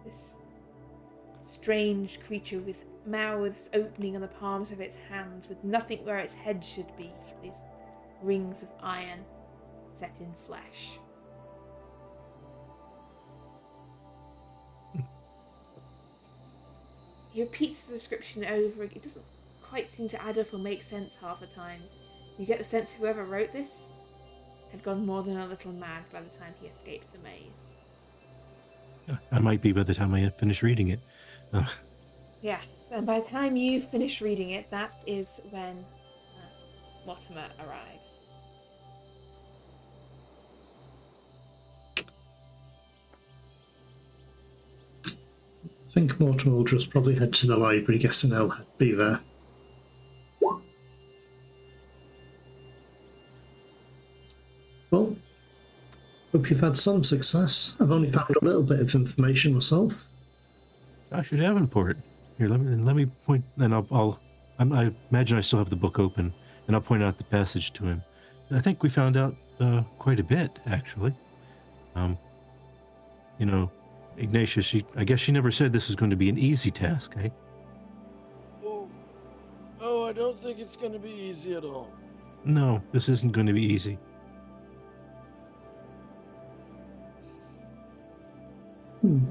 This strange creature with mouths opening on the palms of its hands, with nothing where its head should be, these rings of iron set in flesh. He repeats the description over again. It doesn't quite seem to add up or make sense half the times. You get the sense whoever wrote this had gone more than a little mad by the time he escaped the maze.
I might be by the time I finish reading it.
Yeah, and by the time you've finished reading it, that is when Mortimer arrives.
I think Mortimer will just probably head to the library, guessing they'll be there. Well, Hope you've had some success. I've only found a little bit of information myself.
Dr. Davenport, here, let me point, and I imagine I still have the book open, and I'll point out the passage to him. I think we found out quite a bit, actually. You know, Ignatius, I guess she never said this was going to be an easy task, eh?
Oh, I don't think it's going to be easy at all.
No, this isn't going to be easy.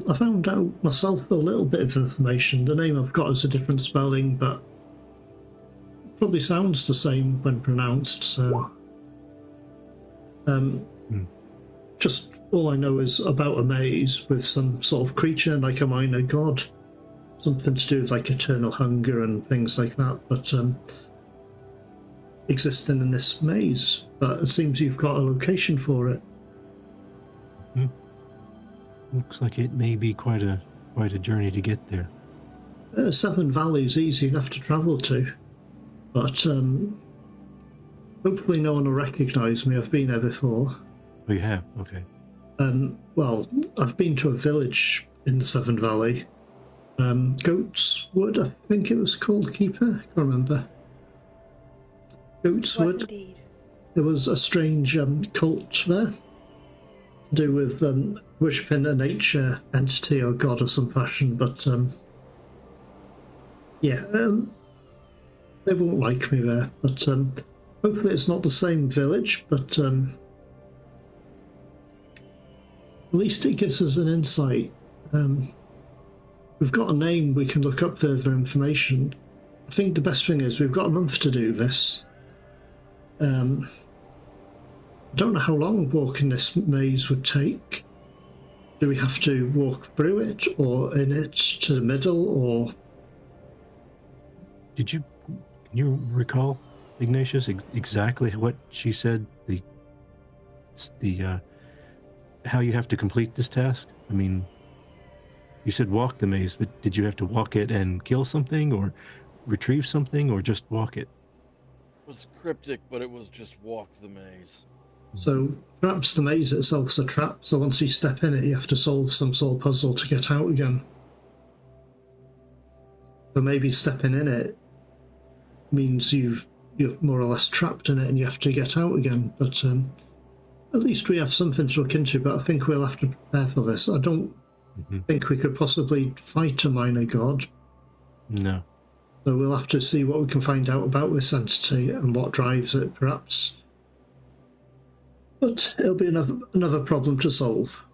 I found out myself a little bit of information. The name I've got is a different spelling, but probably sounds the same when pronounced, so... Just all I know is about a maze with some sort of creature, like a minor god. Something to do with like eternal hunger and things like that, but existing in this maze. But it seems you've got a location for it.
Looks like it may be quite a journey to get there.
Seven Valley's easy enough to travel to, but hopefully no one will recognise me. I've been there before.
Oh, you have? Okay.
Well, I've been to a village in the Severn Valley. Goat's Wood, I think it was called, Keeper. I can't remember. Goat's Wood.
Indeed.
There was a strange cult there to do with worshipping a nature entity or god of some fashion, but yeah, they won't like me there. But hopefully it's not the same village, but at least it gives us an insight. We've got a name, we can look up further information. I think the best thing is we've got a month to do this. I don't know how long walking this maze would take. Do we have to walk through it or in it to the middle, or...
Can you recall, Ignatius, exactly what she said, the how you have to complete this task? I mean, you said walk the maze, but did you have to walk it and kill something or retrieve something or just walk it?
It was cryptic, but it was just walk the maze.
So perhaps the maze itself's a trap, so once you step in it, you have to solve some sort of puzzle to get out again. So maybe stepping in it means you're more or less trapped in it and you have to get out again, but at least we have something to look into, but I think we'll have to prepare for this. I don't think we could possibly fight a minor god.
No.
So we'll have to see what we can find out about this entity and what drives it, perhaps. But it'll be another problem to solve.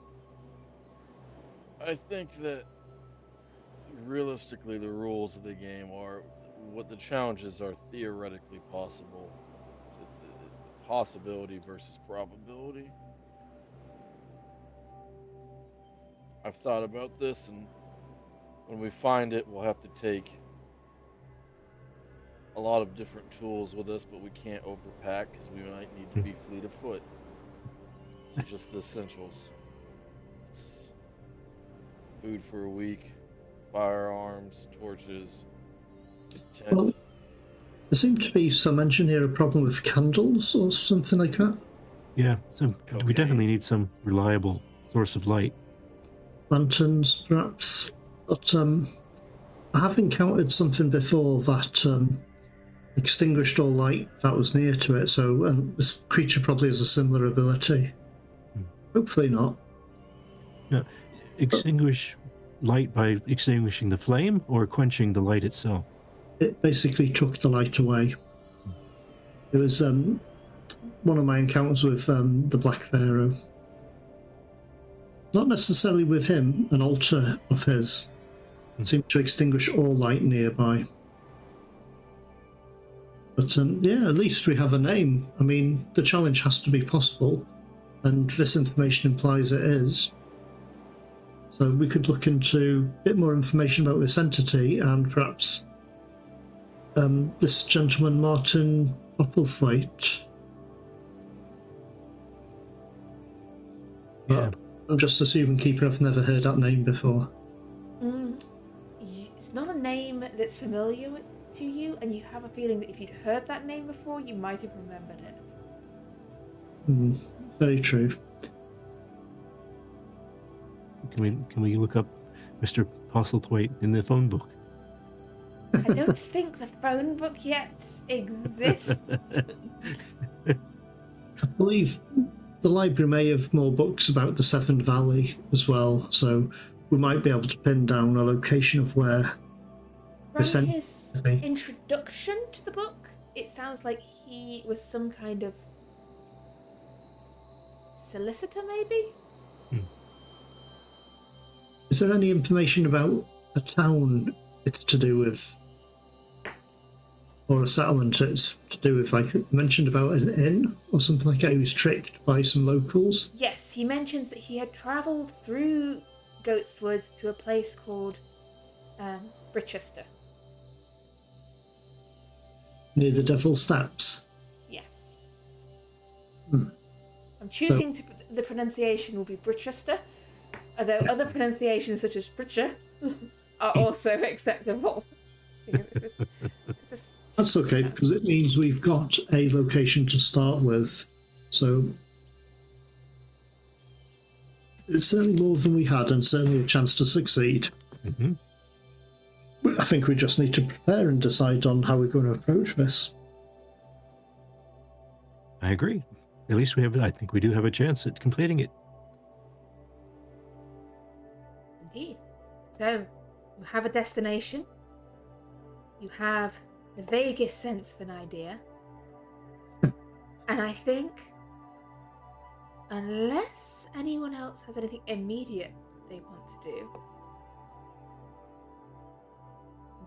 I think that realistically the rules of the game are what the challenges are theoretically possible. It's possibility versus probability. I've thought about this, and when we find it, we'll have to take a lot of different tools with us, but we can't overpack because we might need to be fleet of foot. So just the essentials. It's food for a week, firearms, torches, a tent.
Well, there seemed to be some engineer problem with candles or something like that.
Yeah, so we definitely need some reliable source of light.
Lanterns, perhaps. But I have encountered something before that extinguished all light that was near to it, so this creature probably has a similar ability. Hopefully not.
Yeah, extinguish light by extinguishing the flame or quenching the light itself?
It basically took the light away. It was one of my encounters with the Black Pharaoh. Not necessarily with him, an altar of his. It seemed to extinguish all light nearby. But yeah, at least we have a name. I mean, the challenge has to be possible, and this information implies it is. So we could look into a bit more information about this entity, and perhaps this gentleman, Martin Popplethwaite.
Yeah.
I'm just assuming Keeper, I've never heard that name before.
It's not a name that's familiar to you, and you have a feeling that if you'd heard that name before, you might have remembered it.
Very true.
Can we look up Mr. Postlethwaite in the phone book?
I don't think the phone book yet exists.
I believe the library may have more books about the Seven Valley as well, so we might be able to pin down a location of where.
From his introduction to the book, it sounds like he was some kind of solicitor, maybe?
Is there any information about a town it's to do with? Or a settlement it's to do with, like, mentioned about an inn or something like that? He was tricked by some locals?
Yes, he mentions that he had travelled through Goatswood to a place called Brichester.
Near the Devil's Steps?
Yes.
Hmm.
I'm choosing the pronunciation will be Brichester, although other pronunciations such as Britcher are also acceptable.
That's okay, because it means we've got a location to start with, so it's certainly more than we had and certainly a chance to succeed.
Mm-hmm.
I think we just need to prepare and decide on how we're going to approach this.
I agree. At least I think we do have a chance at completing it.
Indeed. So, you have a destination. You have the vaguest sense of an idea. And I think, unless anyone else has anything immediate they want to do,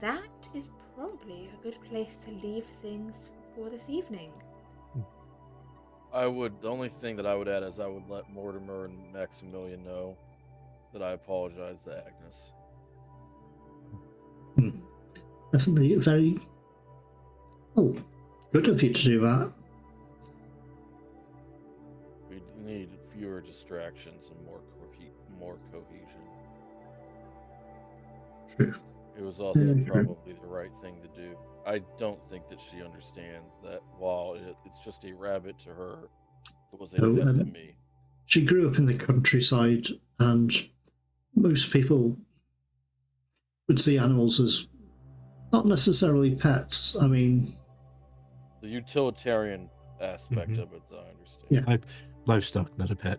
that is probably a good place to leave things for this evening.
The only thing that I would add is I would let Mortimer and Maximilian know that I apologize to Agnes.
Definitely very good of you to do that.
We need fewer distractions and more cohesion.
True.
It was also probably the right thing to do. I don't think that she understands that while it's just a rabbit to her, it was a pet to me.
She grew up in the countryside, and most people would see animals as not necessarily pets. I mean,
the utilitarian aspect of it, I understand.
Yeah.
Livestock, not a pet.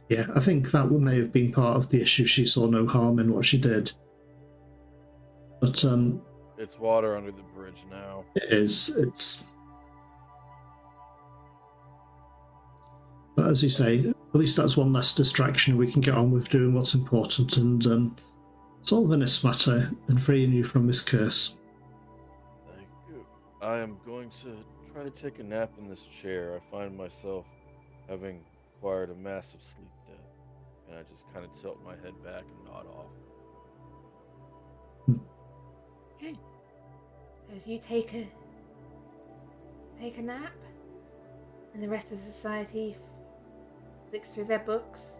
Yeah, I think that may have been part of the issue. She saw no harm in what she did. But
it's water under the bridge now.
It is. But as you say, at least that's one less distraction. We can get on with doing what's important and solving this matter and freeing you from this curse.
Thank you. I am going to try to take a nap in this chair. I find myself having acquired a massive sleep debt, and I just kind of tilt my head back and nod off.
Okay. So as you take a nap, and the rest of the society flicks through their books,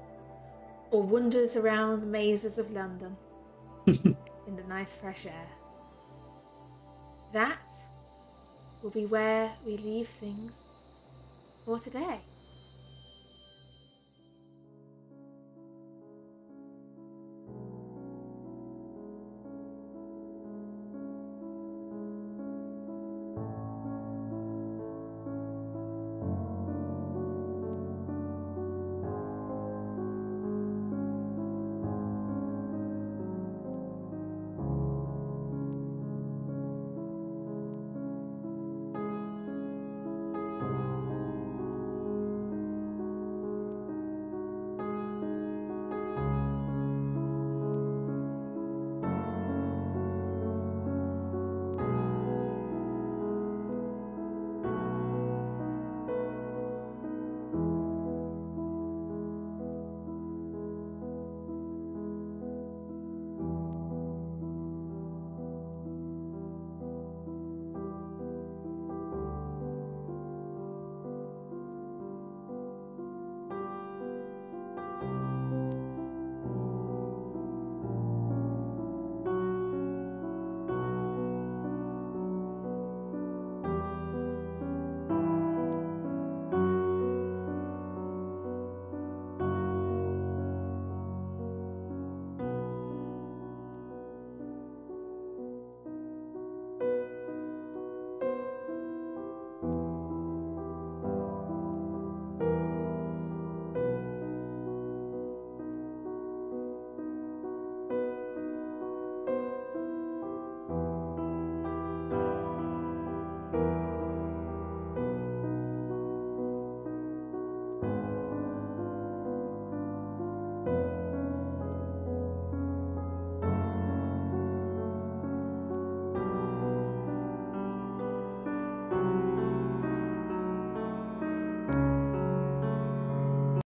or wanders around the mazes of London in the nice fresh air, that will be where we leave things for today.